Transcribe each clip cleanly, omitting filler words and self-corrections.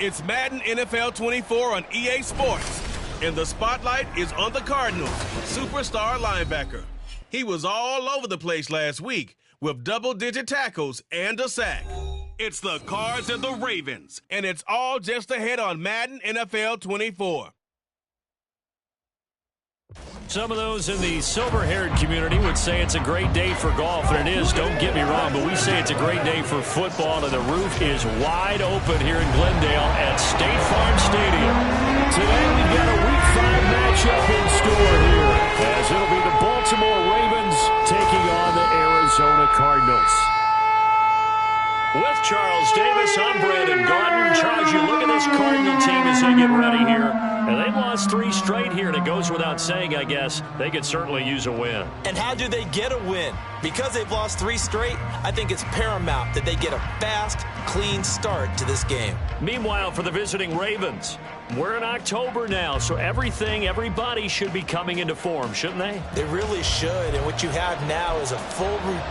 It's Madden NFL 24 on EA Sports, and the spotlight is on the Cardinals' superstar linebacker. He was all over the place last week with double-digit tackles and a sack. It's the Cards and the Ravens, and it's all just ahead on Madden NFL 24. Some of those in the silver-haired community would say it's a great day for golf, and it is, don't get me wrong, but we say it's a great day for football, and the roof is wide open here in Glendale at State Farm Stadium. Today we've got a Week 5 matchup in store here, as it'll be the Baltimore Ravens taking on the Arizona Cardinals. With Charles Davis, I'm Brandon Gaudin. Charles, you look at this Cardinal team as they get ready here. And they've lost 3 straight here, and it goes without saying, I guess, they could certainly use a win. And how do they get a win? Because they've lost 3 straight, I think it's paramount that they get a fast, clean start to this game. Meanwhile, for the visiting Ravens, we're in October now, so everybody should be coming into form, shouldn't they? They really should, and what you have now is a full routine.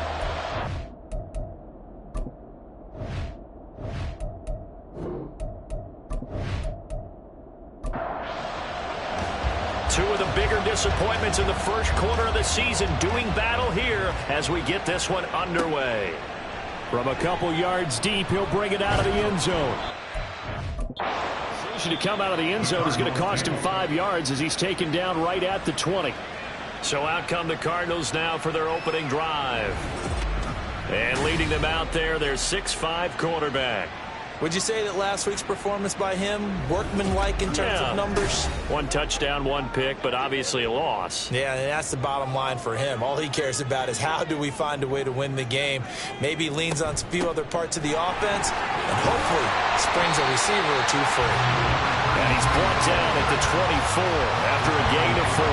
Two of the bigger disappointments in the first quarter of the season doing battle here as we get this one underway. From a couple yards deep, he'll bring it out of the end zone. Decision to come out of the end zone is going to cost him 5 yards as he's taken down right at the 20. So out come the Cardinals now for their opening drive. And leading them out there, their 6'5" quarterback. Would you say that last week's performance by him, workmanlike in terms of numbers? 1 touchdown, 1 pick, but obviously a loss. Yeah, and that's the bottom line for him. All he cares about is how do we find a way to win the game. Maybe he leans on a few other parts of the offense, and hopefully springs a receiver or 2 free. And he's brought down at the 24 after a gain of 4.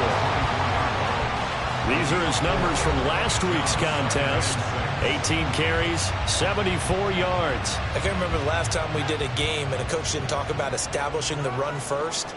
These are his numbers from last week's contest. 18 carries, 74 yards. I can't remember the last time we did a game and a coach didn't talk about establishing the run first.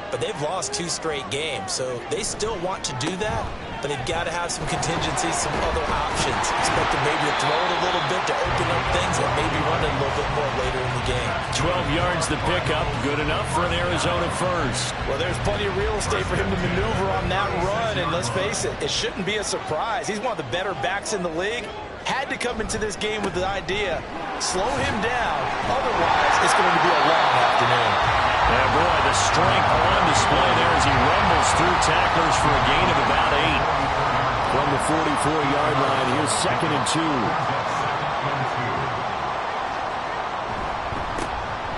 But they've lost 2 straight games, so they still want to do that. But they've got to have some contingencies, some other options. Expect them maybe to throw it a little bit to open up things and maybe run it a little bit more later in the game. 12 yards the pickup, good enough for an Arizona first. Well, there's plenty of real estate for him to maneuver on that run, and let's face it, it shouldn't be a surprise. He's one of the better backs in the league. Had to come into this game with the idea, slow him down, otherwise it's going to be a long afternoon. And boy, the strength on display there as he rumbles through tacklers for a gain of about 8. From the 44-yard line, here's 2nd and 2.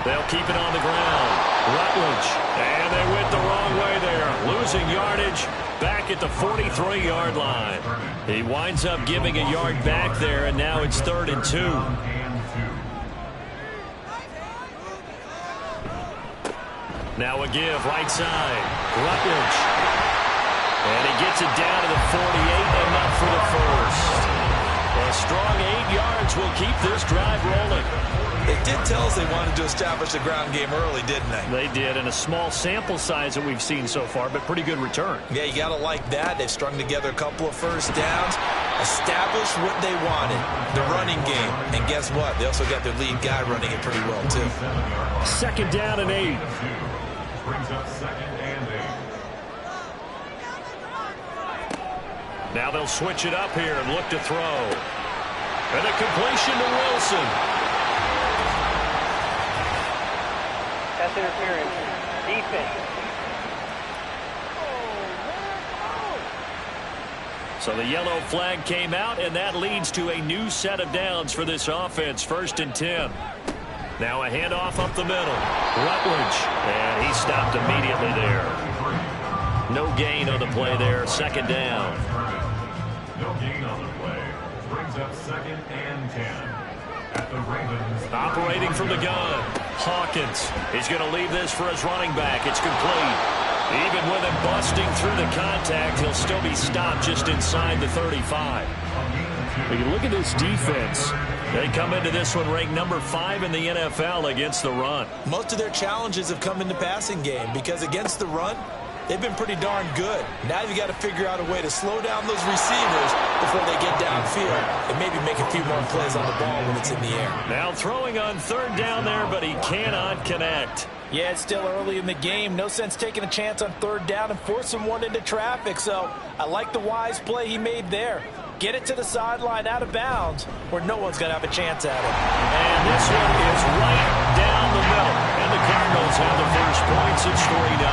They'll keep it on the ground. Rutledge, and they went the wrong way there, losing yardage back at the 43-yard line. He winds up giving a yard back there, and now it's 3rd and 2. Now a give, right side. Rutledge. And he gets it down to the 48, enough for the first. A strong 8 yards will keep this drive rolling. They did tell us they wanted to establish the ground game early, didn't they? They did, and a small sample size that we've seen so far, but pretty good return. Yeah, you got to like that. They've strung together a couple of first downs, established what they wanted, the running game. And guess what? They also got their lead guy running it pretty well, too. 2nd down and 8. Brings up 2nd and 8. Now they'll switch it up here and look to throw. And a completion to Wilson. Pass interference. Defense. So the yellow flag came out, and that leads to a new set of downs for this offense. 1st and 10. Now a handoff up the middle. Rutledge. And he stopped immediately there. No gain on the play there. 2nd down. No gain on the play. Brings up 2nd and 10. At the Ravens. Operating from the gun. Hawkins. He's going to leave this for his running back. It's complete. Even with him busting through the contact, he'll still be stopped just inside the 35. When you look at this defense, they come into this one ranked number 5 in the NFL against the run. Most of their challenges have come in the passing game because against the run, they've been pretty darn good. Now you got to figure out a way to slow down those receivers before they get downfield and maybe make a few more plays on the ball when it's in the air. Now throwing on third down there, but he cannot connect. Yeah, it's still early in the game. No sense taking a chance on third down and forcing one into traffic. So I like the wise play he made there. Get it to the sideline out of bounds where no one's going to have a chance at it. And this one is right down the middle. And the Cardinals have the first points. It's 3-0.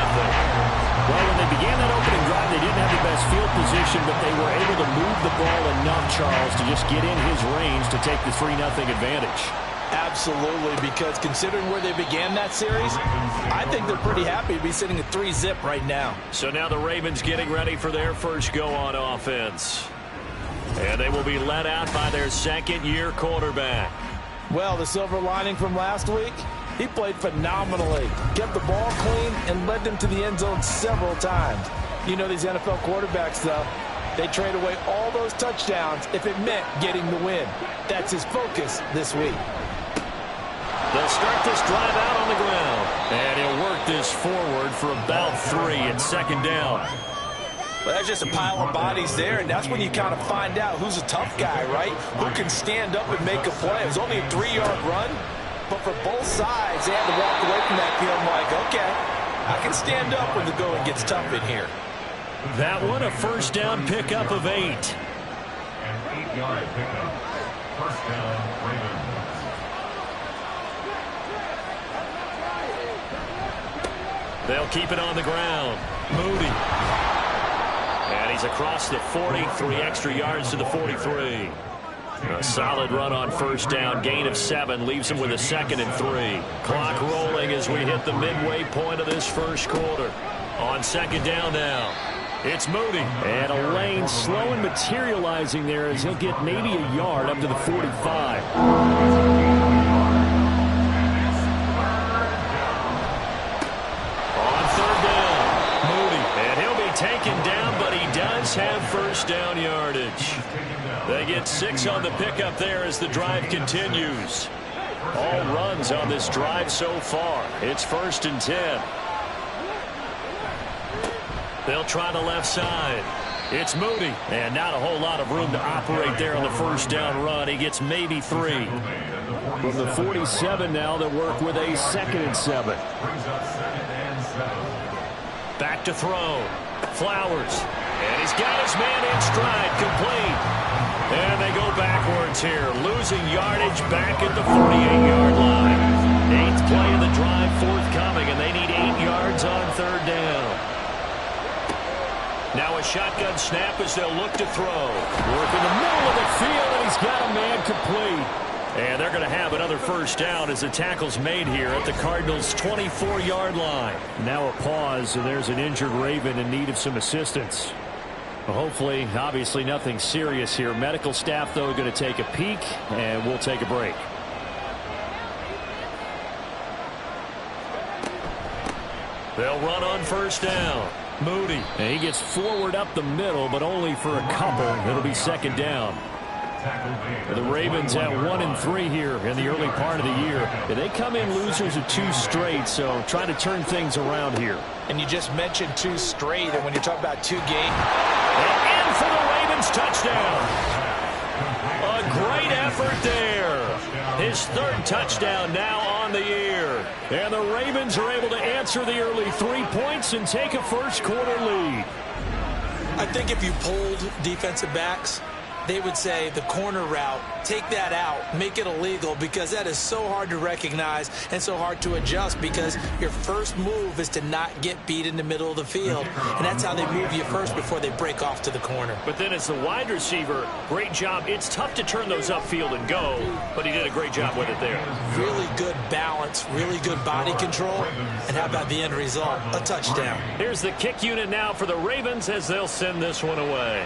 Well, when they began that opening drive, they didn't have the best field position, but they were able to move the ball enough, Charles, to just get in his range to take the 3-0 advantage. Absolutely, because considering where they began that series, I think they're pretty happy to be sitting at 3-zip right now. So now the Ravens getting ready for their first go on offense. And they will be led out by their second-year quarterback. Well, the silver lining from last week, he played phenomenally. Kept the ball clean and led them to the end zone several times. You know these NFL quarterbacks, though, they trade away all those touchdowns if it meant getting the win. That's his focus this week. They'll start this drive out on the ground. And he'll work this forward for about 3 at second down. Well, that's just a pile of bodies there, and that's when you kind of find out who's a tough guy, right? Who can stand up and make a play. It was only a 3-yard run, but for both sides, they had to walk away from that feeling like, okay, I can stand up when the going gets tough in here. That one a first down pickup of 8. An 8-yard pickup. First down, Ravens. They'll keep it on the ground. Moody. And he's across the 40, 3 extra yards to the 43. A solid run on first down, gain of 7, leaves him with a 2nd and 3. Clock rolling as we hit the midway point of this first quarter. On second down now, it's Moody. And a lane slow and materializing there as he'll get maybe a yard up to the 45. Taken down, but he does have first down yardage. They get 6 on the pickup there as the drive continues. All runs on this drive so far. It's 1st and 10. They'll try the left side. It's Moody. And not a whole lot of room to operate there on the first down run. He gets maybe 3. From the 47 now, they'll work with a 2nd and 7. Back to throw. Flowers. And he's got his man in stride, complete. And they go backwards here, losing yardage back at the 48-yard line. 8th play of the drive forthcoming, and they need 8 yards on third down. Now a shotgun snap as they'll look to throw. Work in the middle of the field, and he's got a man complete. And they're going to have another first down as the tackle's made here at the Cardinals' 24-yard line. Now a pause, and there's an injured Raven in need of some assistance. Well, hopefully, obviously nothing serious here. Medical staff, though, going to take a peek, and we'll take a break. They'll run on first down. Moody. And he gets forward up the middle, but only for a couple. It'll be second down. The Ravens at 1-3 here in the early part of the year. And they come in losers of 2 straight, so trying to turn things around here. And you just mentioned 2 straight, and when you talk about 2 games. And in for the Ravens touchdown. A great effort there. His 3rd touchdown now on the year. And the Ravens are able to answer the early 3 points and take a first quarter lead. I think if you polled defensive backs, they would say the corner route, take that out, make it illegal, because that is so hard to recognize and so hard to adjust, because your first move is to not get beat in the middle of the field, and that's how they move you first before they break off to the corner. But then as the wide receiver, great job. It's tough to turn those upfield and go, but he did a great job with it there. Really good balance, really good body control, and how about the end result? A touchdown. Here's the kick unit now for the Ravens as they'll send this one away.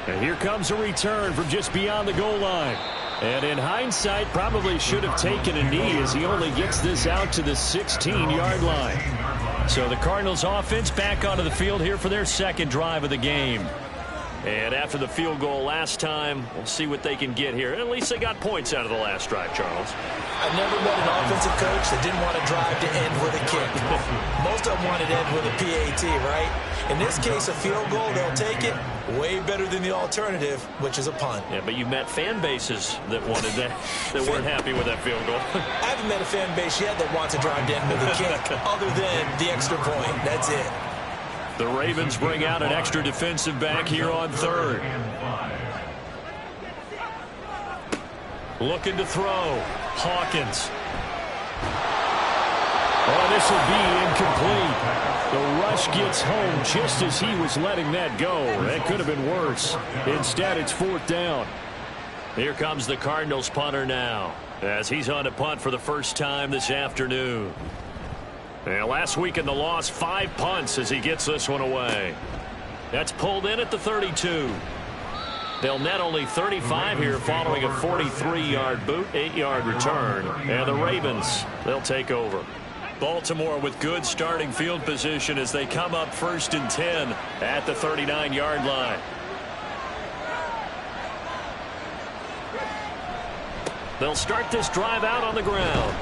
And here comes a return from just beyond the goal line. And in hindsight, probably should have taken a knee as he only gets this out to the 16-yard line. So the Cardinals offense back onto the field here for their second drive of the game. And after the field goal last time, we'll see what they can get here. At least they got points out of the last drive, Charles. I've never met an offensive coach that didn't want to drive to end with a kick. Most of them wanted to end with a PAT, right? In this case, a field goal, they'll take it. Way better than the alternative, which is a punt. Yeah, but you met fan bases that wanted that, that weren't happy with that field goal. I haven't met a fan base yet that wants to drive to end with a kick, other than the extra point. That's it. The Ravens bring out an extra defensive back here on third. Looking to throw. Hawkins. Oh, this will be incomplete. The rush gets home just as he was letting that go. That could have been worse. Instead, it's fourth down. Here comes the Cardinals punter now, as he's on to punt for the first time this afternoon. And last week in the loss, 5 punts as he gets this one away. That's pulled in at the 32. They'll net only 35 here following a 43-yard boot, 8-yard return. And the Ravens, they'll take over. Baltimore with good starting field position as they come up 1st and 10 at the 39-yard line. They'll start this drive out on the ground.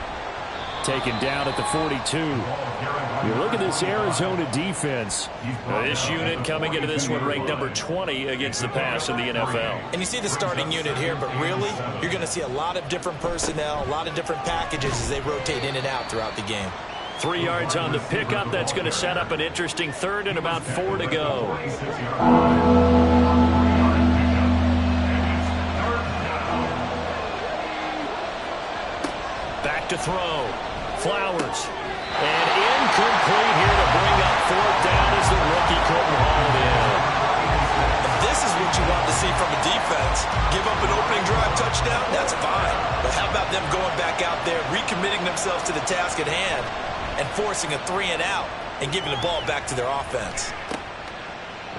Taken down at the 42. You look at this Arizona defense. This unit coming into this one ranked number 20 against the pass in the NFL. And you see the starting unit here, but really, you're going to see a lot of different personnel, a lot of different packages as they rotate in and out throughout the game. 3 yards on the pickup. That's going to set up an interesting third and about 4 to go. Back to throw. Flowers. And incomplete here to bring up fourth down as the rookie couldn't haul it in. This is what you want to see from a defense. Give up an opening drive touchdown, that's fine. But how about them going back out there, recommitting themselves to the task at hand, and forcing a 3-and-out and giving the ball back to their offense.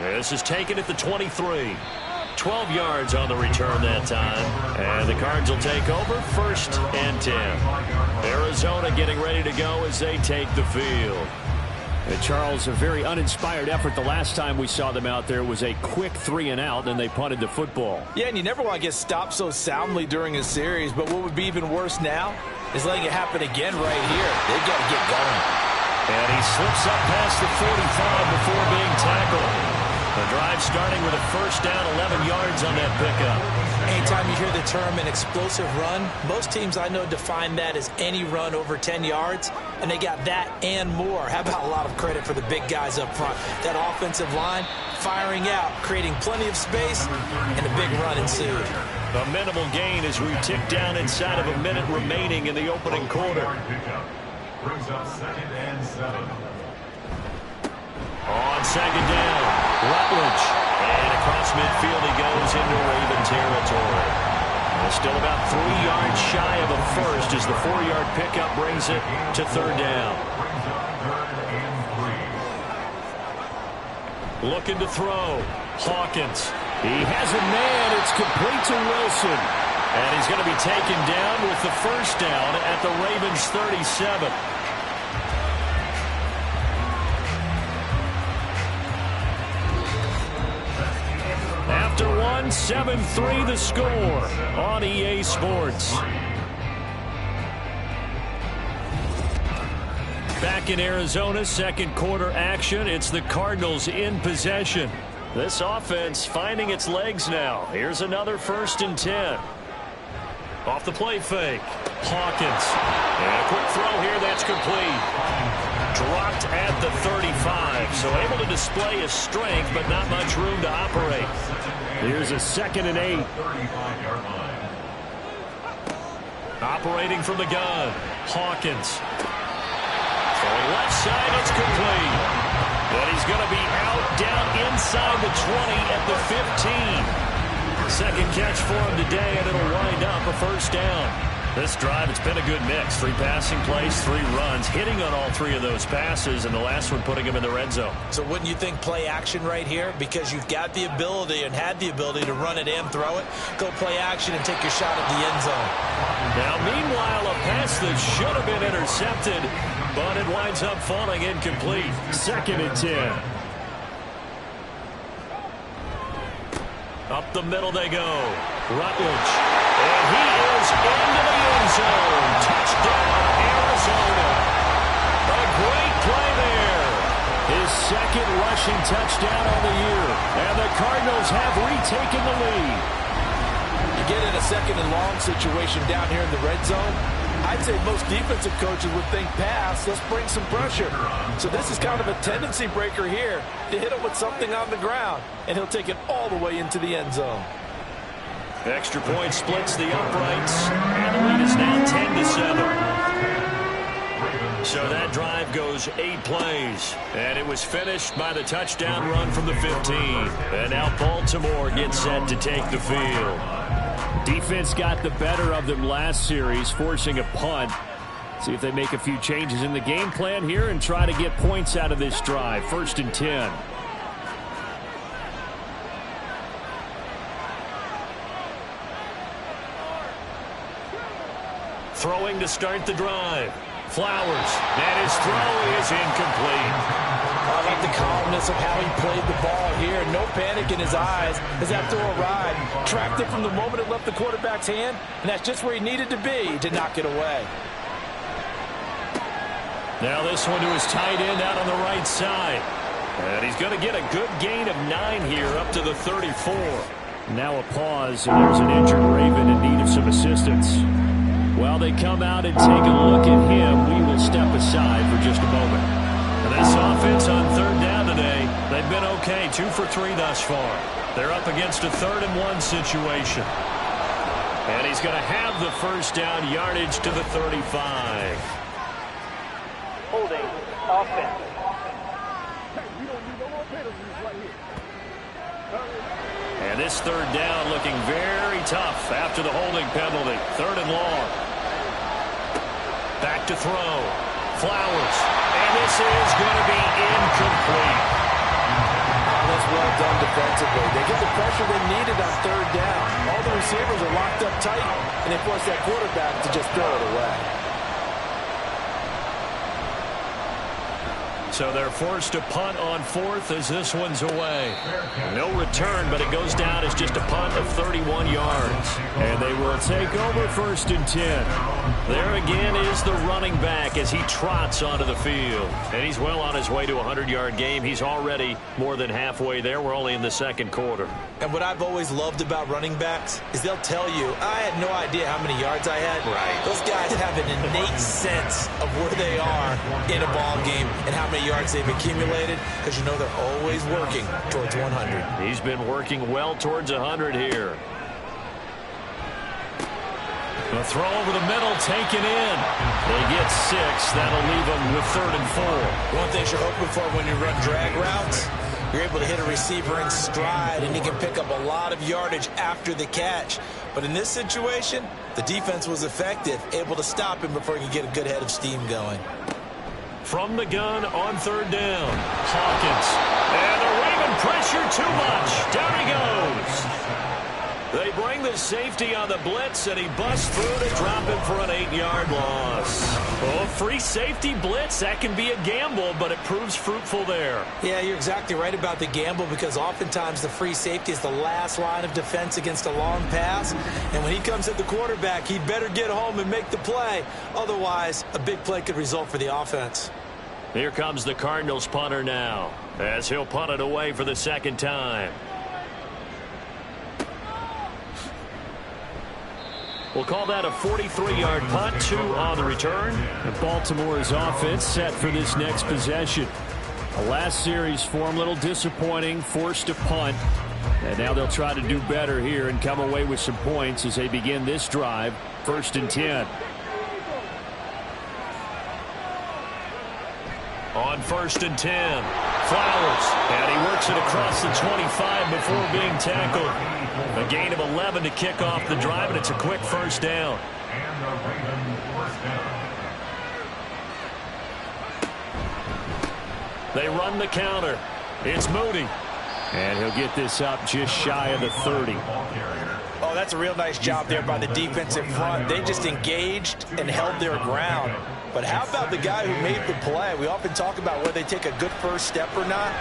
This is taken at the 23. 12 yards on the return that time. And the Cards will take over 1st and 10. Arizona getting ready to go as they take the field. Charles, a very uninspired effort. The last time we saw them out there was a quick 3-and-out, and they punted the football. Yeah, and you never want to get stopped so soundly during a series, but what would be even worse now is letting it happen again right here. They've got to get going. And he slips up past the 45 before being tackled. The drive starting with a first down, 11 yards on that pickup. Anytime you hear the term an explosive run, most teams I know define that as any run over 10 yards, and they got that and more. How about a lot of credit for the big guys up front? That offensive line firing out, creating plenty of space, and a big run ensued. A minimal gain as we tick down inside of a minute remaining in the opening quarter. Brings up 2nd and 7. On 2nd down, Rutledge. And across midfield he goes into Raven territory. Still about 3 yards shy of a first as the 4-yard pickup brings it to 3rd down. Looking to throw. Hawkins. He has a man. It's complete to Wilson. And he's going to be taken down with the first down at the Ravens 37. After one, 7-3 the score on EA Sports. Back in Arizona, 2nd quarter action. It's the Cardinals in possession. This offense finding its legs now. Here's another 1st and 10. Off the play fake. Hawkins. And a quick throw here that's complete. Dropped at the 35. So able to display his strength, but not much room to operate. Here's a 2nd and 8. Operating from the gun. Hawkins. Throwing left side, it's complete. But he's going to be out down inside the 20 at the 15. 2nd catch for him today, and it'll wind up a first down. This drive, it's been a good mix. 3 passing plays, 3 runs, hitting on all 3 of those passes, and the last one putting him in the red zone. So wouldn't you think play action right here? Because you've got the ability and had the ability to run it and throw it. Go play action and take your shot at the end zone. Now, meanwhile, a pass that should have been intercepted, but it winds up falling incomplete. 2nd and 10. Up the middle they go. Rutledge. And he is into the end zone. Touchdown, Arizona. A great play there. His second rushing touchdown on the year. And the Cardinals have retaken the lead. You get in a second and long situation down here in the red zone, I'd say most defensive coaches would think pass, let's bring some pressure. So this is kind of a tendency breaker here to hit him with something on the ground, and he'll take it all the way into the end zone. Extra point splits the uprights, and the lead is now 10-7. So that drive goes 8 plays, and it was finished by the touchdown run from the 15. And now Baltimore gets set to take the field. Defense got the better of them last series, forcing a punt. See if they make a few changes in the game plan here and try to get points out of this drive. 1st and 10. Throwing to start the drive. Flowers, and his throw is incomplete. I like the calmness of how he played the ball here. No panic in his eyes as that throw arrived. Tracked it from the moment it left the quarterback's hand, and that's just where he needed to be to knock it away. Now this one to his tight end out on the right side. And he's going to get a good gain of 9 here up to the 34. Now a pause, and there's an injured Raven in need of some assistance. While they come out and take a look at him, we will step aside for just a moment. This offense on 3rd down today, they've been okay, 2 for 3 thus far. They're up against a 3rd and 1 situation. And he's going to have the first down, yardage to the 35. Holding, offense. And this 3rd down looking very tough after the holding penalty. 3rd and long. Back to throw. Flowers. And this is going to be incomplete. That's well done defensively. They get the pressure they needed on 3rd down. All the receivers are locked up tight, and they force that quarterback to just throw it away. So they're forced to punt on 4th as this one's away. No return, but it goes down as just a punt of 31 yards. And they will take over 1st and 10. There again is the running back as he trots onto the field. And he's well on his way to a 100-yard game. He's already more than halfway there. We're only in the 2nd quarter. And what I've always loved about running backs is they'll tell you, I had no idea how many yards I had. Right. Those guys have an innate sense of where they are in a ball game and how many yards they've accumulated, because you know they're always working towards 100. He's been working well towards 100 here. The throw over the middle taken in. They get 6. That'll leave them with 3rd and 4. One thing you're hoping for when you run drag routes, you're able to hit a receiver in stride, and he can pick up a lot of yardage after the catch. But in this situation, the defense was effective, able to stop him before he could get a good head of steam going. From the gun on 3rd down. Hawkins. And the Raven pressure too much. Down he goes. They bring the safety on the blitz, and he busts through to drop him for an 8-yard loss. Oh, free safety blitz, that can be a gamble, but it proves fruitful there. Yeah, you're exactly right about the gamble, because oftentimes the free safety is the last line of defense against a long pass. And when he comes at the quarterback, he'd better get home and make the play. Otherwise, a big play could result for the offense. Here comes the Cardinals punter now, as he'll punt it away for the 2nd time. We'll call that a 43-yard punt, 2 on the return. And Baltimore's offense set for this next possession. The last series for them, a little disappointing, forced to punt. And now they'll try to do better here and come away with some points as they begin this drive, 1st and 10. On 1st and 10, Flowers, and he works it across the 25 before being tackled. A gain of 11 to kick off the drive, and it's a quick 1st down. And the Ravens first down. They run the counter. It's Moody. And he'll get this up just shy of the 30. Oh, that's a real nice job there by the defensive front. They just engaged and held their ground. But how about the guy who made the play? We often talk about whether they take a good first step or not.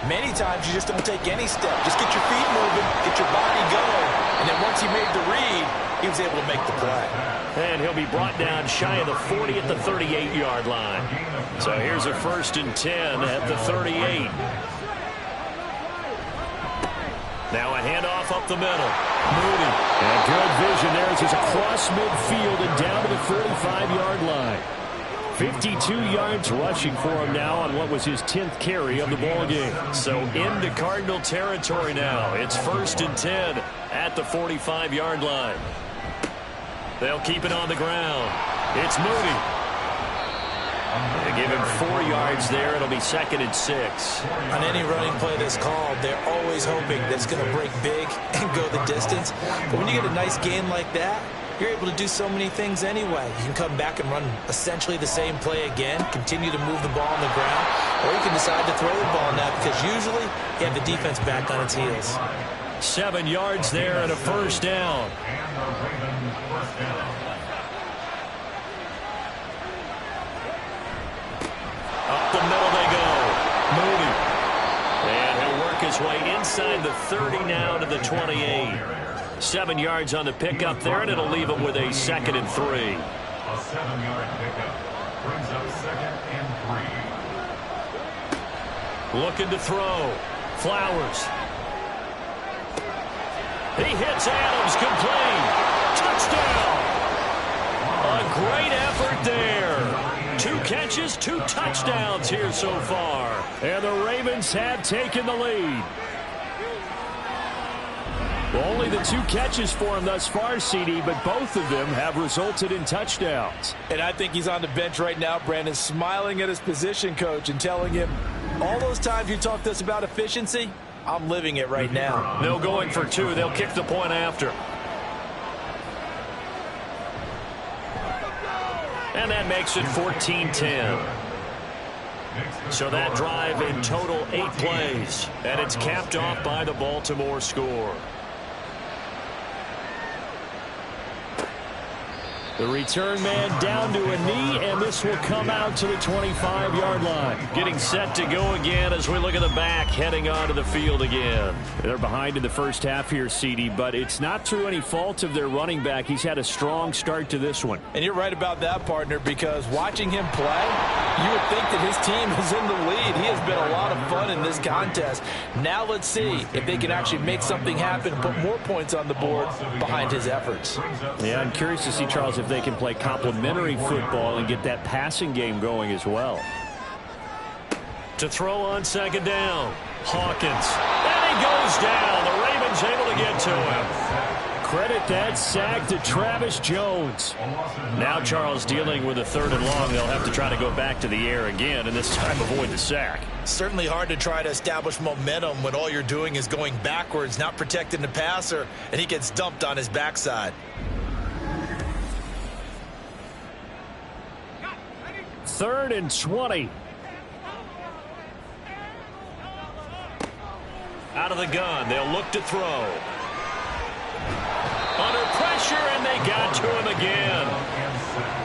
Many times you just don't take any step. Just get your feet moving, get your body going, and then once he made the read, he was able to make the play. And he'll be brought down shy of the 40 at the 38-yard line. So here's a 1st and 10 at the 38. Now a handoff up the middle. Moody. And good vision there as he's across midfield and down to the 45-yard line. 52 yards rushing for him now on what was his 10th carry of the ball game. So into Cardinal territory now. It's 1st and 10 at the 45-yard line. They'll keep it on the ground. It's Moody. They give him 4 yards there. It'll be 2nd and 6. On any running play that's called, they're always hoping that it's going to break big and go the distance. But when you get a nice gain like that, you're able to do so many things anyway. You can come back and run essentially the same play again, continue to move the ball on the ground, or you can decide to throw the ball now because usually you have the defense back on its heels. 7 yards there and a 1st down. Up the middle they go. Moody. And he'll work his way inside the 30 now to the 28. 7 yards on the pickup there, and it'll leave him with a 2nd and 3. A 7-yard pickup brings up 2nd and 3. Looking to throw. Flowers. He hits Adams, complete. Touchdown. A great effort there. 2 catches, 2 touchdowns here so far. And the Ravens have taken the lead. Well, only the 2 catches for him thus far, CD, but both of them have resulted in touchdowns. And I think he's on the bench right now, Brandon, smiling at his position coach and telling him, all those times you talked to us about efficiency, I'm living it right now. No going for 2. They'll kick the point after. And that makes it 14-10. So that drive in total 8 plays. And it's capped off by the Baltimore score. The return man down to a knee, and this will come out to the 25-yard line. Getting set to go again as we look at the back, heading onto the field again. They're behind in the first half here, CD, but it's not through any fault of their running back. He's had a strong start to this one. And you're right about that, partner, because watching him play, you would think that his team is in the lead. He has been a lot of fun in this contest. Now let's see if they can actually make something happen, put more points on the board behind his efforts. Yeah, I'm curious to see, Charles, if they can play complementary football and get that passing game going as well. To throw on 2nd down, Hawkins. And he goes down. The Ravens able to get to him. Credit that sack to Travis Jones. Now Charles dealing with a 3rd and long. They'll have to try to go back to the air again and this time avoid the sack. Certainly hard to try to establish momentum when all you're doing is going backwards, not protecting the passer, and he gets dumped on his backside. 3rd and 20. Out of the gun, they'll look to throw. Under pressure, and they got to him again.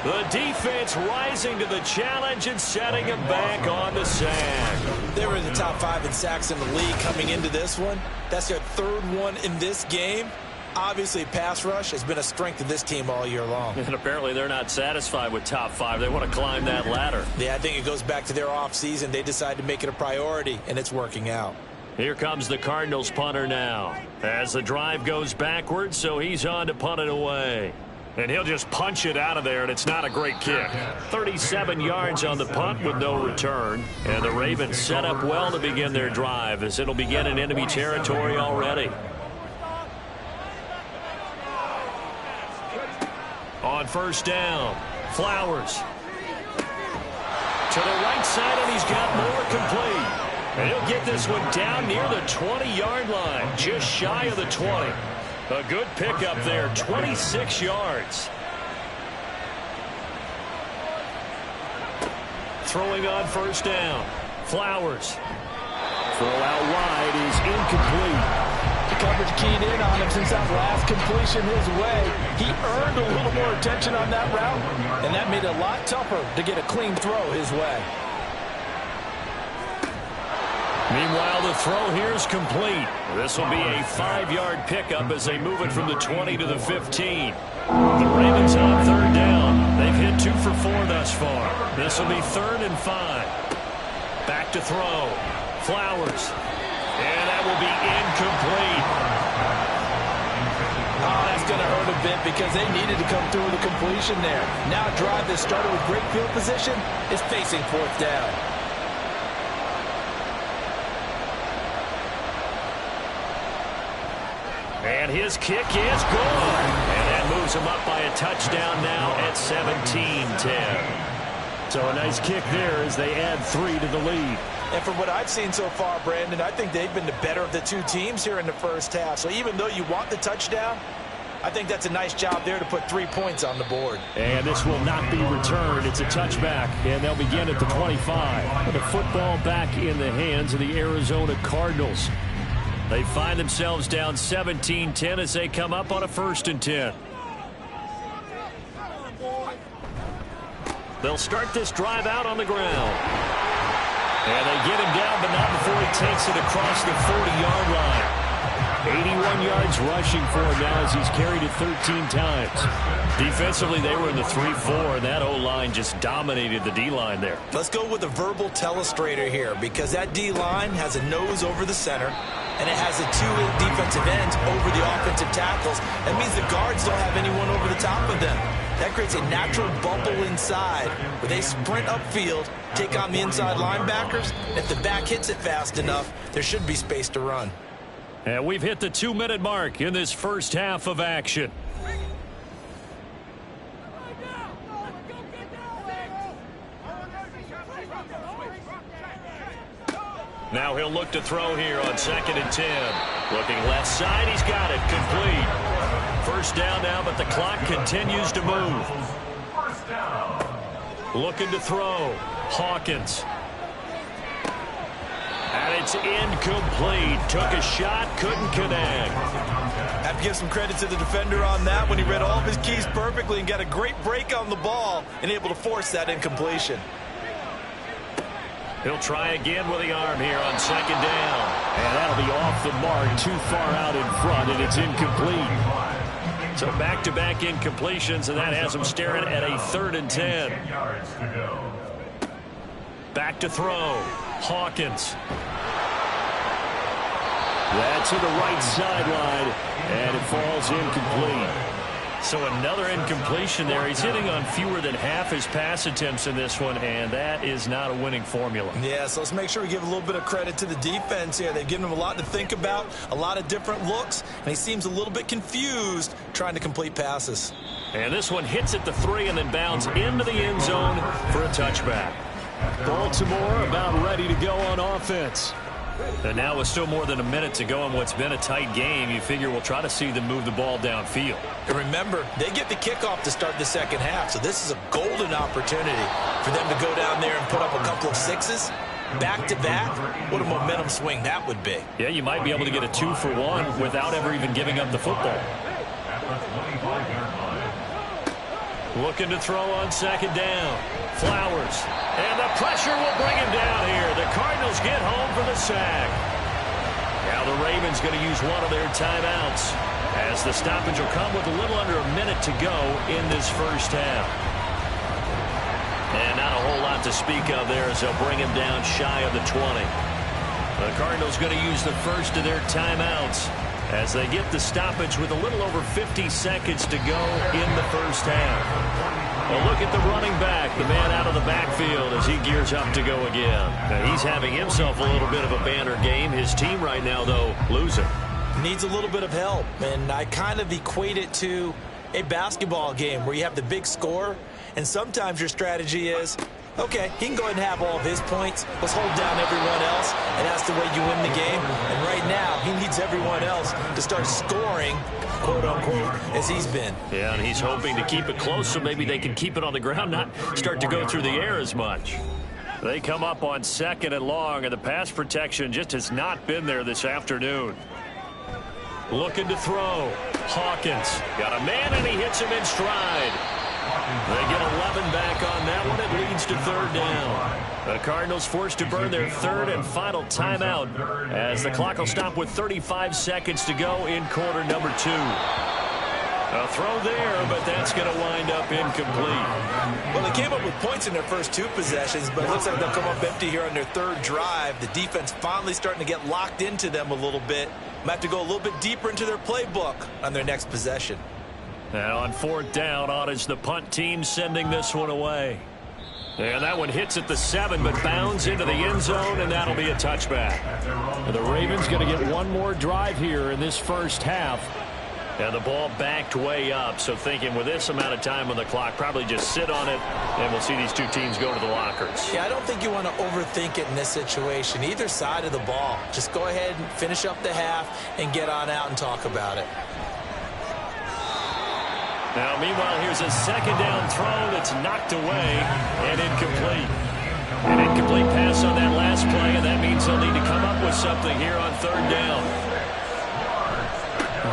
The defense rising to the challenge and setting him back on the sack. They were in the top 5 in sacks in the league coming into this one. That's their 3rd one in this game. Obviously, pass rush has been a strength of this team all year long. And apparently they're not satisfied with top 5. They want to climb that ladder. Yeah, I think it goes back to their offseason. They decided to make it a priority, and it's working out. Here comes the Cardinals punter now. As the drive goes backwards, so he's on to punt it away. And he'll just punch it out of there, and it's not a great kick. 37 yards on the punt with no return. And the Ravens set up well to begin their drive as it'll begin in enemy territory already. On 1st down, Flowers. To the right side, and he's got more complete. And he'll get this one down near the 20-yard line, just shy of the 20. A good pickup there, 26 yards. Throwing on 1st down, Flowers. Throw out wide is incomplete. Coverage keyed in on him since that last completion his way. He earned a little more attention on that route, and that made it a lot tougher to get a clean throw his way. Meanwhile, the throw here is complete. This will be a 5-yard pickup as they move it from the 20 to the 15. The Ravens on third down. They've hit 2 for 4 thus far. This will be 3rd and 5. Back to throw. Flowers. And that will be incomplete. Oh, that's going to hurt a bit because they needed to come through with a completion there. Now a drive that started with great field position is facing 4th down. And his kick is good. And that moves him up by a touchdown now at 17-10. So a nice kick there as they add 3 to the lead. And from what I've seen so far, Brandon, I think they've been the better of the two teams here in the first half. So even though you want the touchdown, I think that's a nice job there to put 3 points on the board. And this will not be returned. It's a touchback, and they'll begin at the 25. The football back in the hands of the Arizona Cardinals. They find themselves down 17-10 as they come up on a 1st and 10. They'll start this drive out on the ground. And they get him down, but not before he takes it across the 40-yard line. 81 yards rushing for him now as he's carried it 13 times. Defensively, they were in the 3-4, and that O-line just dominated the D-line there. Let's go with a verbal telestrator here because that D-line has a nose over the center, and it has a 2 defensive ends over the offensive tackles. That means the guards don't have anyone over the top of them. That creates a natural bubble inside where they sprint upfield, take on the inside linebackers. If the back hits it fast enough, there should be space to run. And we've hit the 2-minute mark in this first half of action. Now he'll look to throw here on 2nd and 10. Looking left side, he's got it, complete. First down now, but the clock continues to move. Looking to throw, Hawkins. And it's incomplete. Took a shot, couldn't connect. Have to give some credit to the defender on that when he read all of his keys perfectly and got a great break on the ball and able to force that incompletion. He'll try again with the arm here on 2nd down. And that'll be off the mark, too far out in front, and it's incomplete. So back-to-back incompletions, and that has him staring at a 3rd and 10. Back to throw. Hawkins. That's to the right sideline, and it falls incomplete. So another incompletion there. He's hitting on fewer than half his pass attempts in this one, and that is not a winning formula. Yeah, so let's make sure we give a little bit of credit to the defense here. They've given him a lot to think about, a lot of different looks, and he seems a little bit confused trying to complete passes. And this one hits at the 3 and then bounds into the end zone for a touchback. Baltimore about ready to go on offense. And now with still more than a minute to go in what's been a tight game, you figure we'll try to see them move the ball downfield. And remember, they get the kickoff to start the second half, so this is a golden opportunity for them to go down there and put up a couple of 6s. Back-to-back, what a momentum swing that would be. Yeah, you might be able to get a 2-for-1 without ever even giving up the football. Looking to throw on 2nd down. Flowers. And the pressure will bring him down here. The Cardinals get home for the sack. Now the Ravens going to use one of their timeouts as the stoppage will come with a little under a minute to go in this first half. And not a whole lot to speak of there as they'll bring him down shy of the 20. The Cardinals going to use the first of their timeouts as they get the stoppage with a little over 50 seconds to go in the first half. Well, look at the running back, the man out of the backfield as he gears up to go again. Now, he's having himself a little bit of a banner game. His team right now, though, losing. Needs a little bit of help, and I kind of equate it to a basketball game where you have the big score, and sometimes your strategy is, okay, he can go ahead and have all of his points. Let's hold down everyone else, and that's the way you win the game. And right now, he needs everyone else to start scoring, quote-unquote, as he's been. Yeah, and he's hoping to keep it close so maybe they can keep it on the ground, not start to go through the air as much. They come up on 2nd and long, and the pass protection just has not been there this afternoon. Looking to throw. Hawkins got a man, and he hits him in stride. They get 11 back on that one. It leads to 3rd down. The Cardinals forced to burn their third and final timeout as the clock will stop with 35 seconds to go in quarter number 2. A throw there, but that's going to wind up incomplete. Well, they came up with points in their first 2 possessions, but it looks like they'll come up empty here on their third drive. The defense finally starting to get locked into them a little bit. Might have to go a little bit deeper into their playbook on their next possession. And on fourth down, on is the punt team sending this one away. And that one hits at the 7, but bounds into the end zone, and that'll be a touchback. And the Ravens going to get one more drive here in this first half. And the ball backed way up, so thinking with this amount of time on the clock, probably just sit on it, and we'll see these 2 teams go to the lockers. Yeah, I don't think you want to overthink it in this situation. Either side of the ball. Just go ahead and finish up the half and get on out and talk about it. Now, meanwhile, here's a second down throw that's knocked away and incomplete. An incomplete pass on that last play, and that means they'll need to come up with something here on third down.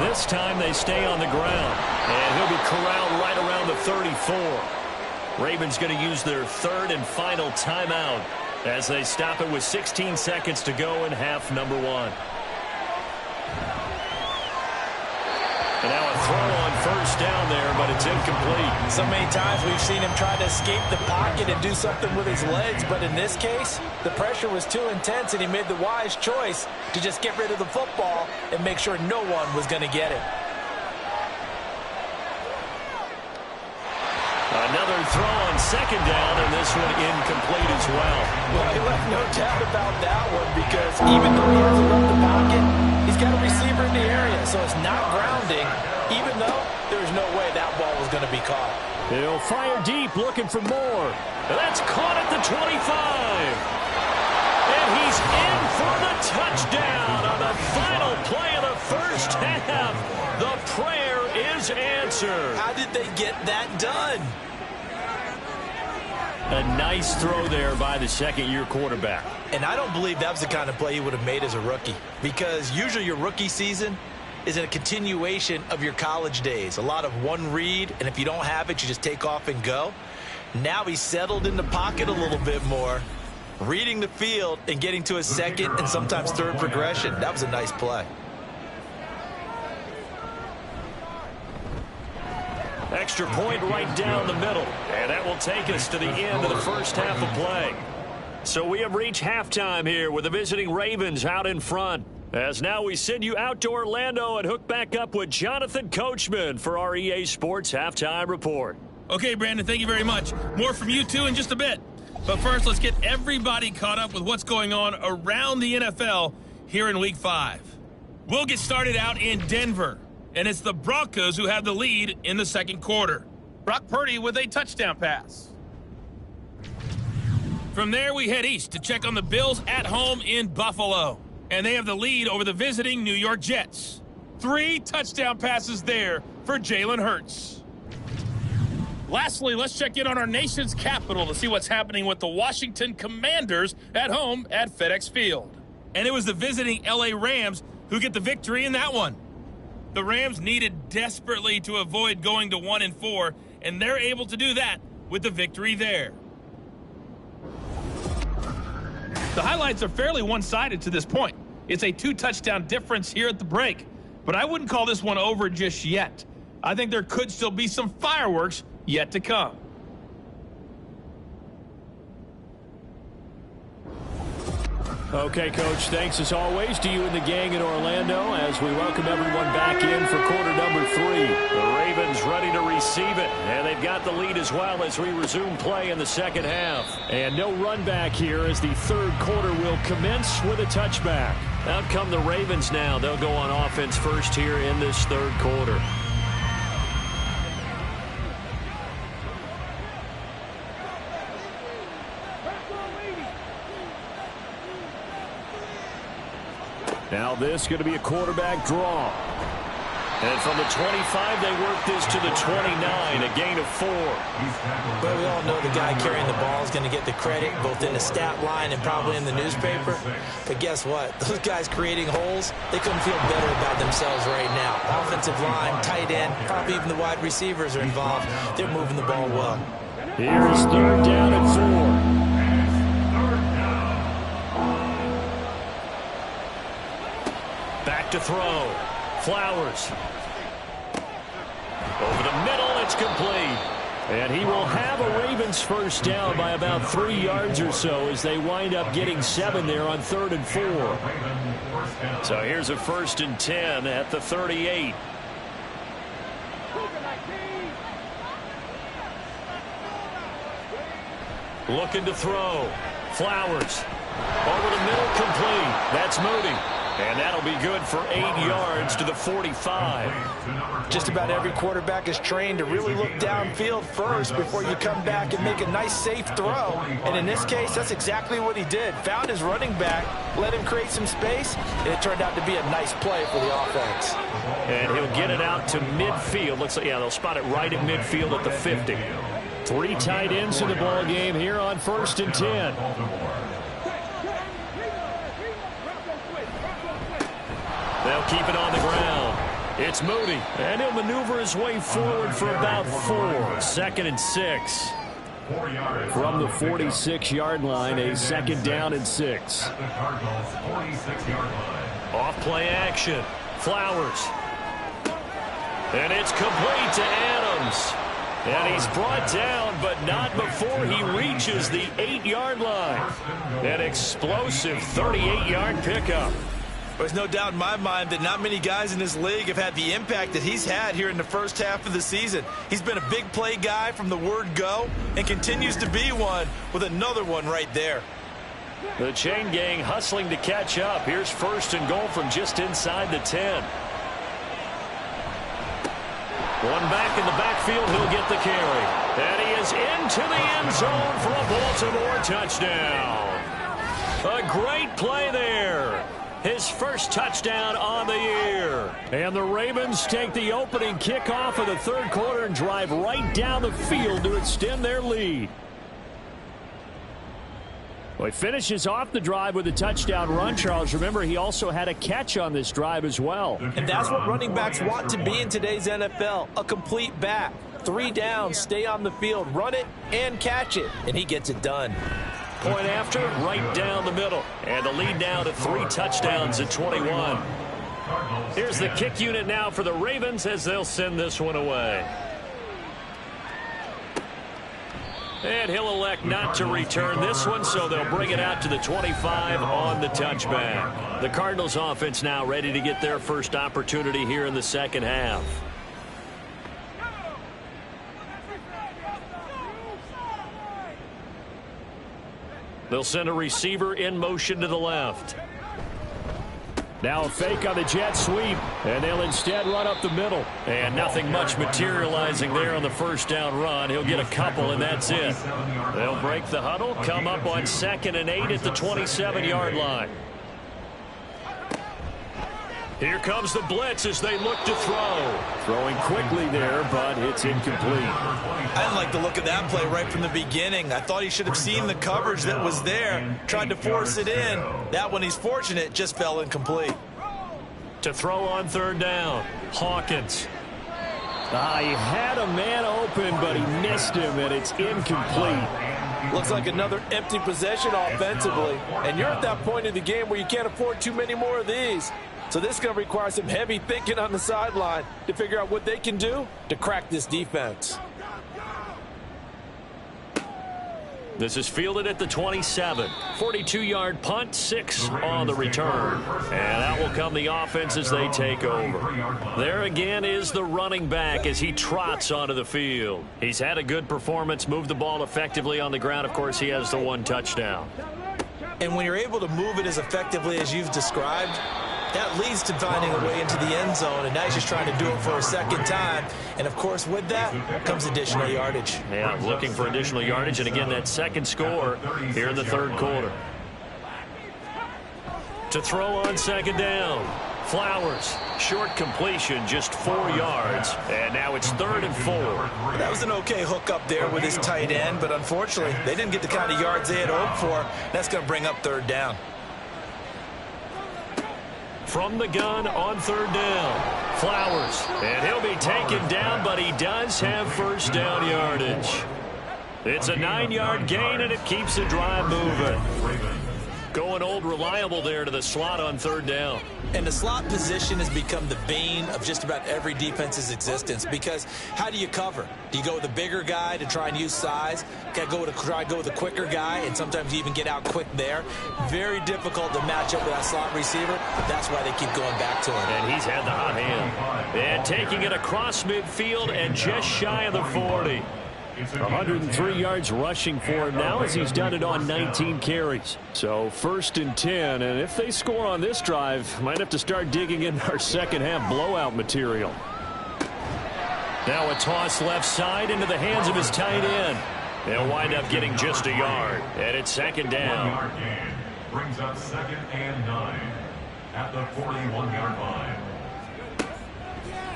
This time they stay on the ground, and he'll be corralled right around the 34. Ravens going to use their third and final timeout as they stop it with 16 seconds to go in half number 1. And now a throw on first down there, but it's incomplete. So many times we've seen him try to escape the pocket and do something with his legs, but in this case, the pressure was too intense, and he made the wise choice to just get rid of the football and make sure no one was going to get it. Another throw on second down, and this one incomplete as well. Well, he left no doubt about that one, because even though he hasn't left the pocket, he's got a receiver in the area, so it's not grounding, even though there's no way that ball was going to be caught. He'll fire deep, looking for more. And that's caught at the 25. And he's in for the touchdown on the final play of the first half. The prayer is answered. How did they get that done? A nice throw there by the second-year quarterback. And I don't believe that was the kind of play he would have made as a rookie, because usually your rookie season is a continuation of your college days. A lot of one read, and if you don't have it, you just take off and go. Now he's settled in the pocket a little bit more, reading the field and getting to his second and sometimes third progression. That was a nice play. Extra point right down the middle. And that will take us to the end of the first half of play. So we have reached halftime here with the visiting Ravens out in front. As now we send you out to Orlando and hook back up with Jonathan Coachman for our EA Sports Halftime Report. Okay, Brandon, thank you very much. More from you two in just a bit. But first, let's get everybody caught up with what's going on around the NFL here in Week 5. We'll get started out in Denver. And it's the Broncos who have the lead in the second quarter. Brock Purdy with a touchdown pass. From there, we head east to check on the Bills at home in Buffalo. And they have the lead over the visiting New York Jets. 3 touchdown passes there for Jalen Hurts. Lastly, let's check in on our nation's capital to see what's happening with the Washington Commanders at home at FedEx Field. And it was the visiting LA Rams who get the victory in that one. The Rams needed desperately to avoid going to 1-4, and they're able to do that with the victory there. The highlights are fairly one-sided to this point. It's a 2-touchdown difference here at the break, but I wouldn't call this one over just yet. I think there could still be some fireworks yet to come. Okay, Coach, thanks as always to you and the gang in Orlando as we welcome everyone back in for quarter number 3. The Ravens ready to receive it, and they've got the lead as well as we resume play in the second half. And no run back here as the third quarter will commence with a touchback. Out come the Ravens now. They'll go on offense first here in this third quarter. Now this is going to be a quarterback draw. And from the 25, they work this to the 29, a gain of 4. But we all know the guy carrying the ball is going to get the credit both in the stat line and probably in the newspaper. But guess what? Those guys creating holes, they couldn't feel better about themselves right now. Offensive line, tight end, probably even the wide receivers are involved. They're moving the ball well. Here's third down and 4. to throw. Flowers. Over the middle, it's complete. And he will have a Ravens first down by about 3 yards or so as they wind up getting 7 there on 3rd and 4. So here's a 1st and 10 at the 38. Looking to throw. Flowers. Over the middle, complete. That's Moody. And that'll be good for 8 yards to the 45. Just about every quarterback is trained to really look downfield first before you come back and make a nice, safe throw. And in this case, that's exactly what he did. Found his running back, let him create some space, and it turned out to be a nice play for the offense. And he'll get it out to midfield. Looks like, yeah, they'll spot it right at midfield at the 50. 3 tight ends in the ball game here on 1st and 10. They'll keep it on the ground. It's Moody, and he'll maneuver his way forward for about 4. 2nd and 6. From the 46-yard line, a 2nd down and 6. Off play action. Flowers. And it's complete to Adams. And he's brought down, but not before he reaches the 8-yard line. An explosive 38-yard pickup. There's no doubt in my mind that not many guys in this league have had the impact that he's had here in the first half of the season. He's been a big play guy from the word go and continues to be one with another one right there. The chain gang hustling to catch up. Here's 1st and goal from just inside the 10. One back in the backfield, he'll get the carry. And he is into the end zone for a Baltimore touchdown. A great play there. His first touchdown on the year. And the Ravens take the opening kickoff of the 3rd quarter and drive right down the field to extend their lead. Well, he finishes off the drive with a touchdown run, Charles. Remember, he also had a catch on this drive as well. And that's what running backs want to be in today's NFL, a complete back. 3 downs, stay on the field, run it, and catch it. And he gets it done. Point after, right down the middle. And the lead now to 3 touchdowns at 21. Here's the kick unit now for the Ravens as they'll send this one away. And he'll elect not to return this one, so they'll bring it out to the 25 on the touchback. The Cardinals offense now ready to get their first opportunity here in the 2nd half. They'll send a receiver in motion to the left. Now a fake on the jet sweep, and they'll instead run up the middle. And nothing much materializing there on the 1st down run. He'll get a couple, and that's it. They'll break the huddle, come up on 2nd and 8 at the 27-yard line. Here comes the blitz as they look to throw. Throwing quickly there, but it's incomplete. I didn't like the look of that play right from the beginning. I thought he should have seen the coverage that was there, tried to force it in. That one, he's fortunate, just fell incomplete. To throw on 3rd down, Hawkins. He had a man open, but he missed him, and it's incomplete. Looks like another empty possession offensively. And you're at that point in the game where you can't afford too many more of these. So this is going to require some heavy thinking on the sideline to figure out what they can do to crack this defense. This is fielded at the 27. 42-yard punt, 6 on the return. And out will come the offense as they take over. There again is the running back as he trots onto the field. He's had a good performance, moved the ball effectively on the ground. Of course, he has the 1 touchdown. And when you're able to move it as effectively as you've described, that leads to finding a way into the end zone, and now he's just trying to do it for a 2nd time. And, of course, with that comes additional yardage. Yeah, looking for additional yardage, and, again, that 2nd score here in the 3rd quarter. To throw on 2nd down, Flowers. Short completion, just 4 yards, and now it's 3rd and 4. That was an okay hook up there with his tight end, but unfortunately, they didn't get the kind of yards they had hoped for. That's going to bring up 3rd down. From the gun on 3rd down, Flowers. And he'll be taken down, but he does have 1st down yardage. It's a 9-yard gain, and it keeps the drive moving. Going old reliable there to the slot on third down. And the slot position has become the bane of just about every defense's existence, because how do you cover? Do you go with a bigger guy to try and use size? Got to go with a quicker guy, and sometimes you even get out quick there. Very difficult to match up with that slot receiver. That's why they keep going back to him. And he's had the hot hand. And taking it across midfield and just shy of the 40. 103 yards rushing for him now as he's done it on 19 carries. So 1st and 10, and if they score on this drive, might have to start digging in our second half blowout material. Now a toss left side into the hands of his tight end. They'll wind up getting just a yard, and it's 2nd down. Brings up 2nd and 9 at the 41-yard line.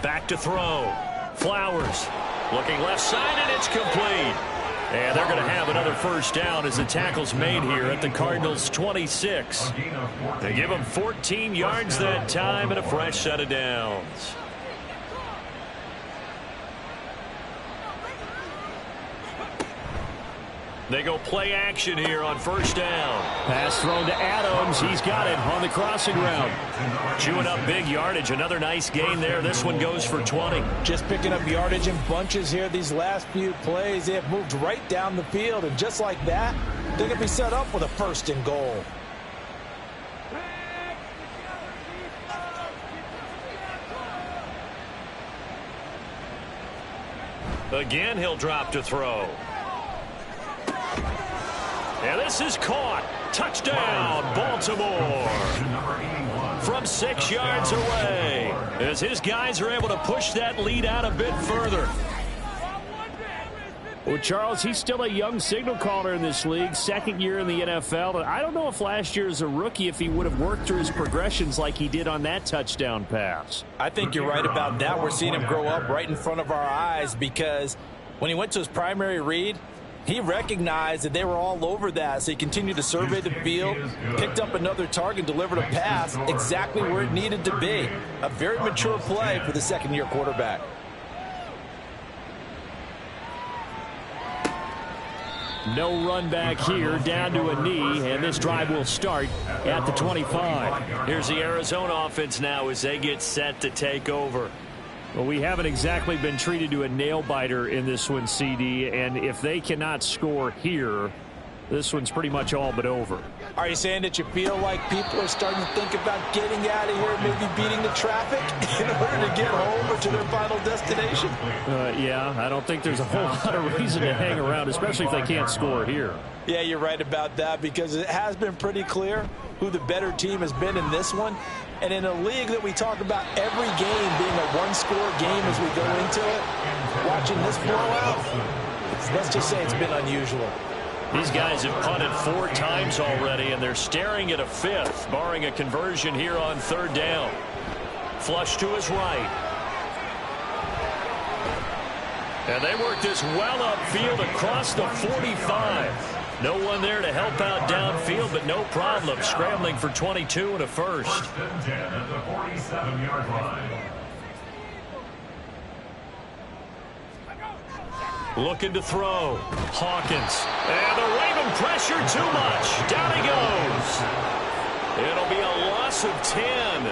Back to throw. Flowers. Looking left side, and it's complete. And they're going to have another 1st down as the tackle's made here at the Cardinals' 26. They give them 14 yards that time and a fresh set of downs. They go play action here on 1st down. Pass thrown to Adams. He's got it on the crossing route. Chewing up big yardage. Another nice gain there. This one goes for 20. Just picking up yardage in bunches here these last few plays. They have moved right down the field, and just like that, they're going to be set up with a 1st and goal. Again, he'll drop to throw. And this is caught. Touchdown, Baltimore. From 6 yards away, as his guys are able to push that lead out a bit further. Well, Charles, he's still a young signal caller in this league, 2nd year in the NFL. I don't know if last year as a rookie, if he would have worked through his progressions like he did on that touchdown pass. I think you're right about that. We're seeing him grow up right in front of our eyes, because when he went to his primary read, he recognized that they were all over that, so he continued to survey the field, picked up another target, delivered a pass exactly where it needed to be. A very mature play for the 2nd-year quarterback. No run back here, down to a knee, and this drive will start at the 25. Here's the Arizona offense now as they get set to take over. Well, we haven't exactly been treated to a nail-biter in this one, CD, and if they cannot score here, this one's pretty much all but over. Are you saying that you feel like people are starting to think about getting out of here, maybe beating the traffic in order to get home or to their final destination? Yeah, I don't think there's a whole lot of reason to hang around, especially if they can't score here. Yeah, you're right about that, because it has been pretty clear who the better team has been in this one. And in a league that we talk about every game being a one-score game as we go into it, watching this blowout, let's just say it's been unusual. These guys have punted 4 times already, and they're staring at a 5th, barring a conversion here on 3rd down. Flush to his right. And they work this well upfield across the 45. No one there to help out downfield, but no problem. Scrambling for 22 and a 1st. 1st and 10 at the 47-yard line. Looking to throw. Hawkins. And the Raven pressure too much. Down he goes. It'll be a loss of 10.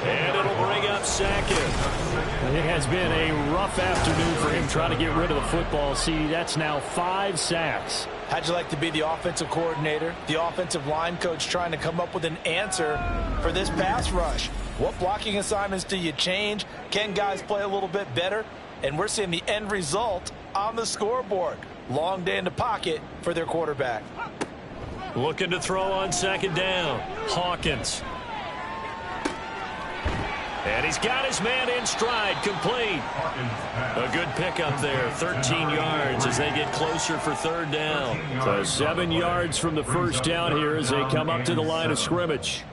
And it'll bring up 2nd. It has been a rough afternoon for him trying to get rid of the football. See, that's now 5 sacks. How'd you like to be the offensive coordinator, the offensive line coach, trying to come up with an answer for this pass rush? What blocking assignments do you change? Can guys play a little bit better? And we're seeing the end result on the scoreboard. Long day in the pocket for their quarterback. Looking to throw on 2nd down. Hawkins. And he's got his man in stride, complete. A good pickup there, 13 yards as they get closer for 3rd down. So 7 yards from the 1st down here as they come up to the line of scrimmage.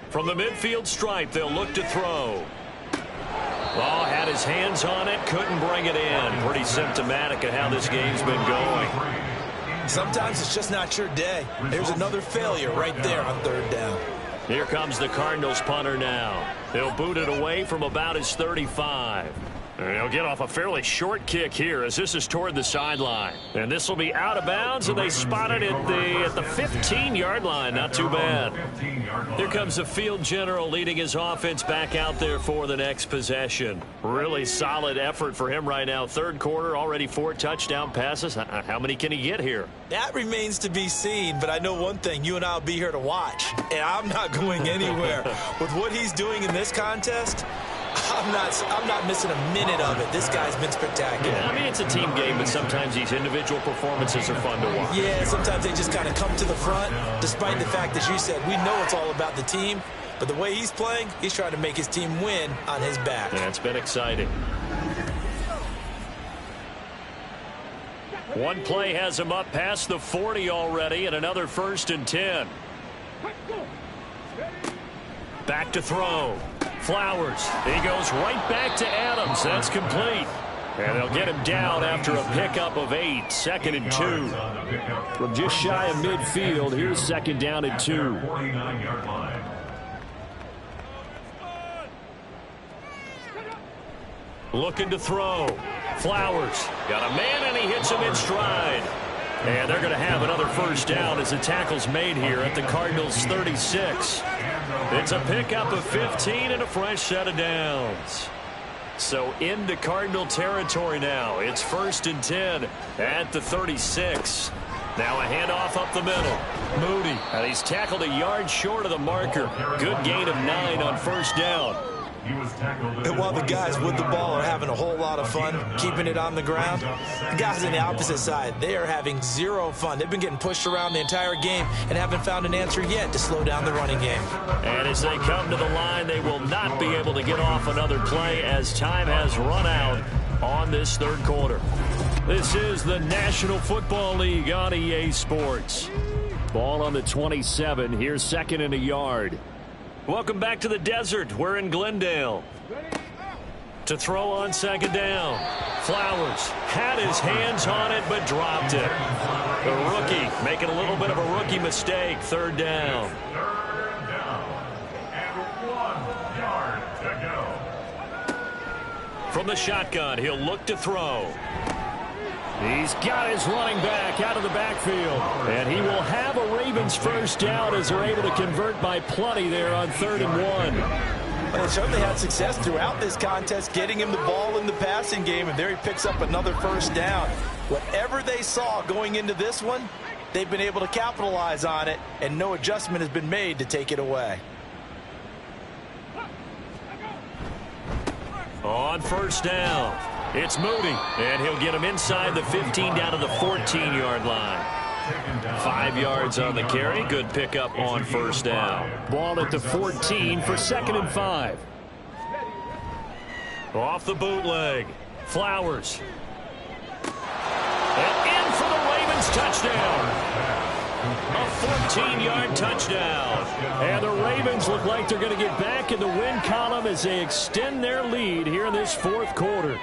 From the midfield stripe, they'll look to throw. Oh, had his hands on it, couldn't bring it in. Pretty symptomatic of how this game's been going. Sometimes it's just not your day. There's another failure right there on 3rd down. Here comes the Cardinals punter now. They'll boot it away from about his 35. And he'll get off a fairly short kick here as this is toward the sideline. And this will be out of bounds, and they spot it at the 15-yard line. Not too bad. Here comes the field general leading his offense back out there for the next possession. Really solid effort for him right now. Third quarter, already 4 touchdown passes. How many can he get here? That remains to be seen, but I know one thing. You and I will be here to watch, and I'm not going anywhere. With what he's doing in this contest, I'm not missing a minute of it. This guy's been spectacular. Yeah, I mean, it's a team game, but sometimes these individual performances are fun to watch. Yeah, sometimes they just kind of come to the front, despite the fact that you said we know it's all about the team. But the way he's playing, he's trying to make his team win on his back. Yeah, it's been exciting. One play has him up past the 40 already, and another 1st and 10. Back to throw. Flowers. He goes right back to Adams. That's complete. And they'll get him down after a pickup of 8. 2nd and 2. From just shy of midfield, here's 2nd down and 2. 49-yard line. Looking to throw. Flowers. Got a man, and he hits him in stride. And they're going to have another 1st down as the tackle's made here at the Cardinals' 36. It's a pickup of 15 and a fresh set of downs. So into Cardinal territory now. It's 1st and 10 at the 36. Now a handoff up the middle. Moody. And he's tackled a yard short of the marker. Good gain of 9 on 1st down. And while the guys with the ball are having a whole lot of fun keeping it on the ground, the guys on the opposite side, they are having 0 fun. They've been getting pushed around the entire game and haven't found an answer yet to slow down the running game. And as they come to the line, they will not be able to get off another play as time has run out on this 3rd quarter. This is the National Football League on EA Sports. Ball on the 27. Here's 2nd and a yard. Welcome back to the desert. We're in Glendale. To throw on 2nd down. Flowers had his hands on it but dropped it. The rookie making a little bit of a rookie mistake. 3rd down. 3rd down. And 1 yard to go. From the shotgun, he'll look to throw. He's got his running back out of the backfield. And he will have a Ravens 1st down as they're able to convert by plenty there on 3rd and 1. And they certainly had success throughout this contest, getting him the ball in the passing game, and there he picks up another 1st down. Whatever they saw going into this one, they've been able to capitalize on it, and no adjustment has been made to take it away. On 1st down, it's Moody, and he'll get him inside the 15 down to the 14-yard line. 5 yards on the carry. Good pickup on 1st down. Ball at the 14 for 2nd and 5. Off the bootleg. Flowers. And in for the Ravens touchdown. A 14-yard touchdown. And the Ravens look like they're going to get back in the win column as they extend their lead here in this 4th quarter.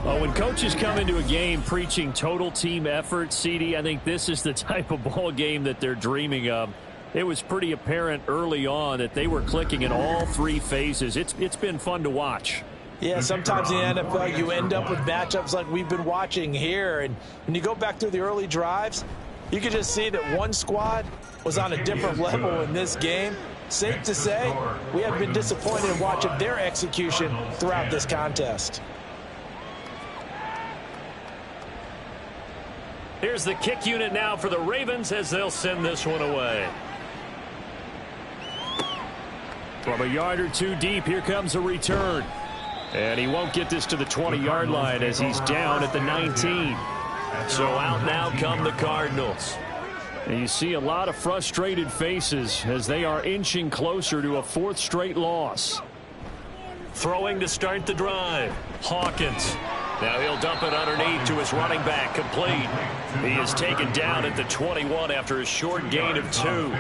When coaches come into a game preaching total team effort, CD, I think this is the type of ball game that they're dreaming of. It was pretty apparent early on that they were clicking in all 3 phases. It's been fun to watch. Yeah, sometimes in the NFL you end up with matchups like we've been watching here. And when you go back through the early drives, you can just see that one squad was on a different level in this game. Safe to say, we have been disappointed in watching their execution throughout this contest. Here's the kick unit now for the Ravens as they'll send this one away. From a yard or 2 deep, here comes a return. And he won't get this to the 20-yard line as he's down at the 19. So out now come the Cardinals. And you see a lot of frustrated faces as they are inching closer to a 4th straight loss. Throwing to start the drive. Hawkins. Now he'll dump it underneath to his running back. Complete. He is taken down at the 21 after a short gain of 2.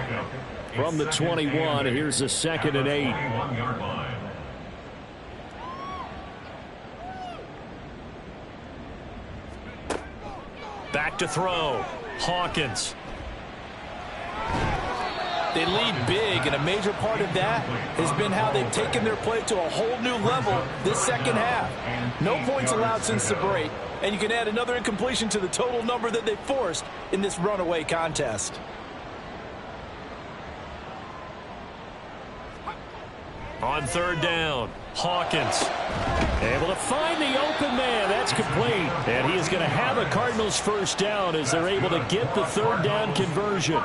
From the 21, here's a 2nd and 8. Back to throw. Hawkins. They lead big, and a major part of that has been how they've taken their play to a whole new level this second half. No points allowed since the break, and you can add another incompletion to the total number that they forced in this runaway contest. On third down, Hawkins able to find the open man. That's complete. And he is going to have a Cardinals first down as they're able to get the third down conversion.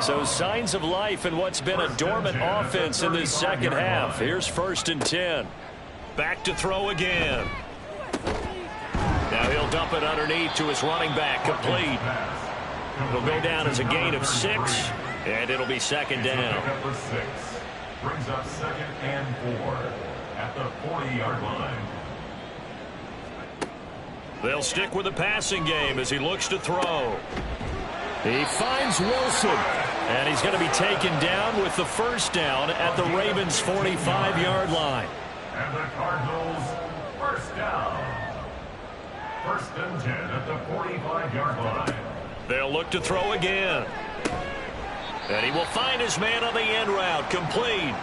So signs of life in what's been a dormant offense in this second half. Here's 1st and 10. Back to throw again. Now he'll dump it underneath to his running back. Complete. It'll go down as a gain of 6, and it'll be 2nd down. Brings up 2nd and 4 at the 40-yard line. They'll stick with the passing game as he looks to throw. He finds Wilson, and he's going to be taken down with the first down at the Ravens' 45-yard line. And the Cardinals first down. 1st and 10 at the 45-yard line. They'll look to throw again. And he will find his man on the end route. Complete.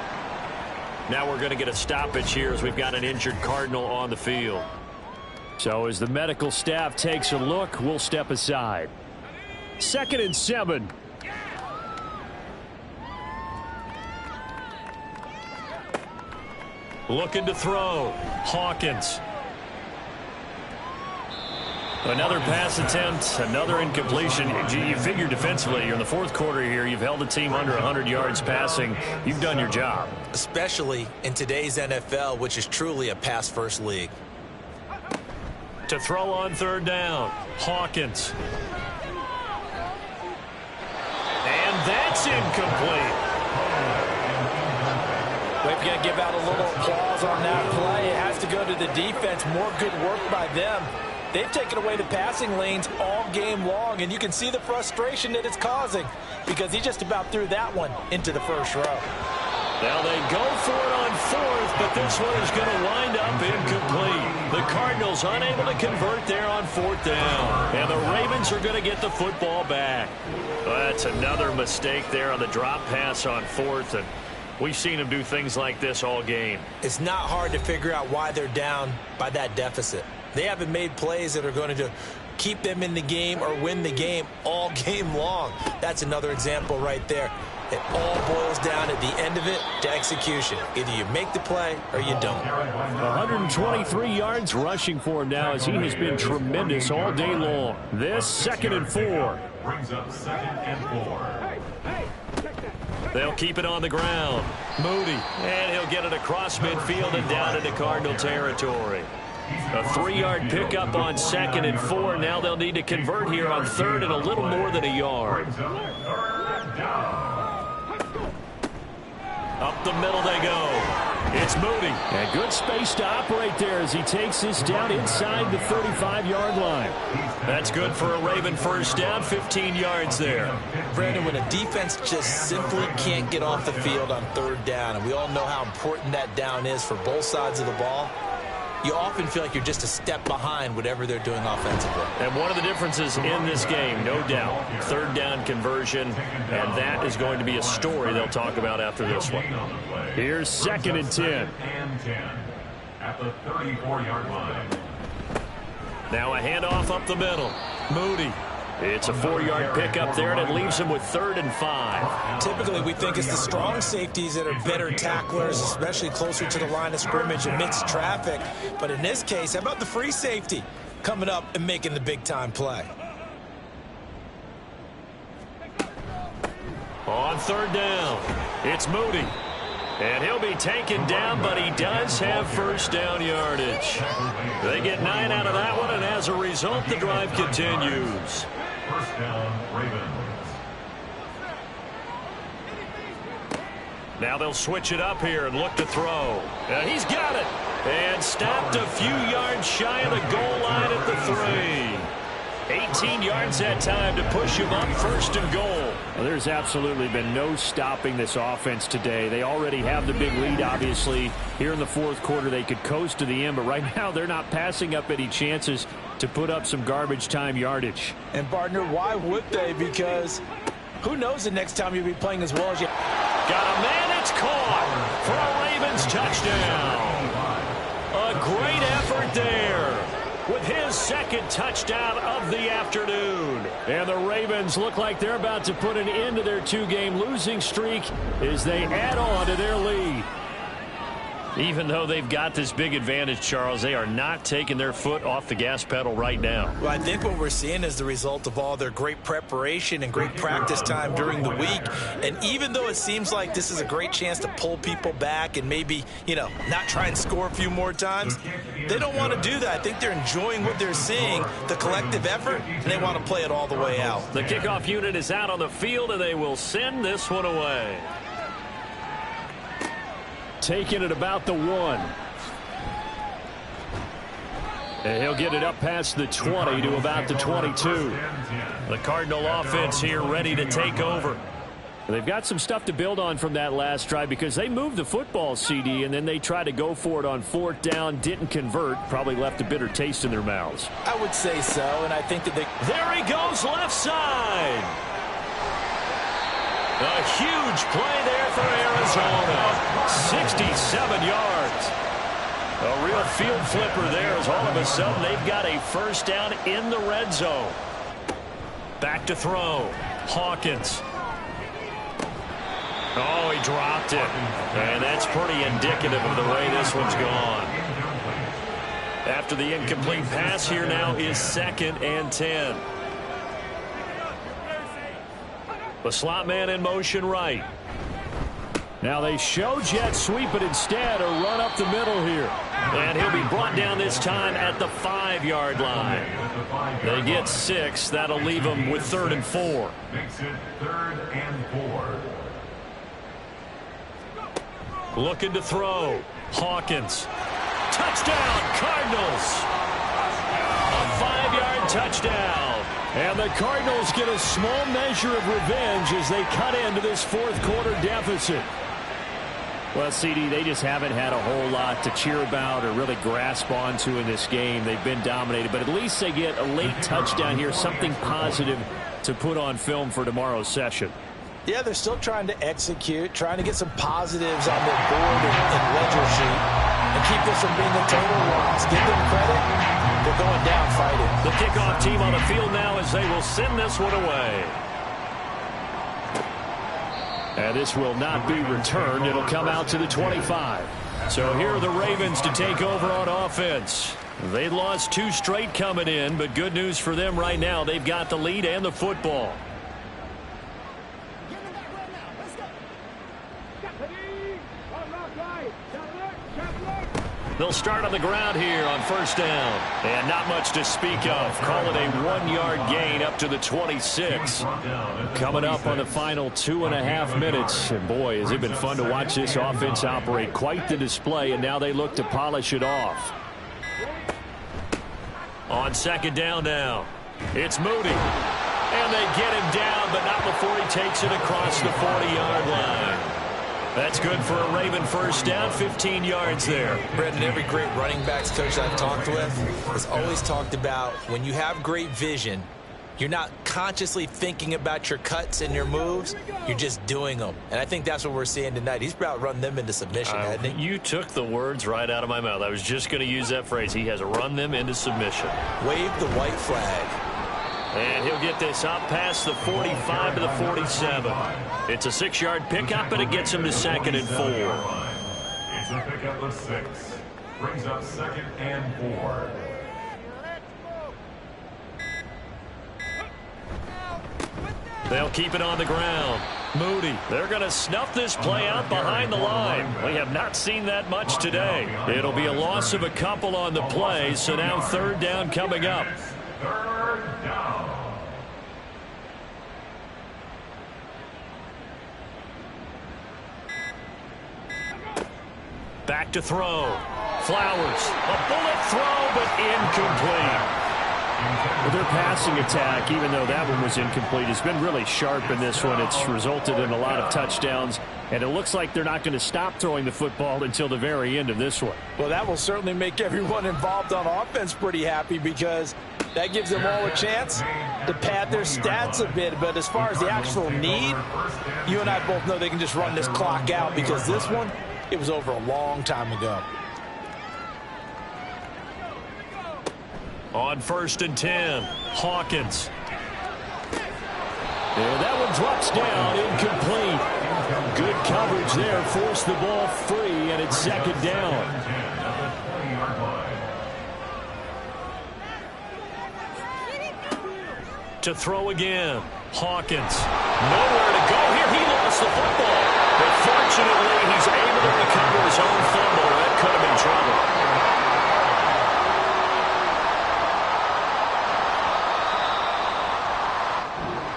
Now we're going to get a stoppage here as we've got an injured Cardinal on the field. So as the medical staff takes a look, we'll step aside. 2nd and 7. Looking to throw. Hawkins. Another pass attempt, another incompletion. You figure defensively, you're in the 4th quarter here. You've held a team under 100 yards passing. You've done your job. Especially in today's NFL, which is truly a pass-first league. To throw on 3rd down, Hawkins. And that's incomplete. We've got to give out a little applause on that play. It has to go to the defense. More good work by them. They've taken away the passing lanes all game long, and you can see the frustration that it's causing because he just about threw that one into the first row. Now they go for it on 4th, but this one is going to wind up incomplete. The Cardinals unable to convert there on 4th down, and the Ravens are going to get the football back. That's another mistake there on the drop pass on 4th, and we've seen them do things like this all game. It's not hard to figure out why they're down by that deficit. They haven't made plays that are going to keep them in the game or win the game all game long. That's another example right there. It all boils down at the end of it to execution. Either you make the play or you don't. 123 yards rushing for him now as he has been tremendous all day long. This 2nd and 4. Brings up 2nd and 4. They'll keep it on the ground. Moody. And he'll get it across midfield and down into Cardinal territory. A 3-yard pickup on 2nd and 4. Now they'll need to convert here on 3rd and a little more than a yard. Up the middle they go. It's Moody. And good space to operate there as he takes this down inside the 35-yard line. That's good for a Raven first down, 15 yards there. Brandon, when a defense just simply can't get off the field on 3rd down, and we all know how important that down is for both sides of the ball, you often feel like you're just a step behind whatever they're doing offensively. And one of the differences in this game, no doubt, 3rd down conversion, and that is going to be a story they'll talk about after this one. Here's 2nd and 10. At the 34-yard line. Now a handoff up the middle. Moody. It's a 4-yard pickup there, and it leaves him with 3rd and 5. Typically, we think it's the strong safeties that are better tacklers, especially closer to the line of scrimmage amidst traffic. But in this case, how about the free safety coming up and making the big-time play? On 3rd down, it's Moody. And he'll be taken down, but he does have first down yardage. They get 9 out of that one, and as a result, the drive continues. First down, Ravens. Now they'll switch it up here and look to throw. He's got it. And stopped a few yards shy of the goal line at the 3. 18 yards that time to push him up 1st and goal. Well, there's absolutely been no stopping this offense today. They already have the big lead, obviously. Here in the 4th quarter, they could coast to the end, but right now they're not passing up any chances to put up some garbage time yardage. And, partner, why would they? Because Who knows the next time you'll be playing as well as you... Got a man, it's caught for a Ravens touchdown. A great effort there with his second touchdown of the afternoon. And the Ravens look like they're about to put an end to their two-game losing streak as they add on to their lead. Even though they've got this big advantage, Charles, they are not taking their foot off the gas pedal right now. Well, I think what we're seeing is the result of all their great preparation and great practice time during the week. And even though it seems like this is a great chance to pull people back and maybe, not try and score a few more times, they don't want to do that. I think they're enjoying what they're seeing, the collective effort, and they want to play it all the way out. The kickoff unit is out on the field, and they will send this one away. Taking it about the 1. And he'll get it up past the 20 to about the 22. The Cardinal offense here ready to take over. They've got some stuff to build on from that last drive because they moved the football, CD, and then they tried to go for it on 4th down, didn't convert, probably left a bitter taste in their mouths. I would say so, and I think that they... There he goes, left side. A huge play there for Arizona. 67 yards. A real field flipper there as all of a sudden they've got a first down in the red zone. Back to throw. Hawkins. Oh, he dropped it. And that's pretty indicative of the way this one's gone. After the incomplete pass, here now is 2nd and 10. The slot man in motion right. Now they show jet sweep, but instead a run up the middle here. And he'll be brought down this time at the 5-yard line. They get 6. That'll leave them with 3rd and 4. Makes it 3rd and 4. Looking to throw. Hawkins. Touchdown, Cardinals. A 5-yard touchdown. And the Cardinals get a small measure of revenge as they cut into this 4th quarter deficit. Well, CD, they just haven't had a whole lot to cheer about or really grasp onto in this game. They've been dominated, but at least they get a late touchdown here, something positive to put on film for tomorrow's session. Yeah, they're still trying to execute, trying to get some positives on their board and ledger sheet, and keep this from being a total loss. Give them credit. They're going down fighting. The kickoff team on the field now as they will send this one away. And this will not be returned. It'll come out to the 25. So here are the Ravens to take over on offense. They lost 2 straight coming in, but good news for them right now. They've got the lead and the football. They'll start on the ground here on 1st down. And not much to speak of. Call it a 1-yard gain up to the 26. Coming up on the final 2.5 minutes. And boy, has it been fun to watch this offense operate. Quite the display, and now they look to polish it off. On 2nd down now, it's Moody. And they get him down, but not before he takes it across the 40-yard line. That's good for a Raven first down, 15 yards there. Brendan, every great running backs coach I've talked with has always talked about when you have great vision, you're not consciously thinking about your cuts and your moves. You're just doing them. And I think that's what we're seeing tonight. He's about run them into submission, hasn't he? You took the words right out of my mouth. I was just going to use that phrase. He has run them into submission. Wave the white flag. And he'll get this up past the 45 to the 47. It's a 6-yard pickup, and it gets him to 2nd and 4. It's a pickup of 6. Brings up 2nd and 4. They'll keep it on the ground. Moody. They're going to snuff this play out behind the line. We have not seen that much today. It'll be a loss of a couple on the play, so now 3rd down coming up. 3rd down. Back to throw. Flowers. A bullet throw, but incomplete. Well, their passing attack, even though that one was incomplete, has been really sharp in this one. It's resulted in a lot of touchdowns. And it looks like they're not going to stop throwing the football until the very end of this one. Well, that will certainly make everyone involved on offense pretty happy because that gives them all a chance to pad their stats a bit. But as far as the actual need, you and I both know they can just run this clock out because this one, it was over a long time ago. On 1st and 10, Hawkins. And that one drops down, incomplete. Good coverage there, forced the ball free, and it's 2nd down. To throw again, Hawkins. Nowhere to go here. He lost the football. But fortunately, he's able to recover his own fumble. That could have been trouble.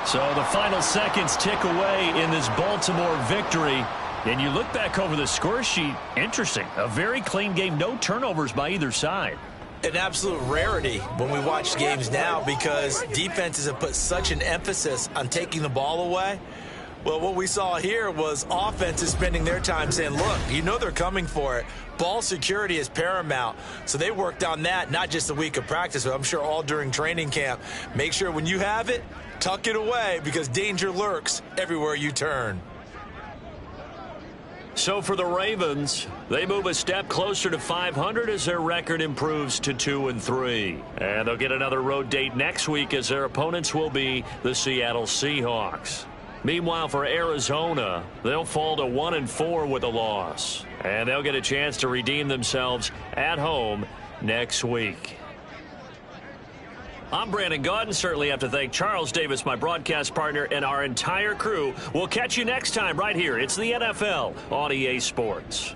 So the final seconds tick away in this Baltimore victory. And you look back over the score sheet, interesting. A very clean game, no turnovers by either side. An absolute rarity when we watch games now because defenses have put such an emphasis on taking the ball away. Well, what we saw here was offenses spending their time saying, look, you know they're coming for it. Ball security is paramount. So they worked on that, not just a week of practice, but I'm sure all during training camp. Make sure when you have it, tuck it away because danger lurks everywhere you turn. So for the Ravens, they move a step closer to 500 as their record improves to 2-3. And they'll get another road date next week as their opponents will be the Seattle Seahawks. Meanwhile, for Arizona, they'll fall to 1-4 with a loss. And they'll get a chance to redeem themselves at home next week. I'm Brandon Gaudin. Certainly have to thank Charles Davis, my broadcast partner, and our entire crew. We'll catch you next time right here. It's the NFL on EA Sports.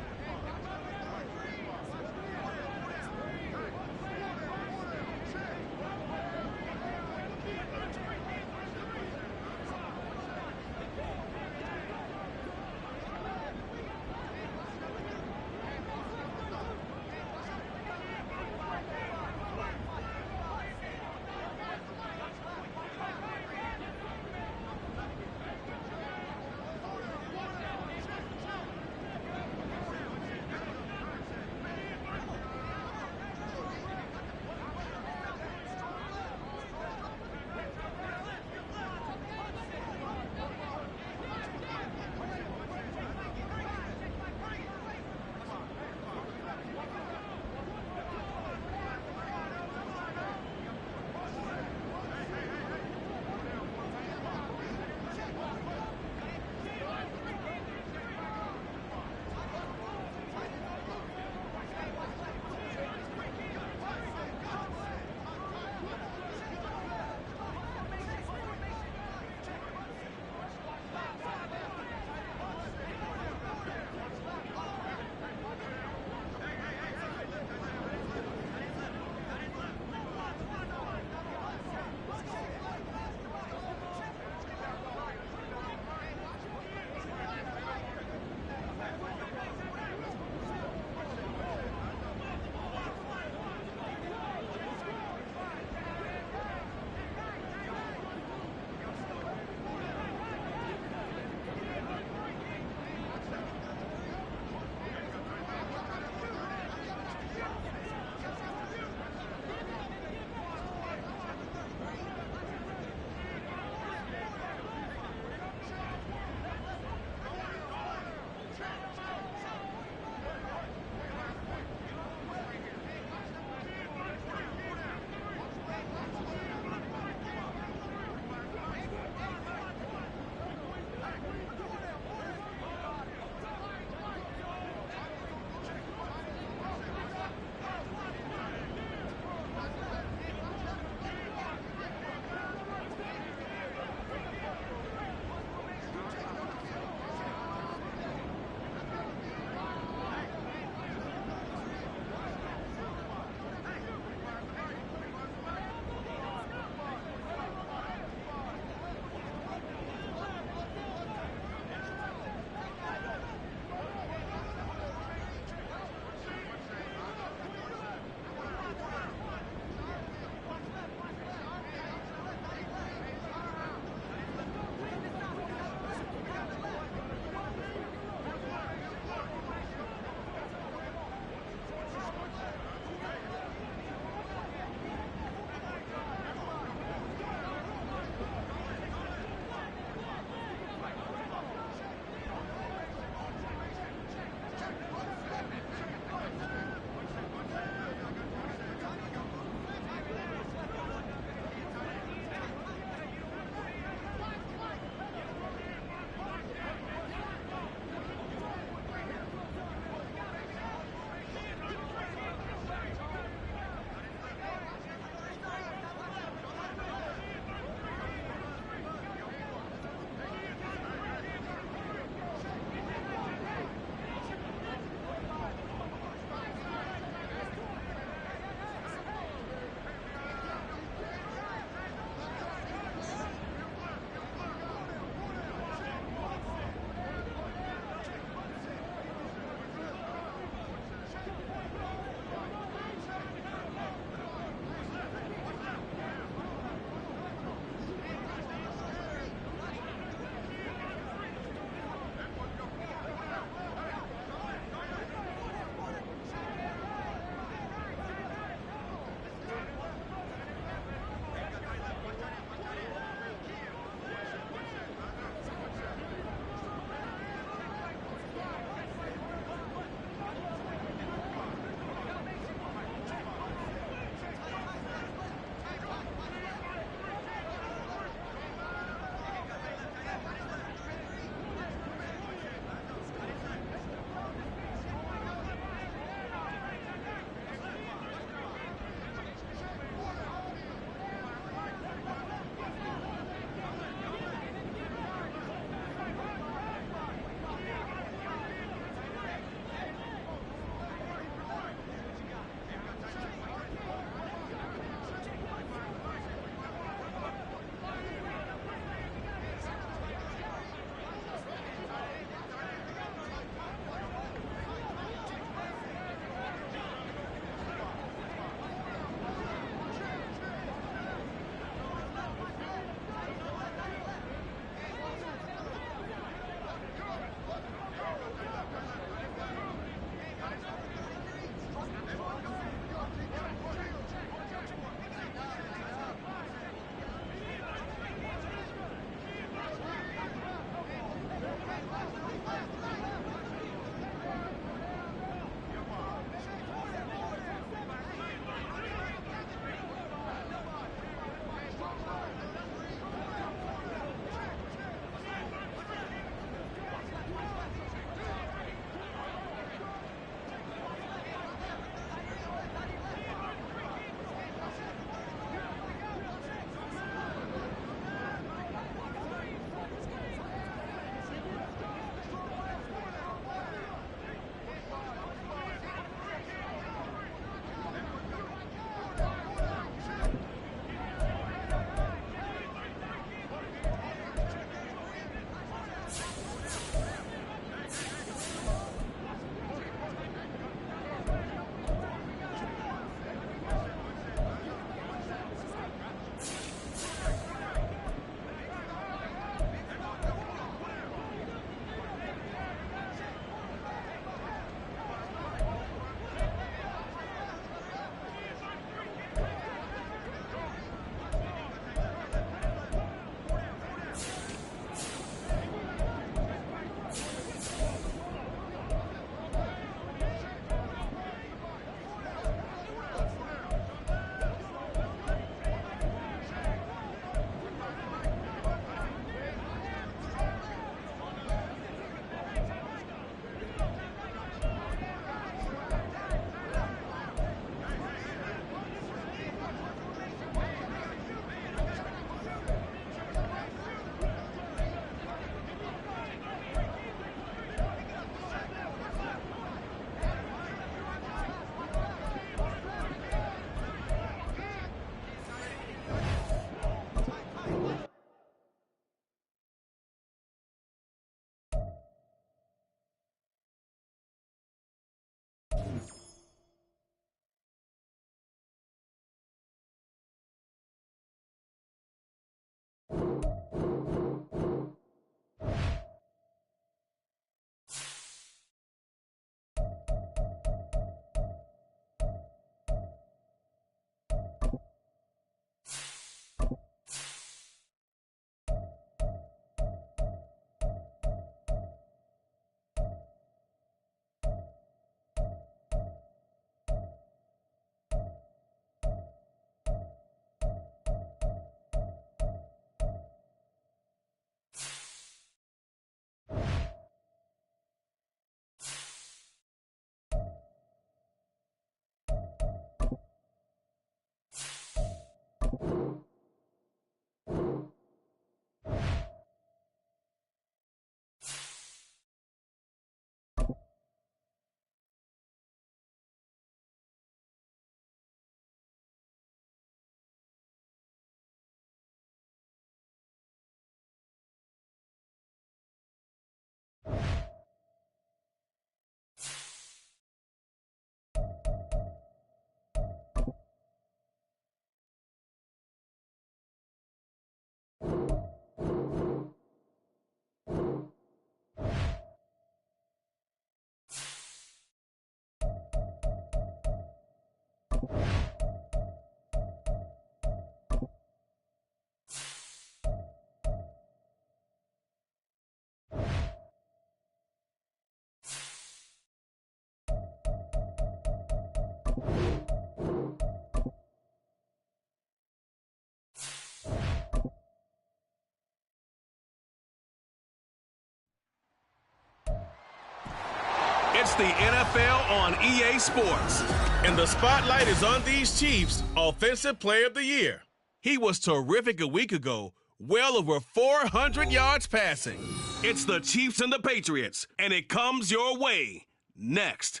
It's the NFL on EA Sports, and the spotlight is on these Chiefs' Offensive Player of the Year. He was terrific a week ago, well over 400 yards passing. It's the Chiefs and the Patriots, and it comes your way next.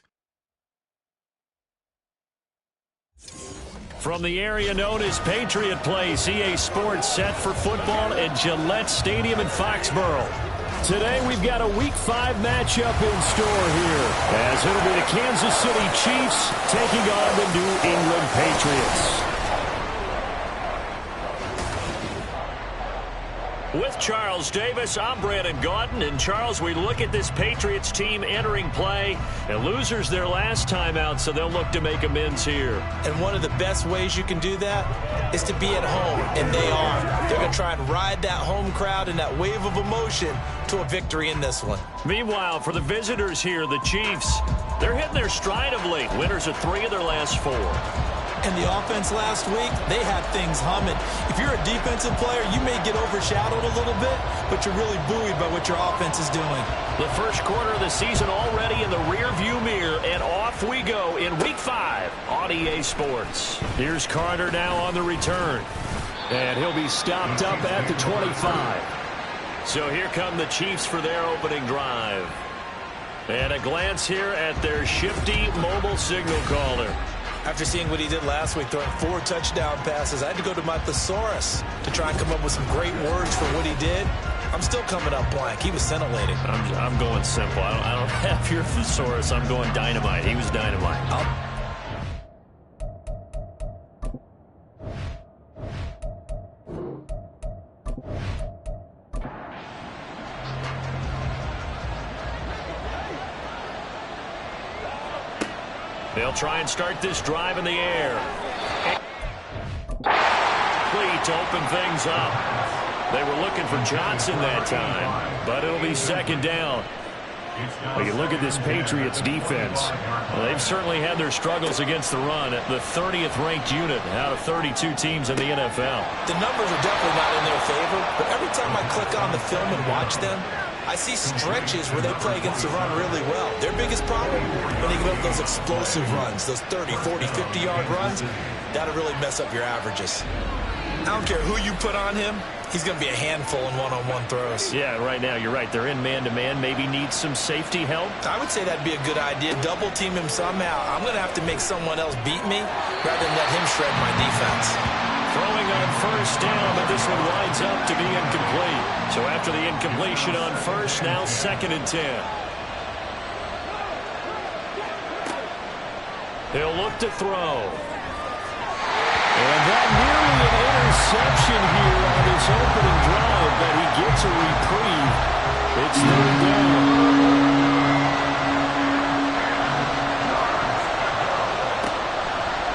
From the area known as Patriot Place, EA Sports set for football at Gillette Stadium in Foxborough. Today we've got a Week 5 matchup in store here, as it'll be the Kansas City Chiefs taking on the New England Patriots. With Charles Davis, I'm Brandon Gaudin. And Charles, we look at this Patriots team entering play, and losers their last time out, so they'll look to make amends here. And one of the best ways you can do that is to be at home, and they are. They're going to try and ride that home crowd and that wave of emotion to a victory in this one. Meanwhile, for the visitors here, the Chiefs, they're hitting their stride of late. Winners of 3 of their last 4. And the offense last week, they had things humming. If you're a defensive player, you may get overshadowed a little bit, but you're really buoyed by what your offense is doing. The first quarter of the season already in the rearview mirror, and off we go in Week 5 on EA Sports. Here's Carter now on the return, and he'll be stopped up at the 25. So here come the Chiefs for their opening drive. And a glance here at their shifty mobile signal caller. After seeing what he did last week, throwing 4 touchdown passes, I had to go to my thesaurus to try and come up with some great words for what he did. I'm still coming up blank. He was scintillating. I'm going simple. I don't have your thesaurus. I'm going dynamite. He was dynamite. They'll try and start this drive in the air. Complete to open things up. They were looking for Johnson that time, but it'll be second down. Well, you look at this Patriots defense. Well, they've certainly had their struggles against the run. The 30th ranked unit out of 32 teams in the NFL. The numbers are definitely not in their favor, but every time I click on the film and watch them, I see stretches where they play against the run really well. Their biggest problem, when they get up those explosive runs, those 30, 40, 50-yard runs, that'll really mess up your averages. I don't care who you put on him, he's going to be a handful in one-on-one throws. Yeah, right now, you're right. They're in man-to-man, maybe need some safety help. I would say that'd be a good idea. Double-team him somehow. I'm going to have to make someone else beat me rather than let him shred my defense. Throwing on first down, but this one winds up to be incomplete. So after the incompletion on first, now 2nd and 10. He'll look to throw. And that nearly an interception here on this opening drive, but he gets a reprieve. It's 3rd down.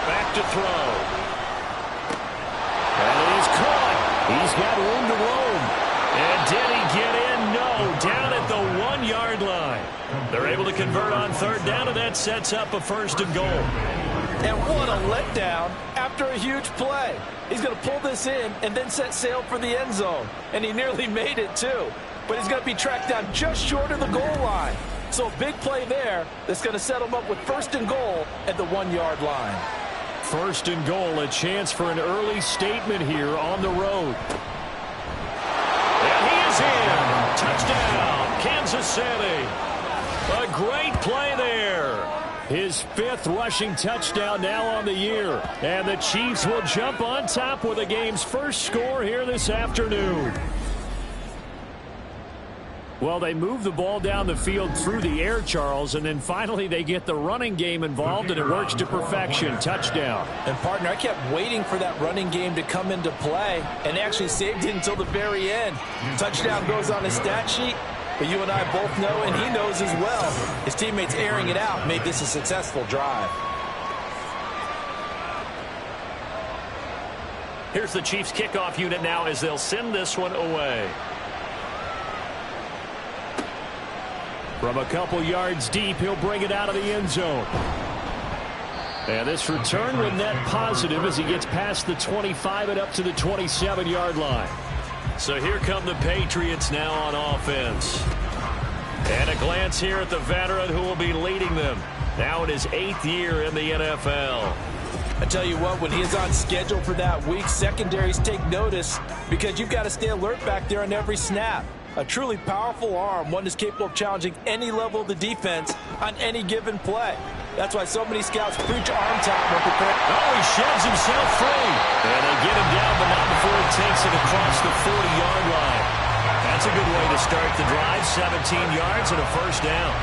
Back to throw. And it is caught. He's got room to roam. And did he get in? No. Down at the 1-yard line. They're able to convert on 3rd down, and that sets up a 1st and goal. And what a letdown after a huge play. He's going to pull this in and then set sail for the end zone. And he nearly made it, too. But he's going to be tracked down just short of the goal line. So a big play there that's going to set him up with 1st and goal at the 1-yard line. 1st and goal, a chance for an early statement here on the road. And he is in. Touchdown, Kansas City. A great play there. His 5th rushing touchdown now on the year. And the Chiefs will jump on top with the game's first score here this afternoon. Well, they move the ball down the field through the air, Charles, and then finally they get the running game involved, and it works to perfection. Touchdown. And, partner, I kept waiting for that running game to come into play and actually saved it until the very end. Touchdown goes on his stat sheet, but you and I both know, and he knows as well, his teammates airing it out made this a successful drive. Here's the Chiefs kickoff unit now as they'll send this one away. From a couple yards deep, he'll bring it out of the end zone. And this return will net positive as he gets past the 25 and up to the 27-yard line. So here come the Patriots now on offense. And a glance here at the veteran who will be leading them. Now in his 8th year in the NFL. I tell you what, when he is on schedule for that week, secondaries take notice because you've got to stay alert back there on every snap. A truly powerful arm, one that's capable of challenging any level of the defense on any given play. That's why so many scouts preach arm time when preparing. Oh, he sheds himself free. And they get him down, but not before he takes it across the 40-yard line. That's a good way to start the drive. 17 yards and a 1st down.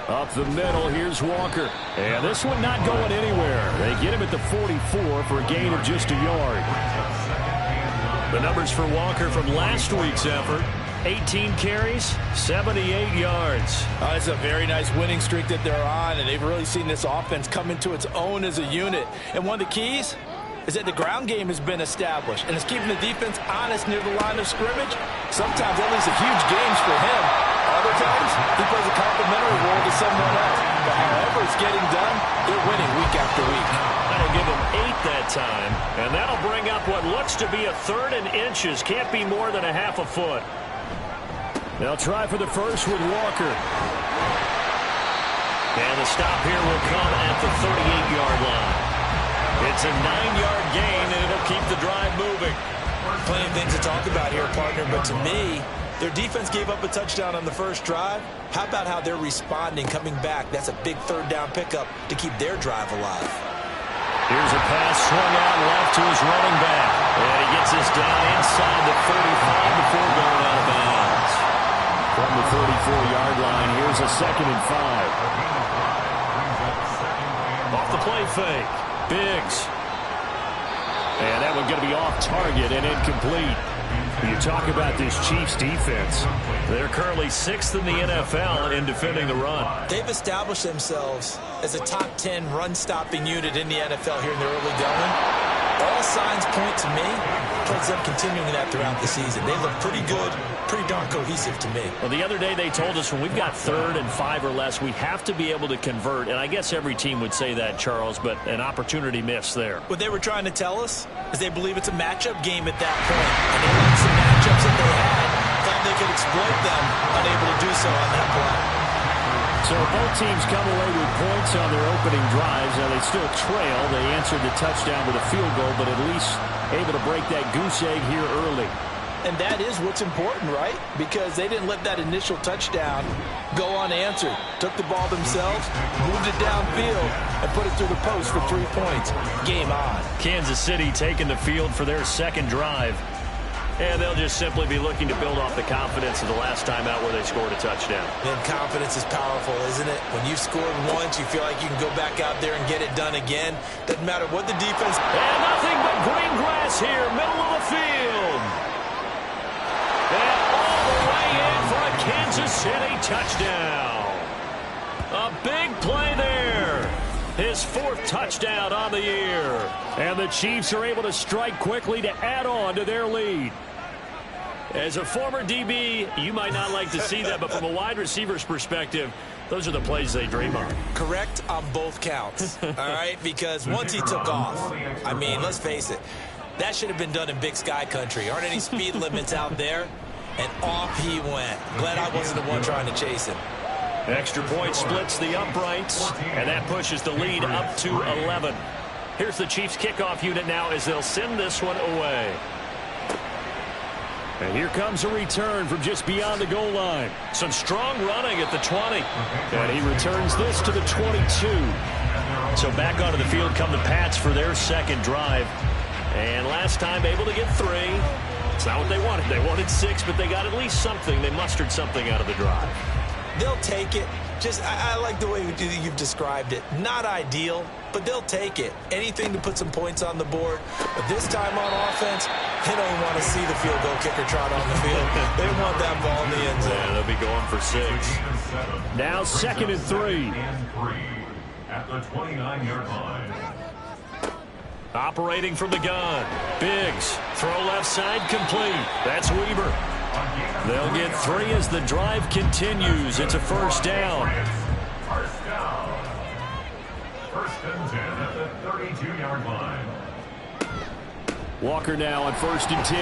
Up the middle, here's Walker. And this one not going anywhere. They get him at the 44 for a gain of just a yard. The numbers for Walker from last week's effort. 18 carries, 78 yards. It's a very nice winning streak that they're on, and they've really seen this offense come into its own as a unit. And one of the keys is that the ground game has been established, and it's keeping the defense honest near the line of scrimmage. Sometimes that leads to huge games for him. Other times, he plays a complimentary role to someone else. But however it's getting done, they're winning week after week. That'll give them 8 that time, and that'll bring up what looks to be a 3rd and inches. Can't be more than a half a foot. They'll try for the first with Walker. And the stop here will come at the 38-yard line. It's a 9-yard gain, and it'll keep the drive moving. Plenty of things to talk about here, partner, but to me, their defense gave up a touchdown on the first drive. How about how they're responding, coming back? That's a big 3rd down pickup to keep their drive alive. Here's a pass swung out left to his running back. And he gets this down inside the 35 before going out of bounds. From the 34-yard line, here's a 2nd and 5. Off the play fake. Biggs. And that one going to be off target and incomplete. You talk about this Chiefs defense. They're currently 6th in the NFL in defending the run. They've established themselves as a top 10 run-stopping unit in the NFL here in the early going. All signs point to me towards them continuing that throughout the season. They look pretty good, pretty darn cohesive to me. Well, the other day they told us when we've got 3rd and 5 or less, we have to be able to convert. And I guess every team would say that, Charles, but an opportunity missed there. What they were trying to tell us is they believe it's a matchup game at that point. And they liked some matchups that they had, thought they could exploit them, unable to do so on that play. So both teams come away with points on their opening drives. Now they still trail. They answered the touchdown with a field goal, but at least able to break that goose egg here early. And that is what's important, right? Because they didn't let that initial touchdown go unanswered. Took the ball themselves, moved it downfield, and put it through the post for 3 points. Game on. Kansas City taking the field for their 2nd drive. And they'll just simply be looking to build off the confidence of the last time out where they scored a touchdown. And confidence is powerful, isn't it? When you've scored once, you feel like you can go back out there and get it done again. Doesn't matter what the defense... And nothing but green grass here, middle of the field. And all the way in for a Kansas City touchdown. A big play there. His 4th touchdown on the year. And the Chiefs are able to strike quickly to add on to their lead. As a former DB, you might not like to see that, but from a wide receiver's perspective, those are the plays they dream of. Correct on both counts, all right? Because once he took off, I mean, let's face it, that should have been done in Big Sky country. Aren't any speed limits out there? And off he went. Glad I wasn't the one trying to chase him. Extra point splits the uprights, and that pushes the lead up to 11. Here's the Chiefs kickoff unit now as they'll send this one away. And here comes a return from just beyond the goal line. Some strong running at the 20. And he returns this to the 22. So back onto the field come the Pats for their second drive. And last time able to get 3. It's not what they wanted. They wanted 6, but they got at least something. They mustered something out of the drive. They'll take it. I like the way you've described it. Not ideal, but they'll take it. Anything to put some points on the board. But this time on offense, they don't want to see the field goal kicker trot on the field. They want that ball in the end zone. Yeah, they'll be going for 6. Now 2nd and 3. At the 29-yard line. Operating from the gun. Biggs. Throw left side complete. That's Weaver. They'll get 3 as the drive continues. It's a first down. First down. 1st and 10 at the 32-yard line. Walker now on 1st and 10.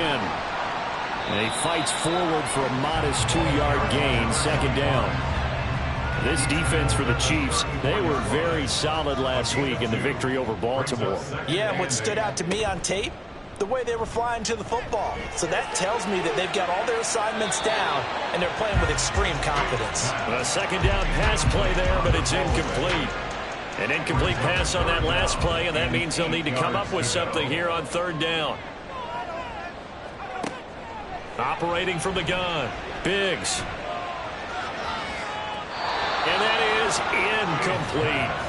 And he fights forward for a modest 2-yard gain. 2nd down. This defense for the Chiefs, they were very solid last week in the victory over Baltimore. Yeah, and what stood out to me on tape, the way they were flying to the football. So that tells me that they've got all their assignments down, and they're playing with extreme confidence. A 2nd down pass play there, but it's incomplete. An incomplete pass on that last play, and that means they'll need to come up with something here on 3rd down. Operating from the gun, Biggs. And that is incomplete.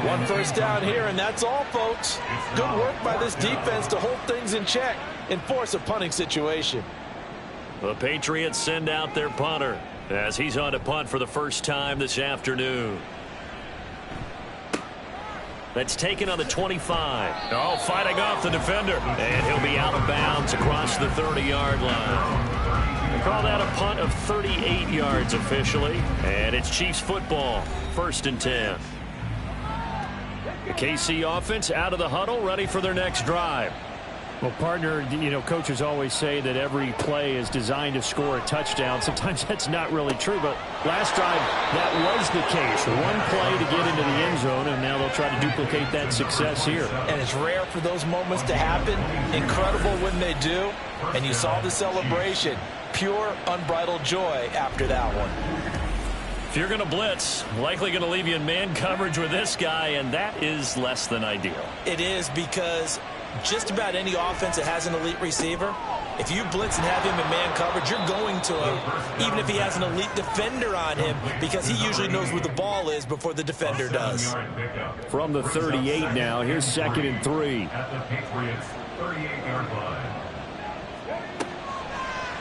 1 first down here, and that's all, folks. Good work by this defense to hold things in check and force a punting situation. The Patriots send out their punter as he's on to punt for the first time this afternoon. That's taken on the 25. Oh, fighting off the defender. And he'll be out of bounds across the 30-yard line. They call that a punt of 38 yards officially. And it's Chiefs football. 1st and 10. The KC offense out of the huddle, ready for their next drive. Well, partner, you know, coaches always say that every play is designed to score a touchdown. Sometimes that's not really true, but last drive, that was the case. 1 play to get into the end zone, and now they'll try to duplicate that success here. And it's rare for those moments to happen. Incredible when they do. And you saw the celebration. Pure, unbridled joy after that one. If you're going to blitz, likely going to leave you in man coverage with this guy, and that is less than ideal. It is, because just about any offense that has an elite receiver, if you blitz and have him in man coverage, you're going to him, even if he has an elite defender on him, because he usually knows where the ball is before the defender does. From the 38 now, here's 2nd and 3. At the Patriots 38-yard line.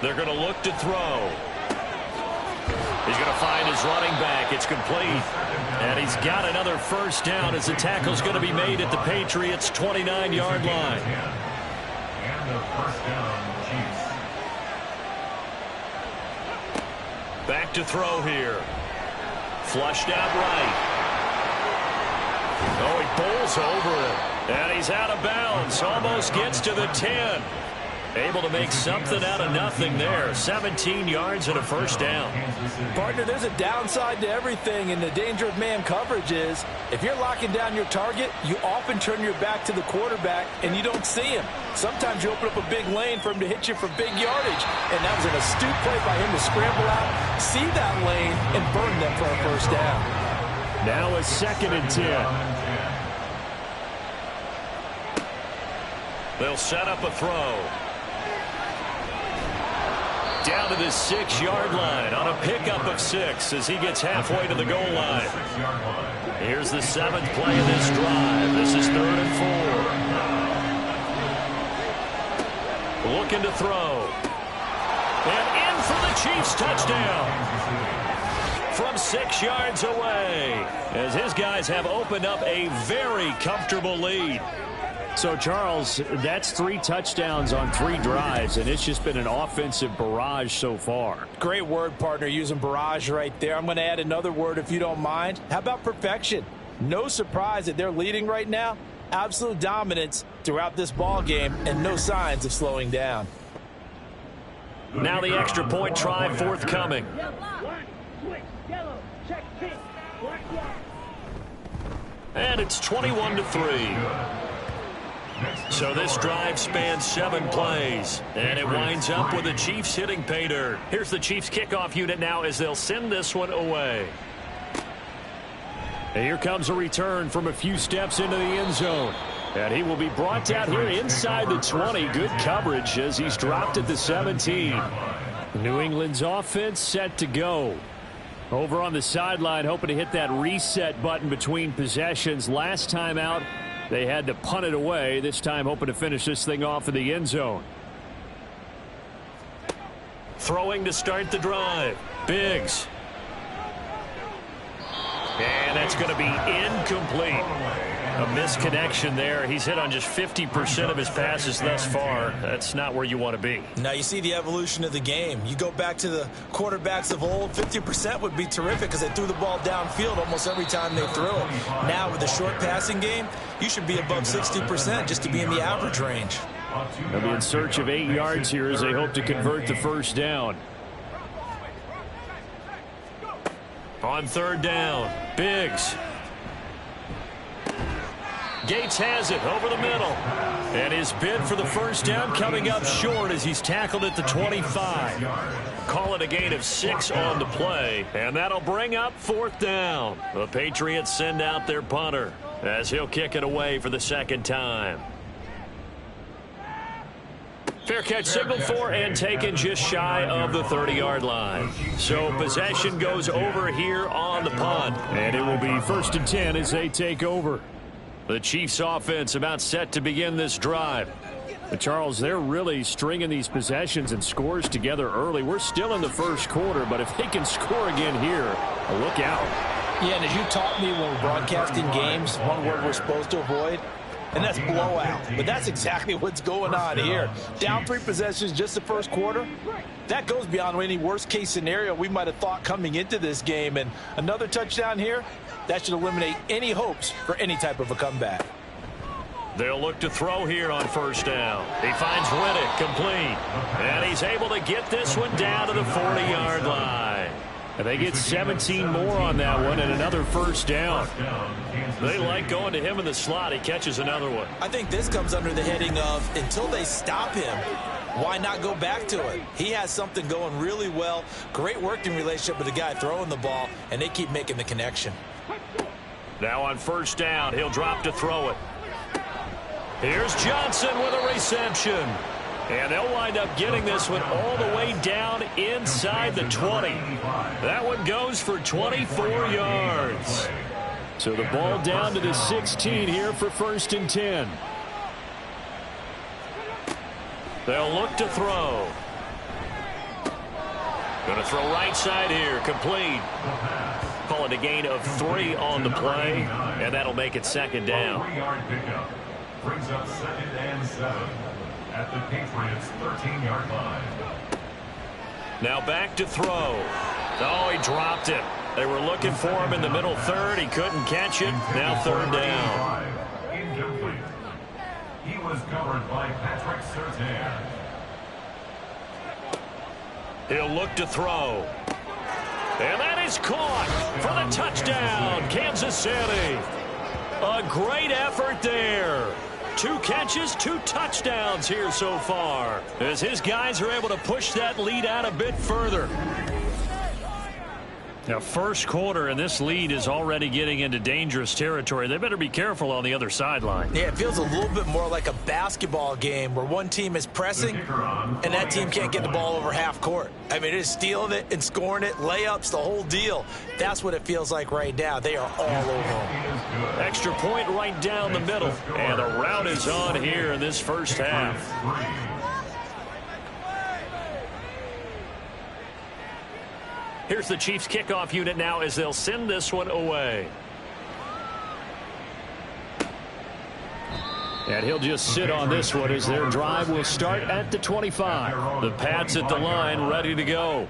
They're going to look to throw. He's going to find his running back. It's complete. And he's got another first down as the tackle's going to be made at the Patriots' 29-yard line. And a first down, Chiefs. Back to throw here. Flushed out right. Oh, he bowls over it. And he's out of bounds. Almost gets to the 10. Able to make something out of nothing there. 17 yards and a first down. Partner, there's a downside to everything, and the danger of man coverage is if you're locking down your target, you often turn your back to the quarterback and you don't see him. Sometimes you open up a big lane for him to hit you for big yardage, and that was an astute play by him to scramble out, see that lane, and burn them for a first down. Now a 2nd and 10. They'll set up a throw. Down to the 6-yard line on a pickup of 6 as he gets halfway to the goal line. Here's the 7th play of this drive. This is 3rd and 4. Looking to throw. And in for the Chiefs touchdown. From 6 yards away, as his guys have opened up a very comfortable lead. So, Charles, that's 3 touchdowns on 3 drives, and it's just been an offensive barrage so far. Great word, partner, using barrage right there. I'm going to add another word if you don't mind. How about perfection? No surprise that they're leading right now. Absolute dominance throughout this ball game and no signs of slowing down. Now the extra point try forthcoming. And it's 21-3. So this drive spans 7 plays, and it winds up with the Chiefs hitting pay dirt. Here's the Chiefs kickoff unit now as they'll send this one away. And here comes a return from a few steps into the end zone. And he will be brought down here inside the 20. Good coverage as he's dropped at the 17. New England's offense set to go. Over on the sideline, hoping to hit that reset button between possessions. Last time out, they had to punt it away. This time hoping to finish this thing off in the end zone. Throwing to start the drive. Biggs. And that's going to be incomplete. A misconnection there. He's hit on just 50% of his passes thus far. That's not where you want to be. Now you see the evolution of the game. You go back to the quarterbacks of old, 50% would be terrific because they threw the ball downfield almost every time they threw it. Now with the short passing game, you should be above 60% just to be in the average range. They'll be in search of 8 yards here as they hope to convert the first down. On 3rd down, Biggs. Gates has it over the middle. And his bid for the first down coming up short as he's tackled at the 25. Call it a gain of 6 on the play. And that'll bring up 4th down. The Patriots send out their punter as he'll kick it away for the 2nd time. Fair catch signaled for and taken just shy of the 30-yard line. So possession goes over here on the punt. And it will be 1st and 10 as they take over. The Chiefs offense about set to begin this drive. But Charles, they're really stringing these possessions and scores together early. We're still in the first quarter, but if they can score again here, look out. Yeah, and as you taught me when we're broadcasting games, one word we're supposed to avoid, and that's blowout. But that's exactly what's going on here. Down 3 possessions just the first quarter. That goes beyond any worst-case scenario we might have thought coming into this game. And another touchdown here, that should eliminate any hopes for any type of a comeback. They'll look to throw here on 1st down. He finds Riddick complete. And he's able to get this one down to the 40-yard line. And they get 17 more on that one and another 1st down. They like going to him in the slot. He catches another one. I think this comes under the heading of until they stop him, why not go back to it? He has something going really well. Great working relationship with the guy throwing the ball, and they keep making the connection. Now on 1st down, he'll drop to throw it. Here's Johnson with a reception. And they'll wind up getting this one all the way down inside the 20. That one goes for 24 yards. So the ball down to the 16 here for 1st and 10. They'll look to throw. Going to throw right side here, complete. Call it a gain of 3 on the play, and that'll make it 2nd down. 3-yard pickup brings up 2nd and 7 at the Patriots' 13-yard line. Now back to throw. Oh, he dropped it. They were looking for him in the middle 3rd. He couldn't catch it. Now 3rd down. Incomplete. He was covered by Patrick Surtain. He'll look to throw. And that is caught for the touchdown, Kansas City. A great effort there. 2 catches, 2 touchdowns here so far, as his guys are able to push that lead out a bit further. Now, first quarter, and this lead is already getting into dangerous territory. They better be careful on the other sideline. Yeah, it feels a little bit more like a basketball game where one team is pressing and that team can't get the ball over half court. I mean, it is stealing it and scoring it, layups, the whole deal. That's what it feels like right now. They are all over them. Extra point right down the middle. And the rout is on here in this first half. Here's the Chiefs kickoff unit now as they'll send this one away. And he'll just sit on this one as their drive will start at the 25. The Pats at the line ready to go.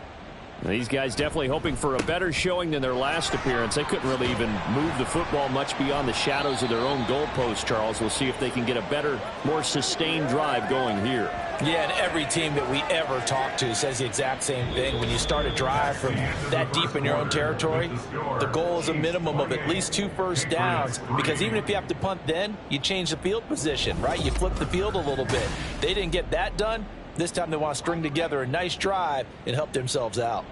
These guys definitely hoping for a better showing than their last appearance. They couldn't really even move the football much beyond the shadows of their own goalpost, Charles. We'll see if they can get a better, more sustained drive going here. Yeah, and every team that we ever talk to says the exact same thing. When you start a drive from that deep in your own territory, the goal is a minimum of at least 2 first downs, because even if you have to punt then, you change the field position, right? You flip the field a little bit. They didn't get that done. This time they want to string together a nice drive and help themselves out.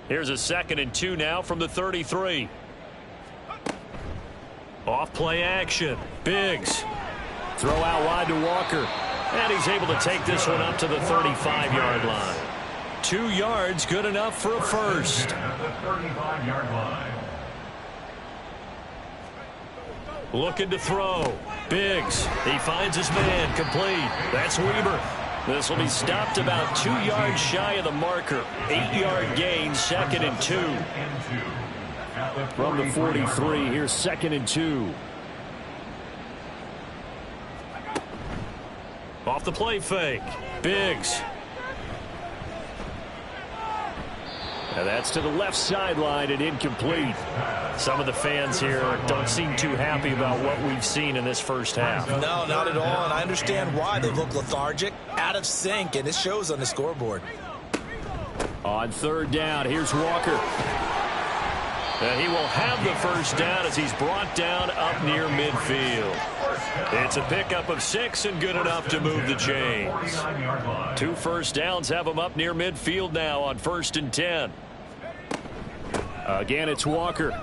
Here's a 2nd and 2 now from the 33. Off play action. Biggs. Throw out wide to Walker. And he's able to take this one up to the 35-yard line. 2 yards, good enough for a first. At the 35-yard line. Looking to throw. Biggs. He finds his man. Complete. That's Weber. This will be stopped about 2 yards shy of the marker. 8-yard gain, 2nd and 2. From the 43, here's 2nd and 2. Off the play fake. Biggs. And that's to the left sideline and incomplete. Some of the fans here don't seem too happy about what we've seen in this first half. No, not at all, and I understand why. They look lethargic, out of sync, and it shows on the scoreboard. On 3rd down, here's Walker. And he will have the first down as he's brought down up near midfield. It's a pickup of 6 and good enough to move the chains. 2 first downs have him up near midfield now on 1st and 10. Again, it's Walker.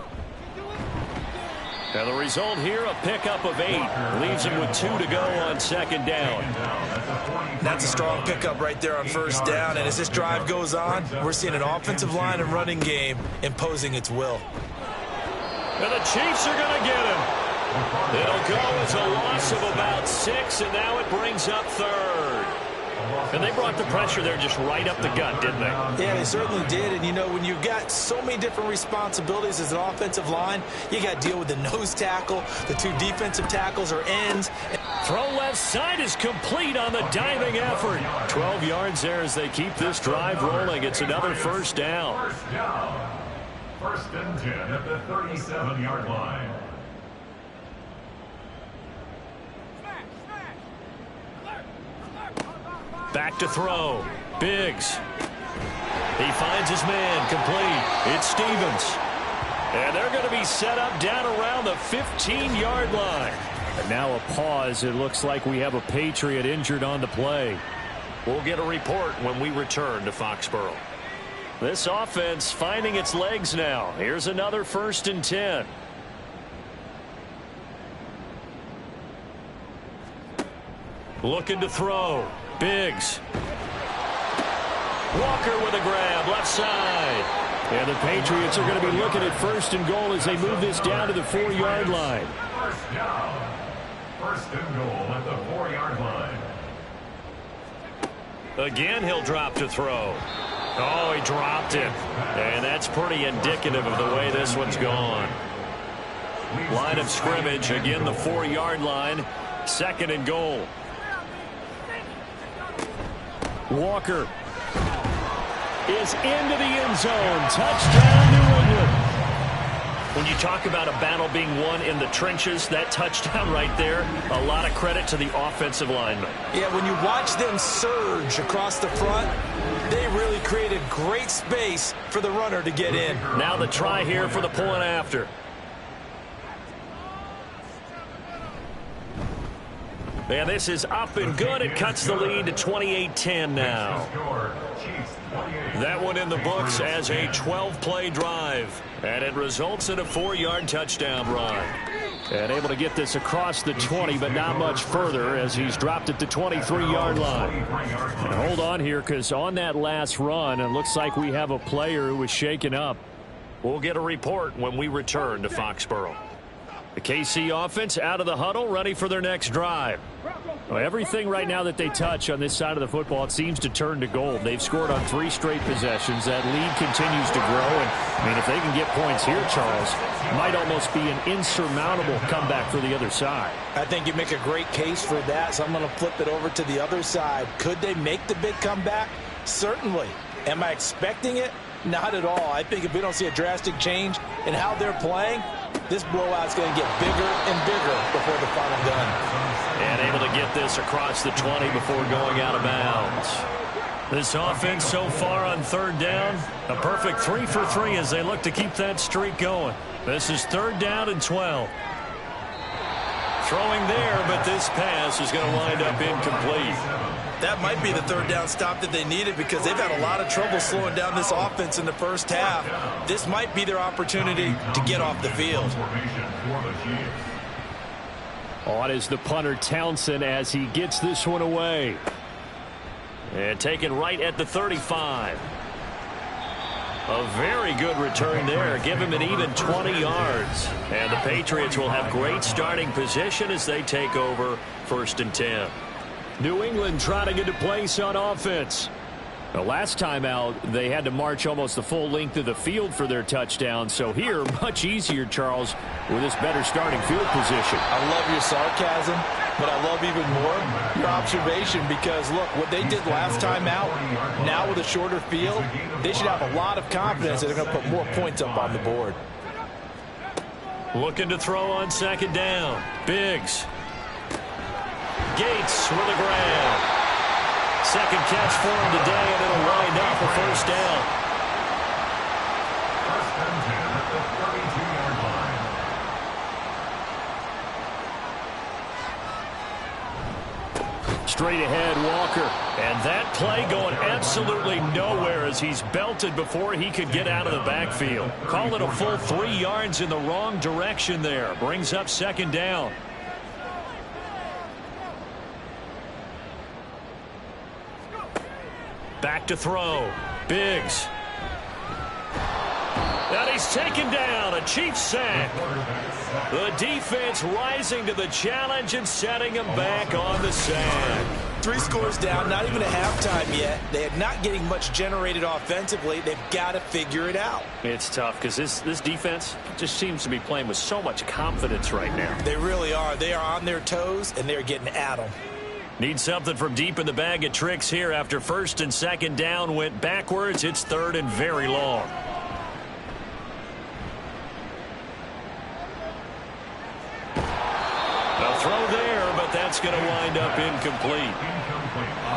And the result here, a pickup of 8. Leaves him with 2 to go on 2nd down. That's a strong pickup right there on 1st down. And as this drive goes on, we're seeing an offensive line and running game imposing its will. And the Chiefs are going to get him. It'll go as a loss of about 6, and now it brings up 3rd. And they brought the pressure there just right up the gut, didn't they? Yeah, they certainly did. And, you know, when you've got so many different responsibilities as an offensive line, you got to deal with the nose tackle, the 2 defensive tackles or ends. Throw left side is complete on the diving effort. 12 yards there as they keep this drive rolling. It's another first down. First down. 1st and 10 at the 37-yard line. Back to throw. Biggs. He finds his man. Complete. It's Stevens. And they're going to be set up down around the 15-yard line. And now a pause. It looks like we have a Patriot injured on the play. We'll get a report when we return to Foxborough. This offense finding its legs now. Here's another 1st and 10. Looking to throw. Biggs. Walker with a grab, left side. And the Patriots are going to be looking at 1st and goal as they move this down to the 4-yard line. First down. 1st and goal at the 4-yard line. Again, he'll drop to throw. Oh, he dropped it. And that's pretty indicative of the way this one's gone. Line of scrimmage, again the 4-yard line. 2nd and goal. Walker is into the end zone. Touchdown, New England. When you talk about a battle being won in the trenches, that touchdown right there, a lot of credit to the offensive linemen. Yeah, when you watch them surge across the front, they really created great space for the runner to get in. Now the try here for the point after. And this is up and good. It cuts the lead to 28-10 now. That one in the books as a 12-play drive. And it results in a 4-yard touchdown run. And able to get this across the 20, but not much further as he's dropped at the 23-yard line. And hold on here, because on that last run, it looks like we have a player who was shaken up. We'll get a report when we return to Foxborough. The KC offense out of the huddle, ready for their next drive. Well, everything right now that they touch on this side of the football, it seems to turn to gold. They've scored on 3 straight possessions. That lead continues to grow. And, I mean, if they can get points here, Charles, it might almost be an insurmountable comeback for the other side. I think you make a great case for that, so I'm going to flip it over to the other side. Could they make the big comeback? Certainly. Am I expecting it? Not at all. I think if we don't see a drastic change in how they're playing, this blowout's going to get bigger and bigger before the final gun. And able to get this across the 20 before going out of bounds. This offense so far on 3rd down, a perfect 3 for 3 as they look to keep that streak going. This is 3rd down and 12. Throwing there, but this pass is going to wind up incomplete. That might be the 3rd down stop that they needed because they've had a lot of trouble slowing down this offense in the first half. This might be their opportunity to get off the field. On is the punter Townsend as he gets this one away. And taken right at the 35. A very good return there. Give him an even 20 yards. And the Patriots will have great starting position as they take over 1st and 10. New England trying to get to place on offense. The last time out, they had to march almost the full length of the field for their touchdown. So here, much easier, Charles, with this better starting field position. I love your sarcasm, but I love even more your observation because, look, what they did last time out, now with a shorter field, they should have a lot of confidence that they're going to put more points up on the board. Looking to throw on 2nd down. Biggs. Gates with a grab. 2nd catch for him today, and it'll wind up a 1st down. 1st and 10 at the 32-yard line. Straight ahead, Walker. And that play going absolutely nowhere as he's belted before he could get out of the backfield. Call it a full 3 yards in the wrong direction there. Brings up 2nd down. Back to throw. Biggs. And he's taken down. A Chiefs sack. The defense rising to the challenge and setting him back on the sack. 3 scores down, not even a halftime yet. They are not getting much generated offensively. They've got to figure it out. It's tough because this defense just seems to be playing with so much confidence right now. They really are. They are on their toes, and they're getting at them. Need something from deep in the bag of tricks here after 1st and 2nd down went backwards. It's 3rd and very long. A throw there, but that's going to wind up incomplete.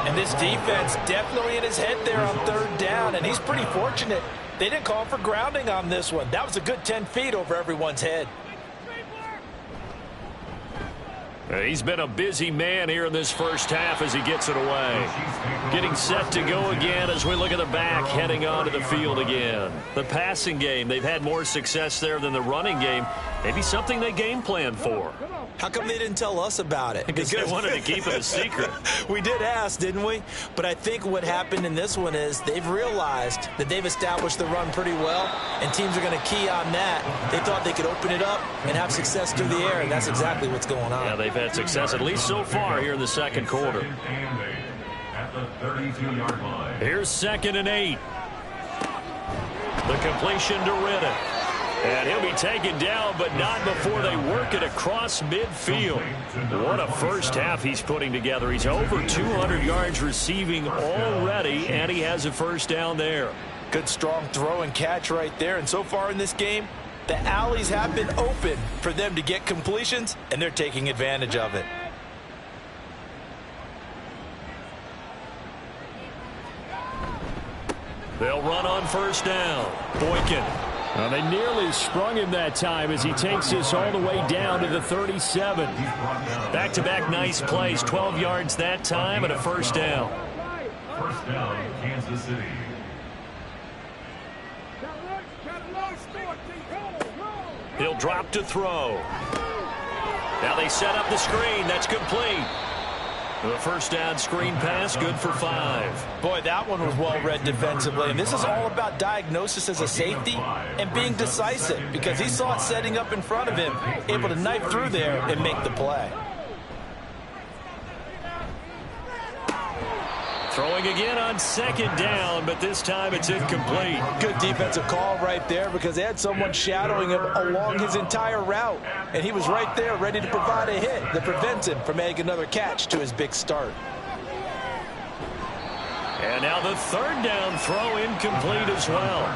And this defense definitely in his head there on 3rd down, and he's pretty fortunate. They didn't call for grounding on this one. That was a good 10 feet over everyone's head. He's been a busy man here in this first half as he gets it away. Getting set to go again as we look at the back heading onto the field again. The passing game, they've had more success there than the running game. Maybe something they game plan for. How come they didn't tell us about it? Because they wanted to keep it a secret. We did ask, didn't we? But I think what happened in this one is they've realized that they've established the run pretty well, and teams are going to key on that. They thought they could open it up and have success through the air, and that's exactly what's going on. Yeah, they've had success, at least so far, here in the 2nd quarter. At the 32-yard line. Here's 2nd and 8. The completion to Riddick. And he'll be taken down, but not before they work it across midfield. What a first half he's putting together. He's over 200 yards receiving already, and he has a 1st down there. Good strong throw and catch right there. And so far in this game, the alleys have been open for them to get completions, and they're taking advantage of it. They'll run on 1st down. Boykin Well, they nearly sprung him that time as he takes this all the way down to the 37. Back-to-back nice plays, 12 yards that time and a first down. First down, Kansas City. He'll drop to throw. Now they set up the screen. That's complete. The first down screen pass, good for 5. Boy, that one was well read defensively. And this is all about diagnosis as a safety and being decisive, because he saw it setting up in front of him, able to knife through there and make the play. Throwing again on second down, but this time it's incomplete. Good defensive call right there, because they had someone shadowing him along his entire route. And he was right there ready to provide a hit that prevents him from adding another catch to his big start. And now the third down throw incomplete as well.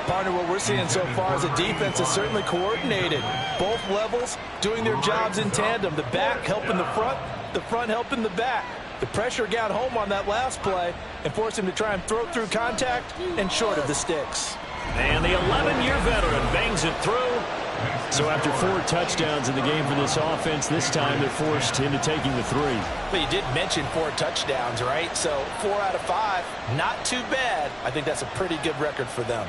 Partner, what we're seeing so far is the defense is certainly coordinated. Both levels doing their jobs in tandem. The back helping the front helping the back. The pressure got home on that last play and forced him to try and throw through contact and short of the sticks. And the 11-year veteran bangs it through. So after 4 touchdowns in the game for this offense, this time they're forced into taking the 3. But you did mention 4 touchdowns, right? So 4 out of 5, not too bad. I think that's a pretty good record for them.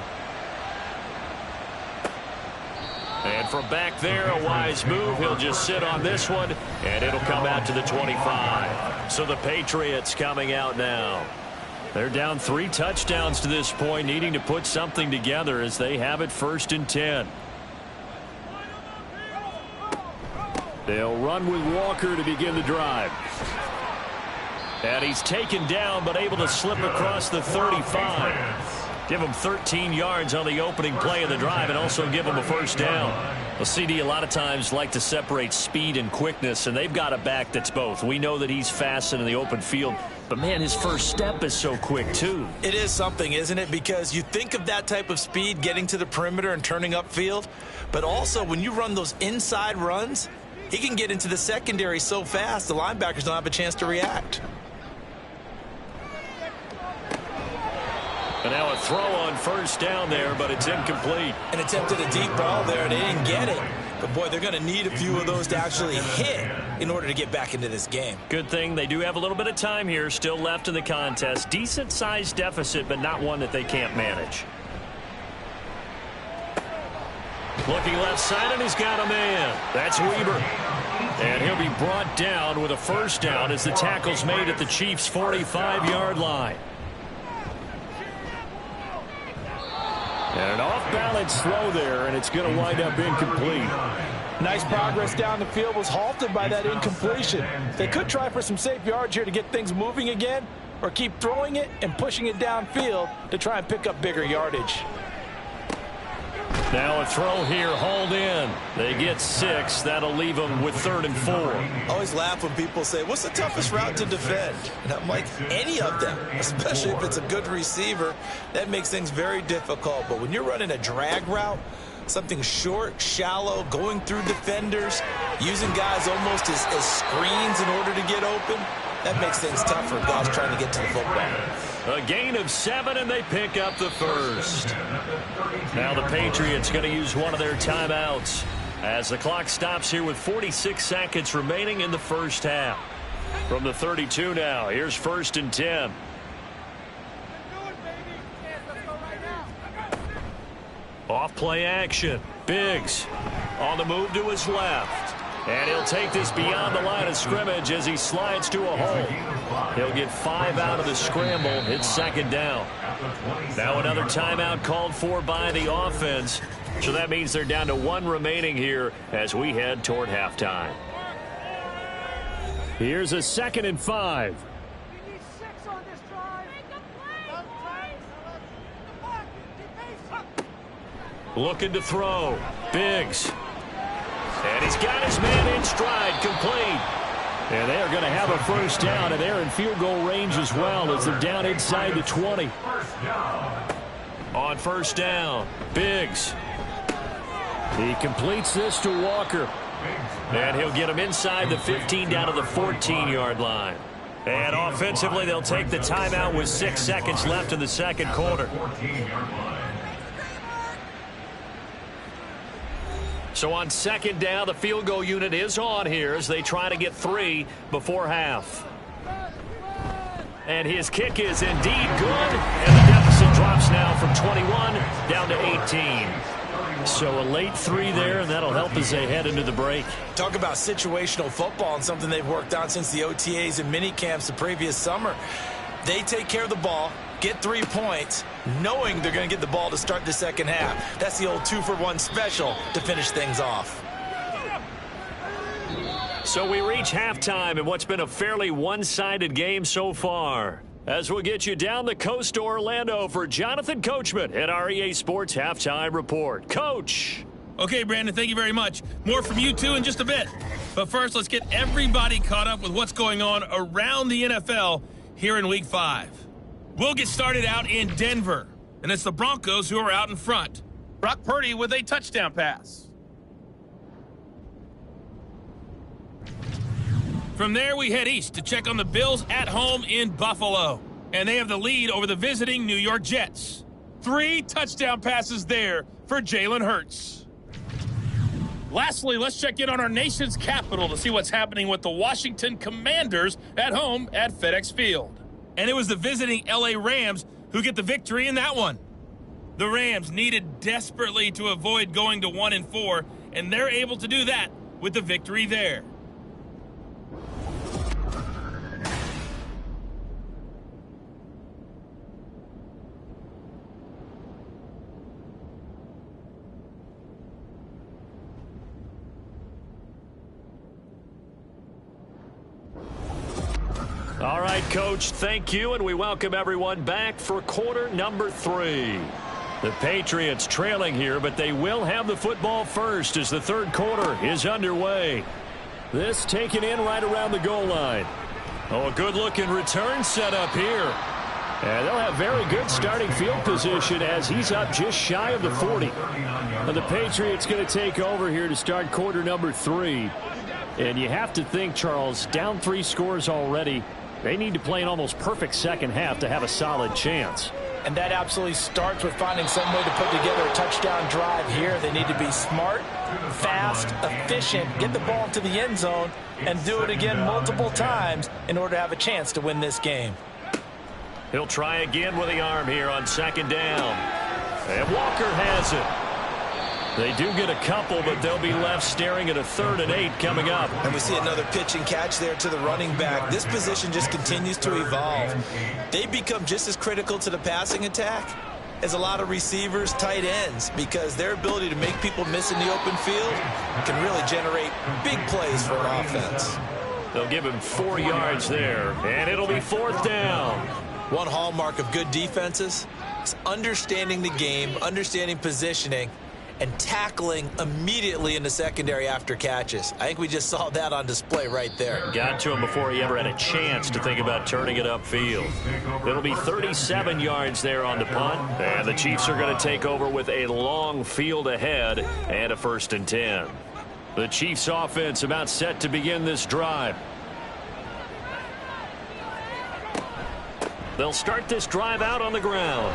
And from back there, a wise move. He'll just sit on this one, and it'll come out to the 25. So the Patriots coming out now. They're down 3 touchdowns to this point, needing to put something together as they have it 1st and 10. They'll run with Walker to begin the drive. And he's taken down, but able to slip across the 35. Give him 13 yards on the opening play of the drive and also give him a first down. Well, CD a lot of times like to separate speed and quickness, and they've got a back that's both. We know that he's fast in the open field, but, man, his first step is so quick, too. It is something, isn't it? Because you think of that type of speed getting to the perimeter and turning upfield, but also when you run those inside runs, he can get into the secondary so fast the linebackers don't have a chance to react. And now a throw on first down there, but it's incomplete. And attempted a deep ball there, and they didn't get it. But, boy, they're going to need a few of those to actually hit in order to get back into this game. Good thing they do have a little bit of time here still left in the contest. Decent-sized deficit, but not one that they can't manage. Looking left side, and he's got a man. That's Weber. And he'll be brought down with a first down as the tackle's made at the Chiefs' 45-yard line. And an off-balance throw there, and it's going to wind up incomplete. Nice progress down the field, was halted by that incompletion. They could try for some safe yards here to get things moving again, or keep throwing it and pushing it downfield to try and pick up bigger yardage. Now a throw here, hauled in. They get 6. That'll leave them with 3rd and 4. I always laugh when people say, what's the toughest route to defend? And I'm like, any of them, especially if it's a good receiver. That makes things very difficult. But when you're running a drag route, something short, shallow, going through defenders, using guys almost as screens in order to get open, that makes things tough for guys trying to get to the football. A gain of 7, and they pick up the first. Now the Patriots going to use one of their timeouts as the clock stops here with 46 seconds remaining in the first half. From the 32 now, here's 1st and 10. Off play action. Biggs on the move to his left. And he'll take this beyond the line of scrimmage as he slides to a hole. He'll get 5 out of the scramble. It's 2nd down. Now another timeout called for by the offense. So that means they're down to 1 remaining here as we head toward halftime. Here's a 2nd and 5. Looking to throw. Biggs. And he's got his man in stride, complete. And they're going to have a first down, and they're in field goal range as well as they're down inside the 20. On first down, Biggs. He completes this to Walker. And he'll get him inside the 15 down to the 14-yard line. And offensively, they'll take the timeout with 6 seconds left in the second quarter. So on second down, the field goal unit is on here as they try to get 3 before half. And his kick is indeed good, and the deficit drops now from 21 down to 18. So a late 3 there, and that'll help as they head into the break. Talk about situational football and something they've worked on since the OTAs and mini camps the previous summer. They take care of the ball, get 3 points, knowing they're going to get the ball to start the second half. That's the old 2-for-1 special to finish things off. So we reach halftime in what's been a fairly one-sided game so far. As we'll get you down the coast to Orlando for Jonathan Coachman at our EA Sports Halftime Report. Coach! Okay, Brandon, thank you very much. More from you two in just a bit. But first, let's get everybody caught up with what's going on around the NFL here in Week 5. We'll get started out in Denver, and it's the Broncos who are out in front. Brock Purdy with a touchdown pass. From there, we head east to check on the Bills at home in Buffalo. And they have the lead over the visiting New York Jets. 3 touchdown passes there for Jalen Hurts. Lastly, let's check in on our nation's capital to see what's happening with the Washington Commanders at home at FedEx Field. And it was the visiting LA Rams who get the victory in that one. The Rams needed desperately to avoid going to 1-4, and they're able to do that with the victory there. All right, Coach, thank you, and we welcome everyone back for quarter number 3. The Patriots trailing here, but they will have the football first as the third quarter is underway. This taken in right around the goal line. Oh, a good-looking return set up here. And they'll have very good starting field position as he's up just shy of the 40. And the Patriots going to take over here to start quarter number 3. And you have to think, Charles, down 3 scores already. They need to play an almost perfect second half to have a solid chance. And that absolutely starts with finding some way to put together a touchdown drive here. They need to be smart, fast, efficient, get the ball to the end zone, and do it again multiple times in order to have a chance to win this game. He'll try again with the arm here on second down. And Walker has it. They do get a couple, but they'll be left staring at a 3rd and 8 coming up. And we see another pitch and catch there to the running back. This position just continues to evolve. They become just as critical to the passing attack as a lot of receivers, tight ends, because their ability to make people miss in the open field can really generate big plays for an offense. They'll give him 4 yards there, and it'll be 4th down. One hallmark of good defenses is understanding the game, understanding positioning, and tackling immediately in the secondary after catches. I think we just saw that on display right there. Got to him before he ever had a chance to think about turning it upfield. It'll be 37 yards there on the punt, and the Chiefs are going to take over with a long field ahead and a 1st and 10. The Chiefs offense about set to begin this drive. They'll start this drive out on the ground.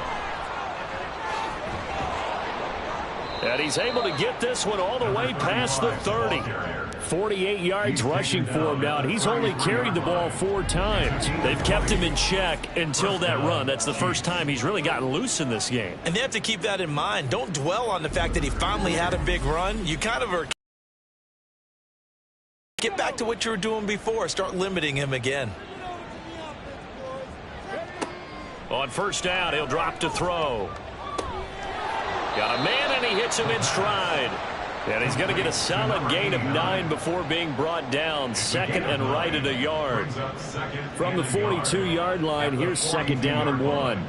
And he's able to get this one all the way past the 30. 48 yards rushing for him now, and he's only carried the ball 4 times. They've kept him in check until that run. That's the first time he's really gotten loose in this game. And they have to keep that in mind. Don't dwell on the fact that he finally had a big run. You kind of are. Get back to what you were doing before. Start limiting him again. On 1st down, he'll drop to throw. Got a man, and he hits him in stride. And he's going to get a solid gain of 9 before being brought down. 2nd and right at a yard. From the 42-yard line, here's 2nd down and 1.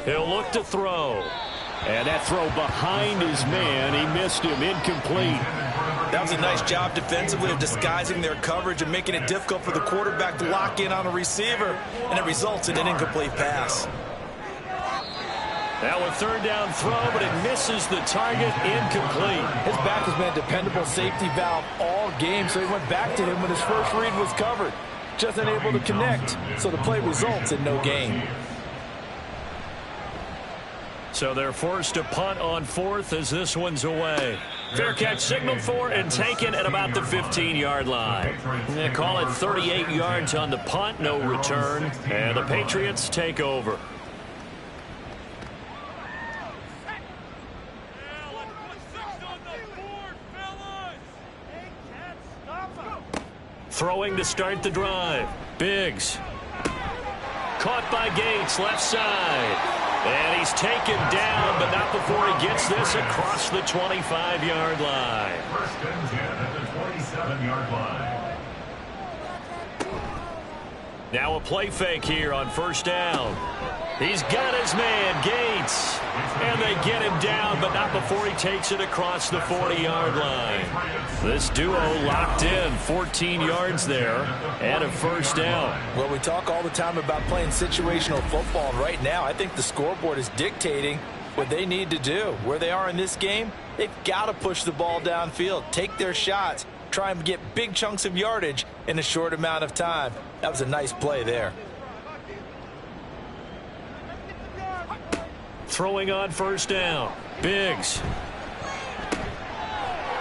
He'll look to throw. And that throw behind his man. He missed him. Incomplete. That was a nice job defensively of disguising their coverage and making it difficult for the quarterback to lock in on a receiver. And it results in an incomplete pass. Now a 3rd down throw, but it misses the target. Incomplete. His back has been a dependable safety valve all game, so he went back to him when his first read was covered. Just unable to connect, so the play results in no gain. So they're forced to punt on fourth as this one's away. Fair catch signaled for and taken at about the 15-yard line. They call it 38 yards on the punt, no return, and the Patriots take over. Throwing to start the drive. Biggs. Caught by Gates, left side. And he's taken down, but not before he gets this across the 25-yard line. First and 10 at the 27-yard line. Now a play fake here on first down. He's got his man, Gates. And they get him down, but not before he takes it across the 40-yard line. This duo locked in, 14 yards there, and a first down. Well, we talk all the time about playing situational football, and right now I think the scoreboard is dictating what they need to do. Where they are in this game, they've got to push the ball downfield, take their shots, try and get big chunks of yardage in a short amount of time. That was a nice play there. Throwing on first down. Biggs.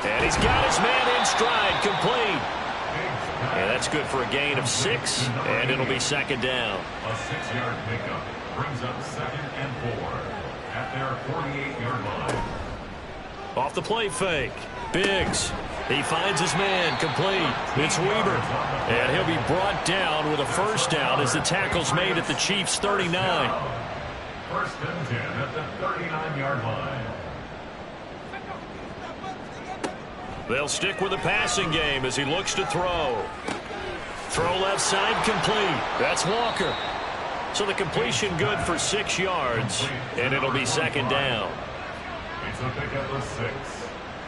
And he's got his man in stride, complete. And that's good for a gain of 6, and it'll be second down. A 6-yard pickup brings up 2nd and 4 at their 48-yard line. Off the play fake. Biggs. He finds his man, complete. It's Weaver. And he'll be brought down with a first down as the tackle's made at the Chiefs' 39. First and 10 at the 39-yard line. They'll stick with the passing game as he looks to throw. Throw left side, complete. That's Walker. So the completion good for 6 yards, and it'll be second down. It's a pickup of 6.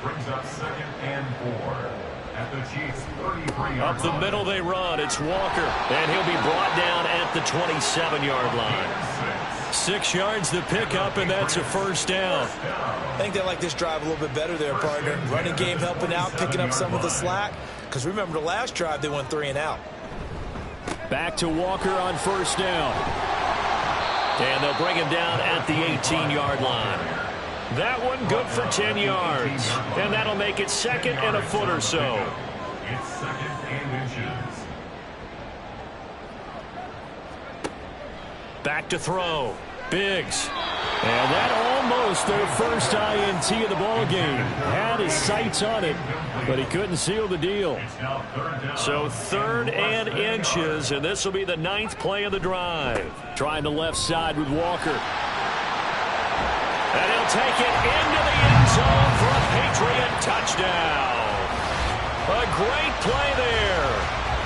Brings up 2nd and 4 at the Chiefs' 33-yard line. Up the middle they run. It's Walker, and he'll be brought down at the 27-yard line. 6 yards the pickup, and that's a first down. I think they like this drive a little bit better there, partner. Running game helping out, picking up some of the slack. Because remember the last drive, they went 3 and out. Back to Walker on first down. And they'll bring him down at the 18-yard line. That one good for 10 yards. And that'll make it second and a foot or so. It's 2nd and inches. Back to throw. Biggs. And that almost their first INT of the ball game. Had his sights on it, but he couldn't seal the deal. So 3rd and inches, and this will be the 9th play of the drive. Trying the left side with Walker. And he'll take it into the end zone for a Patriot touchdown. A great play there.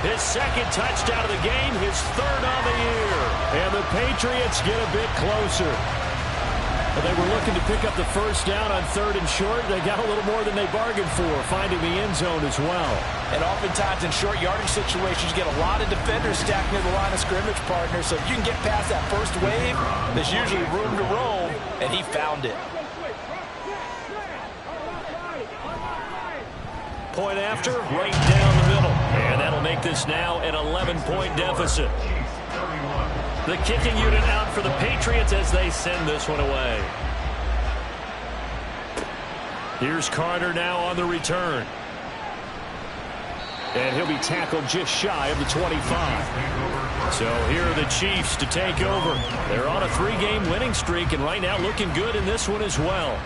His 2nd touchdown of the game, his 3rd on the year. And the Patriots get a bit closer. But they were looking to pick up the first down on 3rd and short. They got a little more than they bargained for, finding the end zone as well. And oftentimes in short yardage situations, you get a lot of defenders stacked near the line of scrimmage, partner. So if you can get past that first wave, there's usually room to roam, and he found it. Point after, right down the middle. And that'll make this now an 11-point deficit. The kicking unit out for the Patriots as they send this one away. Here's Carter now on the return. And he'll be tackled just shy of the 25. So here are the Chiefs to take over. They're on a 3-game winning streak, and right now looking good in this one as well.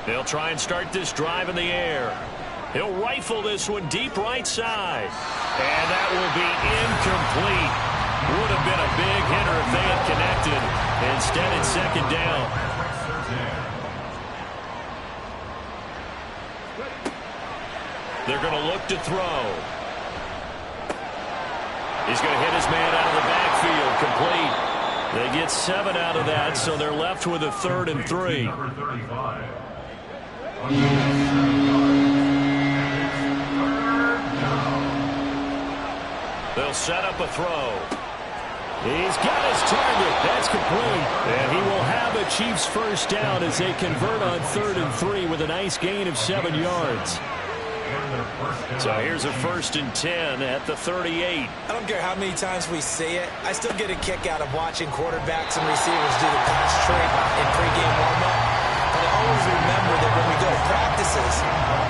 They'll try and start this drive in the air. He'll rifle this one deep right side. And that will be incomplete. Would have been a big hitter if they had connected. Instead, it's second down. They're going to look to throw. He's going to hit his man out of the backfield, complete. They get 7 out of that, so they're left with a 3rd and 3. They'll set up a throw. He's got his target. That's complete. And he will have a Chiefs first down as they convert on 3rd and 3 with a nice gain of 7 yards. So here's a 1st and 10 at the 38. I don't care how many times we say it. I still get a kick out of watching quarterbacks and receivers do the pass trick in pregame warm-up. But I always remember that when we go to practices,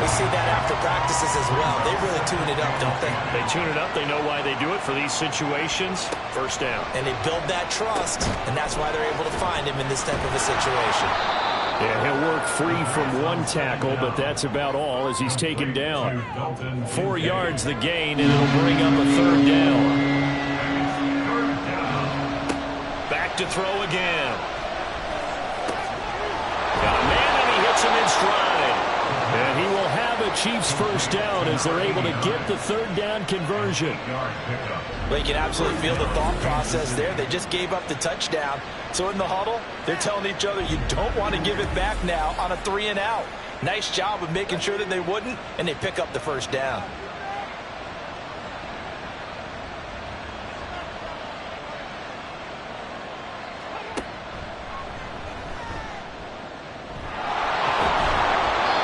we see that after practices as well. They really tune it up, don't they? They tune it up. They know why they do it for these situations. 1st down. And they build that trust, and that's why they're able to find him in this type of a situation. Yeah, he'll work free from one tackle, but that's about all as he's taken down. 4 yards the gain, and it'll bring up a 3rd down. Back to throw again. Got a man, and he hits him in stride. And he will have a Chiefs 1st down as they're able to get the 3rd down conversion. Well, you can absolutely feel the thought process there. They just gave up the touchdown. So in the huddle, they're telling each other, you don't want to give it back now on a 3-and-out. Nice job of making sure that they wouldn't, and they pick up the 1st down.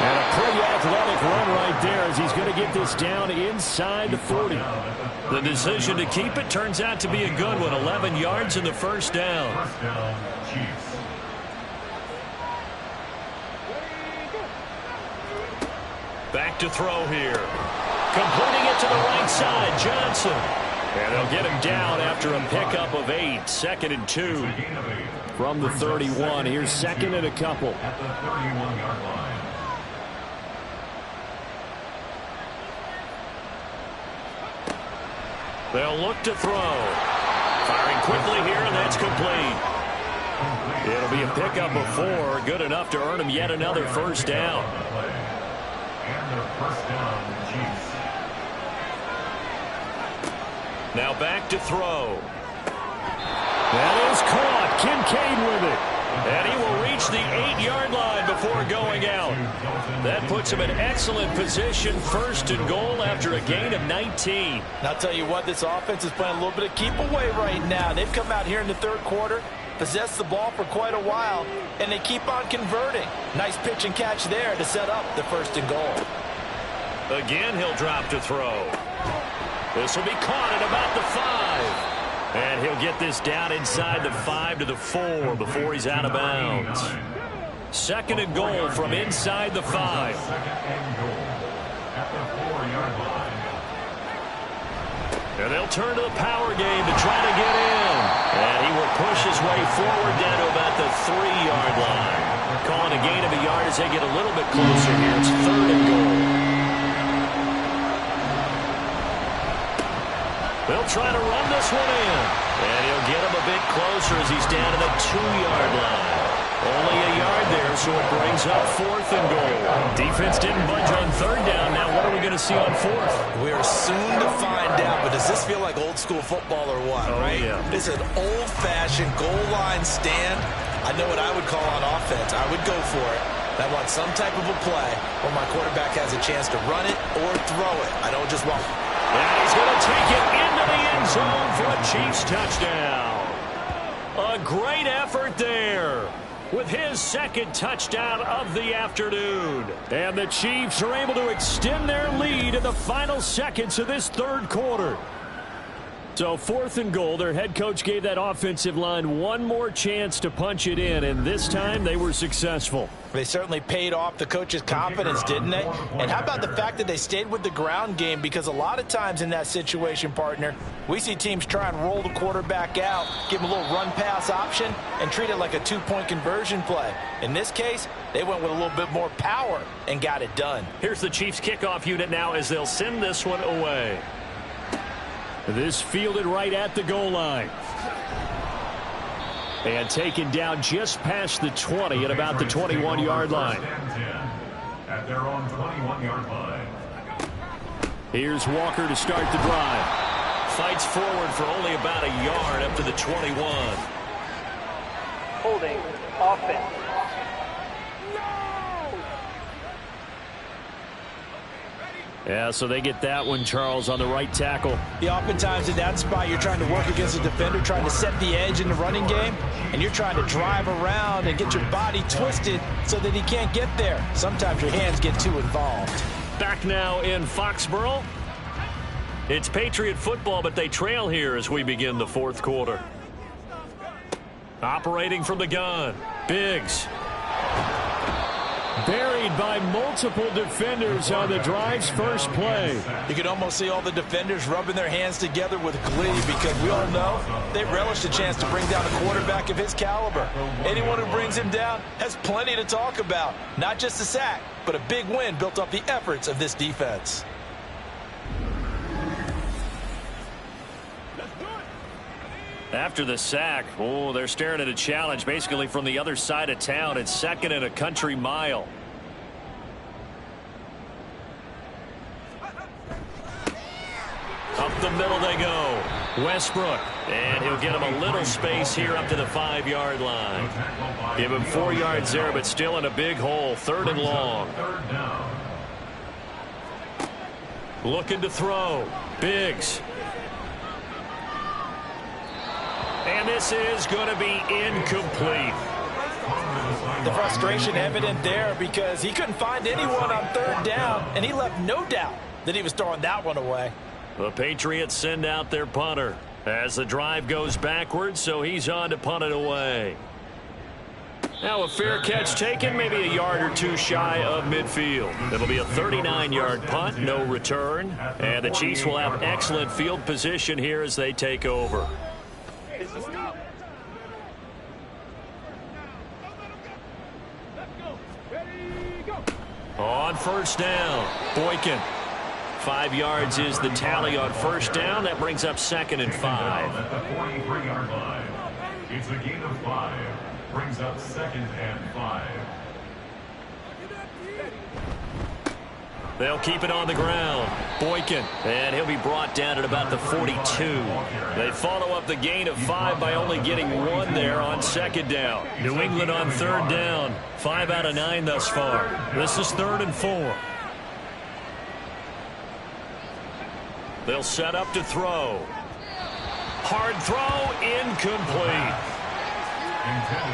And a pretty athletic run right there as he's going to get this down inside the 40. The decision to keep it turns out to be a good one. 11 yards in the 1st down. Chiefs. Back to throw here. Completing it to the right side, Johnson. And they'll get him down after a pickup of 8. 2nd and 2 from the 31. Here's 2nd and a couple. At the 31-yard line. They'll look to throw. Firing quickly here, and that's complete. It'll be a pickup of 4. Good enough to earn him yet another 1st down. And their 1st down, Chiefs. Now back to throw. That is caught. Kincaid with it. And he will reach the 8-yard line before going out. That puts him in excellent position, 1st and goal after a gain of 19. And I'll tell you what, this offense is playing a little bit of keep away right now. They've come out here in the 3rd quarter, possessed the ball for quite a while, and they keep on converting. Nice pitch and catch there to set up the 1st and goal. Again, he'll drop to throw. This will be caught at about the 5. And he'll get this down inside the 5 to the 4 before he's out of bounds. 2nd and goal from inside the 5. 2nd and goal at the 4-yard line. And they'll turn to the power game to try to get in. And he will push his way forward down to about the 3-yard line. Calling a gain of a yard as they get a little bit closer here. It's 3rd and goal. They'll try to run this one in. And he'll get him a bit closer as he's down to the 2-yard line. Only a yard there, so it brings up 4th and goal. Defense didn't budge on 3rd down. Now what are we going to see on 4th? We are soon to find out, but does this feel like old school football or what, right? Yeah. This is an old-fashioned goal line stand. I know what I would call on offense. I would go for it. I want some type of a play where my quarterback has a chance to run it or throw it. I don't just want... And he's going to take it into the end zone for a Chiefs touchdown. A great effort there with his 2nd touchdown of the afternoon. And the Chiefs are able to extend their lead in the final seconds of this 3rd quarter. So 4th and goal, their head coach gave that offensive line one more chance to punch it in, and this time they were successful. They certainly paid off the coach's confidence, didn't they? And how about the fact that they stayed with the ground game? Because a lot of times in that situation, partner, we see teams try and roll the quarterback out, give him a little run-pass option, and treat it like a 2-point conversion play. In this case, they went with a little bit more power and got it done. Here's the Chiefs kickoff unit now as they'll send this one away. This fielded right at the goal line. And taken down just past the 20 at about the 21-yard line. At their own 21-yard line. Here's Walker to start the drive. Fights forward for only about a yard up to the 21. Holding offense. Yeah, so they get that one, Charles, on the right tackle. Yeah, oftentimes in that spot, you're trying to work against a defender, trying to set the edge in the running game, and you're trying to drive around and get your body twisted so that he can't get there. Sometimes your hands get too involved. Back now in Foxborough. It's Patriot football, but they trail here as we begin the fourth quarter. Operating from the gun, Biggs. Buried by multiple defenders on the drive's first play. You can almost see all the defenders rubbing their hands together with glee because we all know they relish the chance to bring down a quarterback of his caliber. Anyone who brings him down has plenty to talk about. Not just a sack, but a big win built off the efforts of this defense. After the sack, they're staring at a challenge basically from the other side of town. It's second and a country mile. Up the middle they go. Westbrook. And he'll get him a little space here up to the 5-yard line. Give him 4 yards there, but still in a big hole. 3rd and long. Looking to throw. Biggs. And this is going to be incomplete. The frustration evident there because he couldn't find anyone on 3rd down, and he left no doubt that he was throwing that one away. The Patriots send out their punter as the drive goes backwards, so he's on to punt it away. Now a fair catch taken, maybe a yard or two shy of midfield. It'll be a 39-yard punt, no return, and the Chiefs will have excellent field position here as they take over. On first down, Boykin. 5 yards is the tally on first down. That brings up 2nd and 5. At the 43-yard line. It's a gain of 5. Brings up 2nd and 5. They'll keep it on the ground. Boykin. And he'll be brought down at about the 42. They follow up the gain of 5 by only getting 1 there on 2nd down. New England on 3rd down. 5 out of 9 thus far. This is 3rd and 4. They'll set up to throw. Hard throw, incomplete.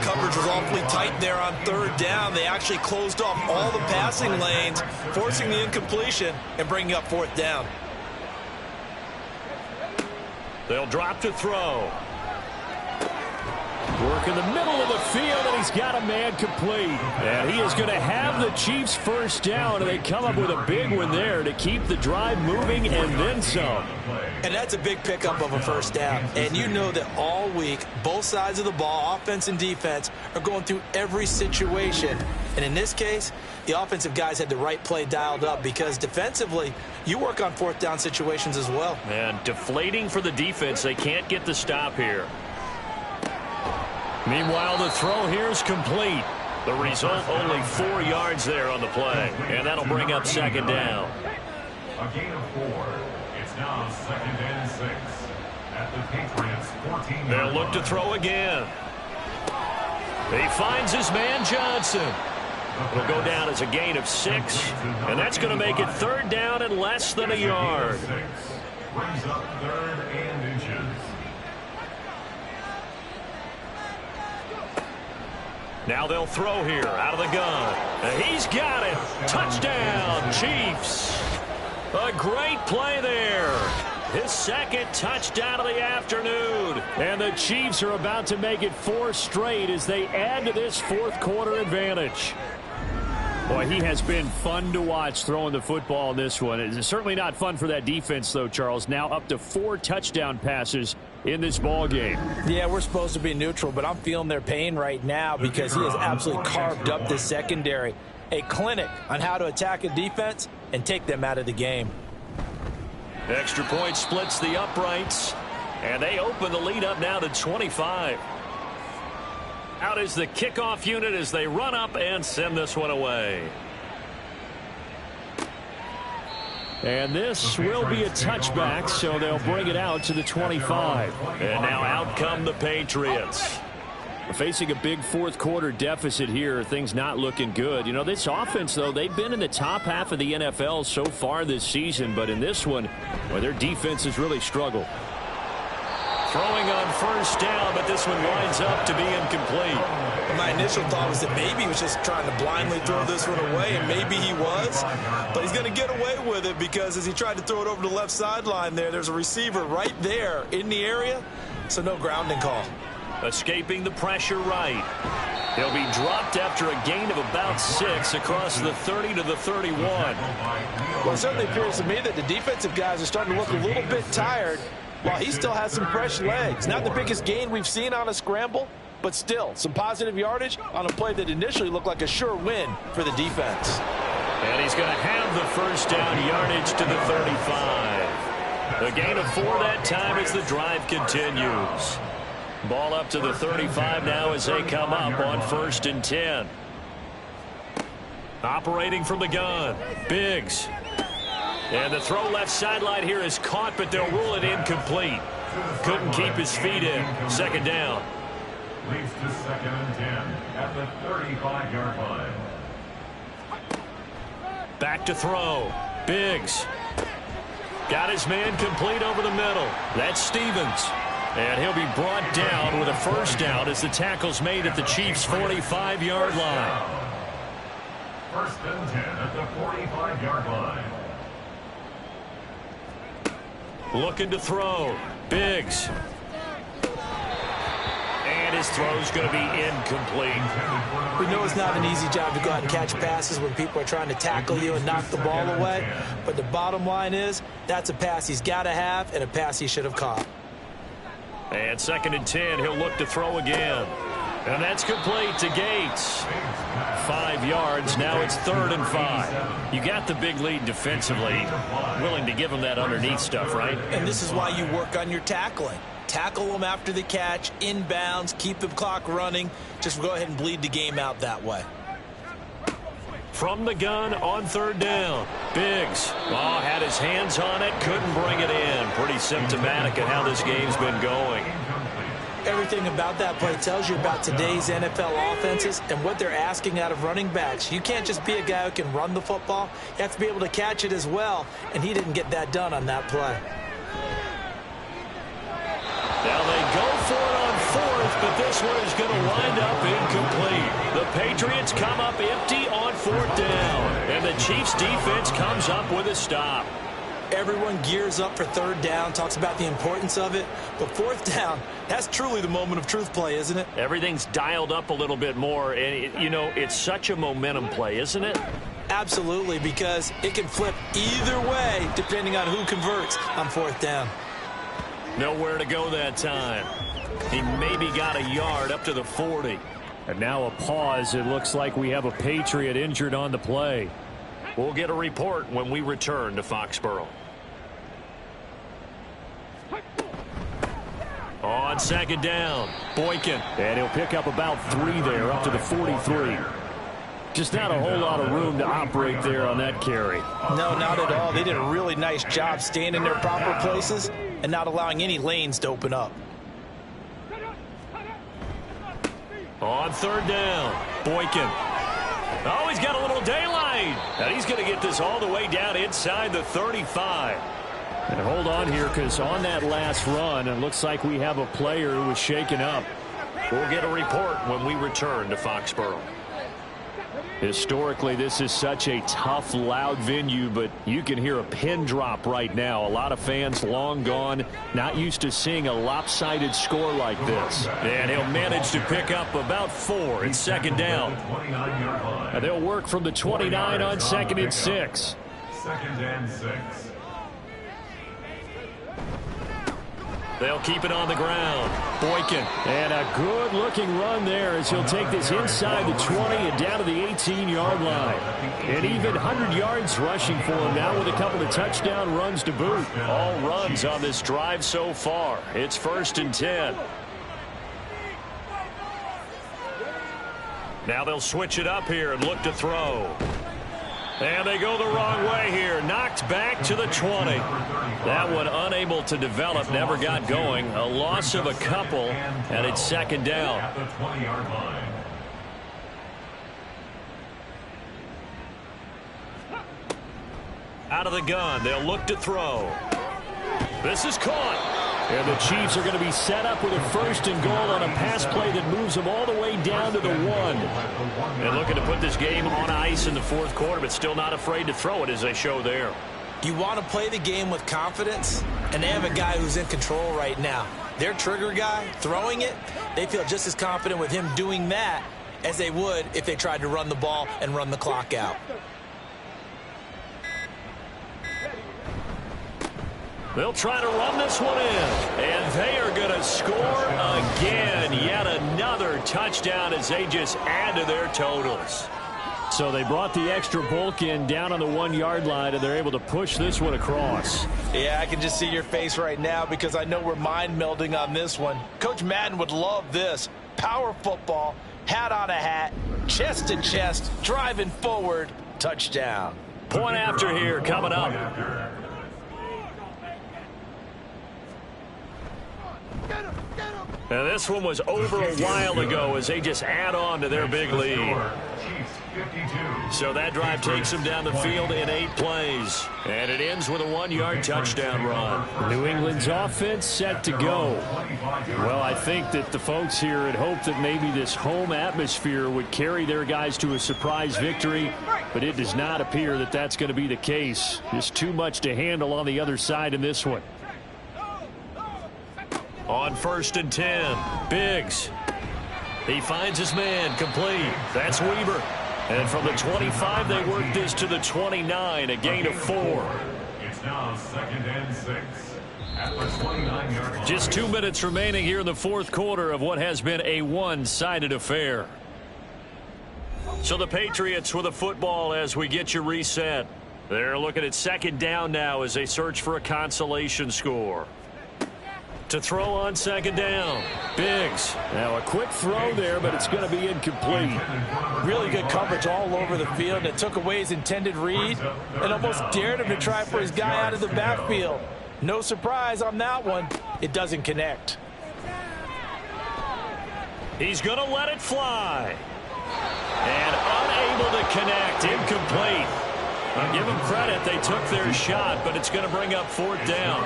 Coverage was awfully tight there on 3rd down. They actually closed off all the passing lanes, forcing the incompletion and bringing up 4th down. They'll drop to throw. Work in the middle of the field, and he's got a man complete. And he is going to have the Chiefs first down, and they come up with a big one there to keep the drive moving and then some. And that's a big pickup of a first down. And you know that all week, both sides of the ball, offense and defense, are going through every situation. And in this case, the offensive guys had the right play dialed up because defensively, you work on 4th down situations as well. And deflating for the defense. They can't get the stop here. Meanwhile, the throw here is complete. The result, only 4 yards there on the play. And that'll bring up 2nd down. A gain of 4. It's now 2nd and 6. At the Patriots 14. They'll look to throw again. He finds his man Johnson. It'll go down as a gain of 6. And that's going to make it 3rd down and less than a yard. Brings up 3rd and inches. Now they'll throw here out of the gun. And he's got it. Touchdown, Chiefs. A great play there. His 2nd touchdown of the afternoon. And the Chiefs are about to make it 4 straight as they add to this 4th quarter advantage. Boy, he has been fun to watch throwing the football in this one. It's certainly not fun for that defense, though, Charles. Now up to 4 touchdown passes in this ball game. Yeah, we're supposed to be neutral, but I'm feeling their pain right now because he has absolutely carved up this secondary. A clinic on how to attack a defense and take them out of the game. Extra point splits the uprights, and they open the lead up now to 25. Out is the kickoff unit as they run up and send this one away. And this will be a touchback, so they'll bring it out to the 25. And now out come the Patriots. Facing a big 4th quarter deficit here, things not looking good. You know, this offense, though, they've been in the top half of the NFL so far this season, but in this one, well, their defense has really struggled. Throwing on first down, but this one winds up to be incomplete. My initial thought was that maybe he was just trying to blindly throw this one away, and maybe he was. But he's going to get away with it because as he tried to throw it over the left sideline there's a receiver right there in the area, so no grounding call. Escaping the pressure right. He'll be dropped after a gain of about 6 across the 30 to the 31. Well, it certainly appears to me that the defensive guys are starting to look a little bit tired while he still has some fresh legs. Not the biggest gain we've seen on a scramble, but still some positive yardage on a play that initially looked like a sure win for the defense. And he's going to have the first down yardage to the 35. The gain of 4 that time as the drive continues. Ball up to the 35 now as they come up on 1st and 10. Operating from the gun, Biggs. And the throw left sideline here is caught, but they'll rule it incomplete. Couldn't keep his feet in. 2nd down. Leads to 2nd and 10 at the 35-yard line. Back to throw. Biggs. Got his man complete over the middle. That's Stevens. And he'll be brought down with a first down as the tackle's made at the Chiefs' 45-yard line. 1st and 10 at the 45-yard line. Looking to throw. Biggs. And his throw's going to be incomplete. We know it's not an easy job to go out and catch passes when people are trying to tackle you and knock the ball away. But the bottom line is that's a pass he's got to have and a pass he should have caught. And 2nd and 10, he'll look to throw again. And that's complete to Gates. 5 yards, now it's 3rd and 5. You got the big lead defensively. Willing to give him that underneath stuff, right? And this is why you work on your tackling. Tackle them after the catch, inbounds, keep the clock running. Just go ahead and bleed the game out that way. From the gun on 3rd down. Biggs. Oh, had his hands on it, couldn't bring it in. Pretty symptomatic of how this game's been going. Everything about that play tells you about today's NFL offenses and what they're asking out of running backs. You can't just be a guy who can run the football. You have to be able to catch it as well, and he didn't get that done on that play. Now they go for it on 4th, but this one is going to wind up incomplete. The Patriots come up empty on 4th down, and the Chiefs defense comes up with a stop. Everyone gears up for 3rd down, talks about the importance of it, but 4th down, that's truly the moment of truth play, isn't it? Everything's dialed up a little bit more, and, it's such a momentum play, isn't it? Absolutely, because it can flip either way depending on who converts on 4th down. Nowhere to go that time. He maybe got a yard up to the 40. And now a pause. It looks like we have a Patriot injured on the play. We'll get a report when we return to Foxborough. On 2nd down, Boykin. And he'll pick up about 3 there, up to the 43. Just not a whole lot of room to operate there on that carry. No, not at all. They did a really nice job staying in their proper places and not allowing any lanes to open up. On 3rd down, Boykin. Oh, he's got a little daylight. And he's going to get this all the way down inside the 35. And hold on here, because on that last run, it looks like we have a player who was shaken up. We'll get a report when we return to Foxborough. Historically, this is such a tough, loud venue, but you can hear a pin drop right now. A lot of fans long gone, not used to seeing a lopsided score like this. And he'll manage to pick up about 4 in 2nd down. And they'll work from the 29 on 2nd and 6. 2nd and 6. They'll keep it on the ground. Boykin. And a good-looking run there as he'll take this inside the 20 and down to the 18-yard line. And even 100 yards rushing for him now with a couple of touchdown runs to boot. All runs on this drive so far. It's 1st and 10. Now they'll switch it up here and look to throw. And they go the wrong way here. Knocked back to the 20. That one unable to develop, never got going. A loss of a couple, and it's 2nd down. At the 20-yard line. Out of the gun, they'll look to throw. This is caught. And the Chiefs are going to be set up with a 1st and goal on a pass play that moves them all the way down to the 1. And looking to put this game on ice in the 4th quarter, but still not afraid to throw it as they show there. You want to play the game with confidence, and they have a guy who's in control right now. Their trigger guy, throwing it, they feel just as confident with him doing that as they would if they tried to run the ball and run the clock out. They'll try to run this one in, and they are going to score again. Yet another touchdown as they just add to their totals. So they brought the extra bulk in down on the 1-yard line, and they're able to push this one across. Yeah, I can just see your face right now because I know we're mind melding on this one. Coach Madden would love this. Power football, hat on a hat, chest to chest, driving forward, touchdown. Point after here coming up. And this one was over a while ago as they just add on to their big lead. So that drive takes them down the field in 8 plays. And it ends with a 1-yard touchdown run. New England's offense set to go. Well, I think that the folks here had hoped that maybe this home atmosphere would carry their guys to a surprise victory, but it does not appear that that's going to be the case. Just too much to handle on the other side in this one. On 1st and 10, Biggs. He finds his man, complete. That's Weaver. And from the 25, they work this to the 29, a gain of 4. It's now 2nd and 6 at the 29-yard line. Just 2 minutes remaining here in the 4th quarter of what has been a one-sided affair. So the Patriots with the football as we get you reset. They're looking at 2nd down now as they search for a consolation score. To throw on 2nd down, Biggs. Now a quick throw there, but it's going to be incomplete. Really good coverage all over the field. It took away his intended read and almost dared him to try for his guy out of the backfield. No surprise on that one. It doesn't connect. He's going to let it fly. And unable to connect, incomplete. I'll give them credit. They took their shot, but it's going to bring up 4th down.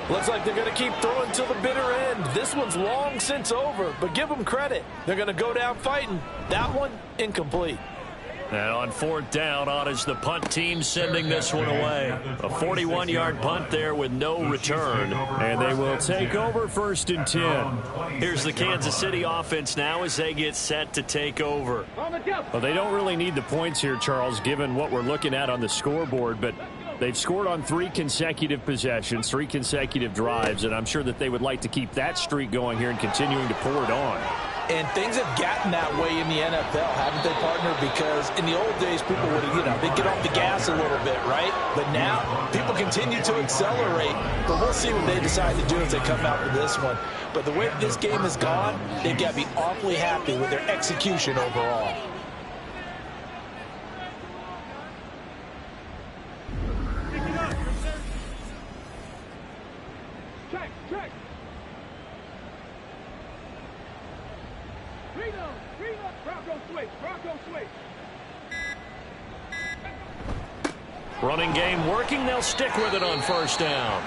Looks like they're going to keep throwing till the bitter end. This one's long since over, but give them credit. They're going to go down fighting. That one, incomplete. And on 4th down, on is the punt team sending this one away. A 41-yard punt there with no return. And they will take over 1st and 10. Here's the Kansas City offense now as they get set to take over. Well, they don't really need the points here, Charles, given what we're looking at on the scoreboard, but they've scored on 3 consecutive possessions, 3 consecutive drives, and I'm sure that they would like to keep that streak going here and continuing to pour it on. And things have gotten that way in the NFL, haven't they, partner? Because in the old days, people would, they'd get off the gas a little bit, right? But now, people continue to accelerate. But we'll see what they decide to do as they come out with this one. But the way this game has gone, they've got to be awfully happy with their execution overall. Running game working. They'll stick with it on 1st down.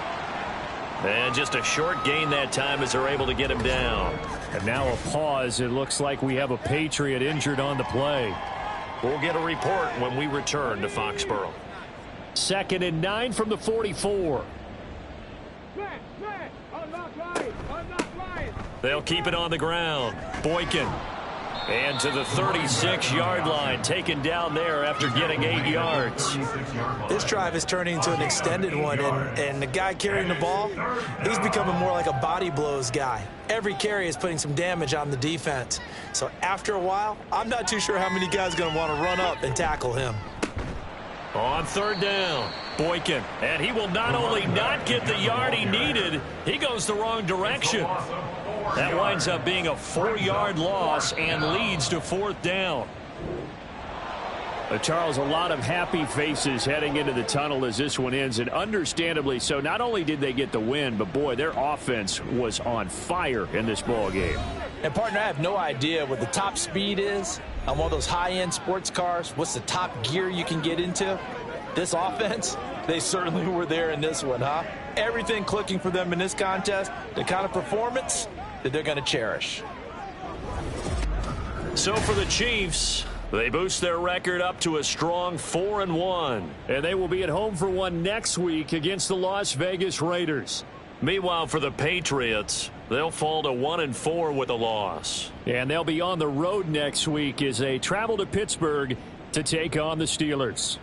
And just a short gain that time as they're able to get him down. And now a pause. It looks like we have a Patriot injured on the play. We'll get a report when we return to Foxborough. 2nd and 9 from the 44. They'll keep it on the ground. Boykin. And to the 36-yard line, taken down there after getting 8 yards. This drive is turning into an extended one, and the guy carrying the ball, he's becoming more like a body blows guy. Every carry is putting some damage on the defense. So after a while, I'm not too sure how many guys are going to want to run up and tackle him. On 3rd down, Boykin. And he will not only not get the yard he needed, he goes the wrong direction. That winds up being a 4-yard loss and leads to 4th down. Charles, a lot of happy faces heading into the tunnel as this one ends, and understandably so. Not only did they get the win, but boy, their offense was on fire in this ball game. And partner, I have no idea what the top speed is on one of those high-end sports cars. What's the top gear you can get into? This offense, They certainly were there in this one, huh? Everything clicking for them in this contest, the kind of performance that they're going to cherish. So for the Chiefs, they boost their record up to a strong 4-1. And they will be at home for one next week against the Las Vegas Raiders. Meanwhile, for the Patriots, they'll fall to 1-4 with a loss. And they'll be on the road next week as they travel to Pittsburgh to take on the Steelers.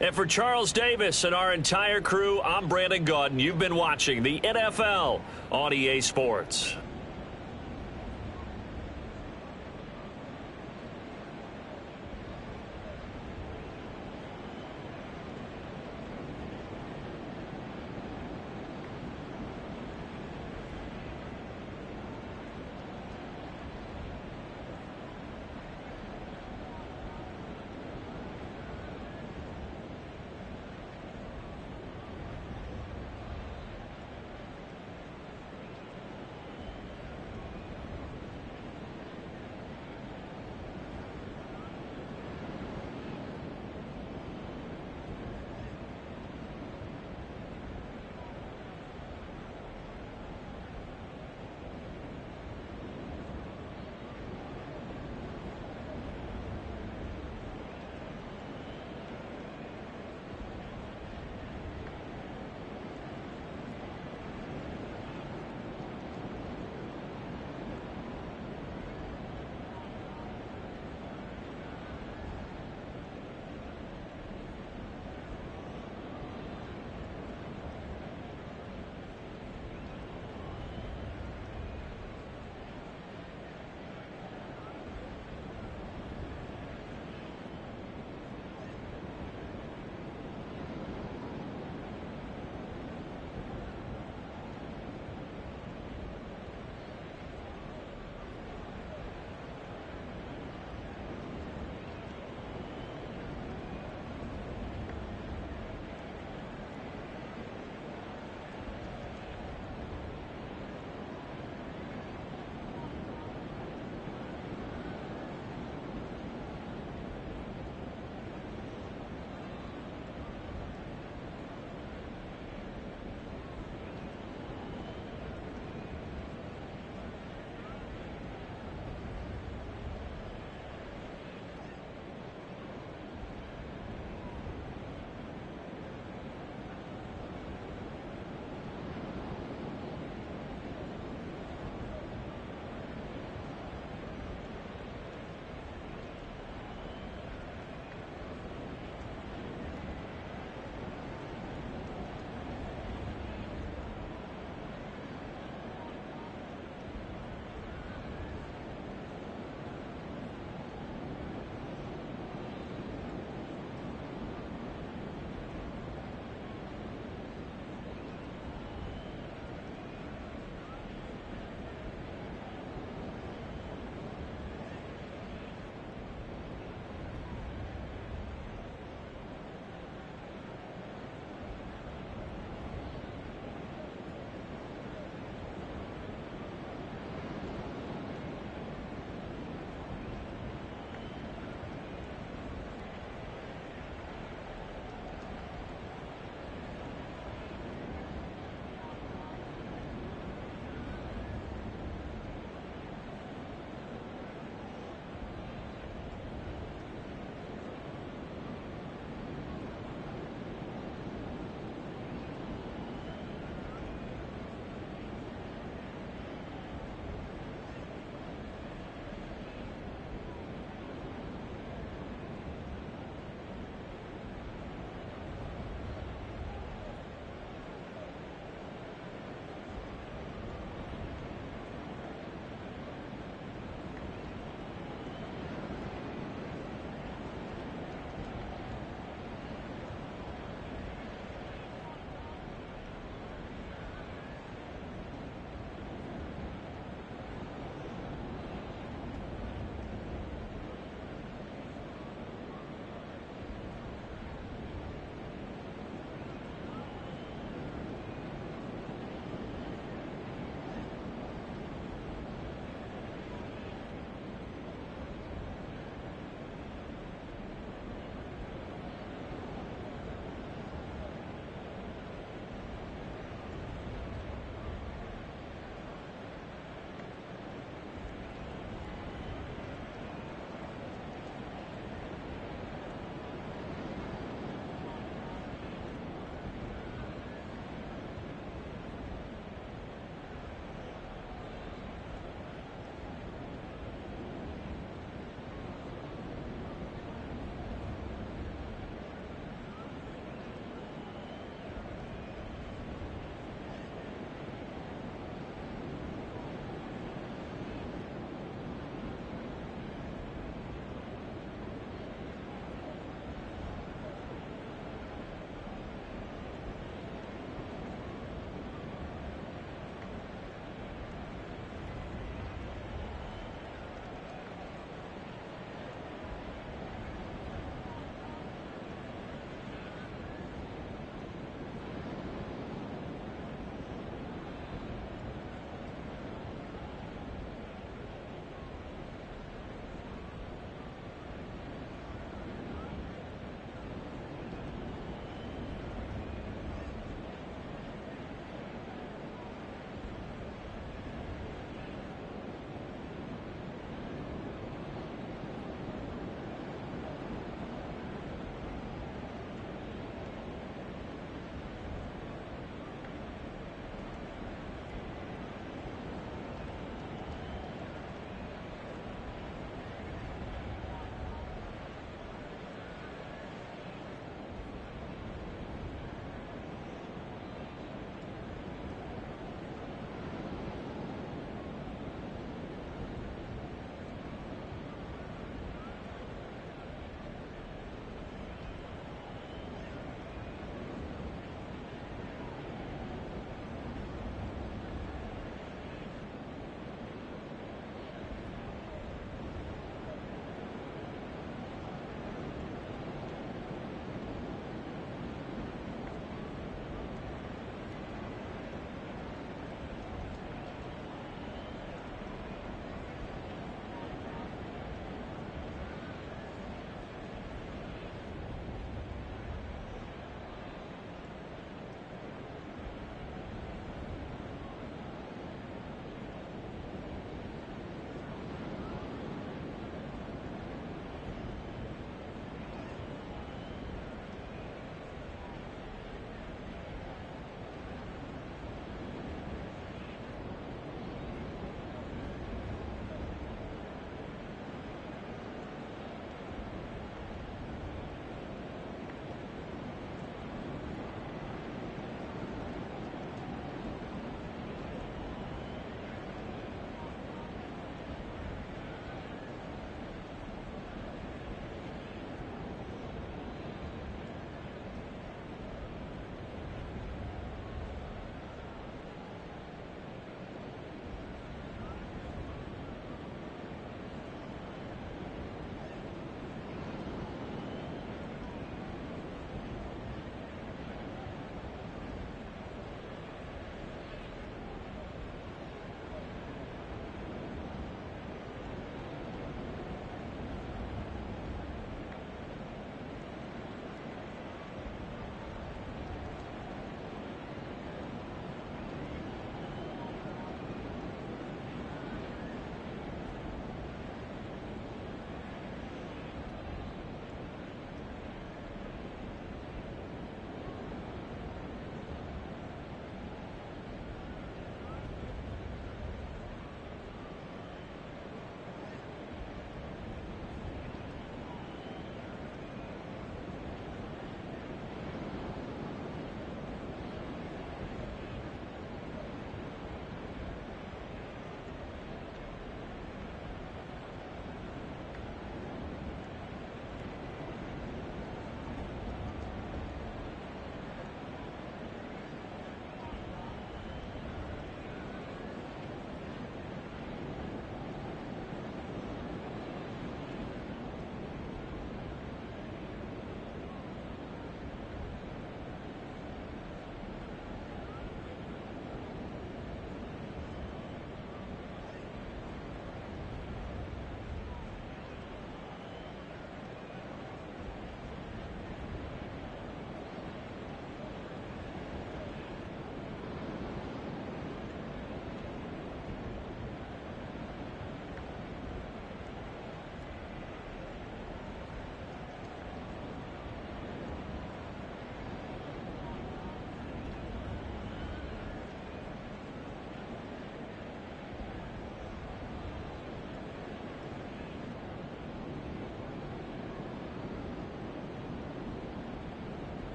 And for Charles Davis and our entire crew, I'm Brandon Gaudin. You've been watching the NFL on EA Sports.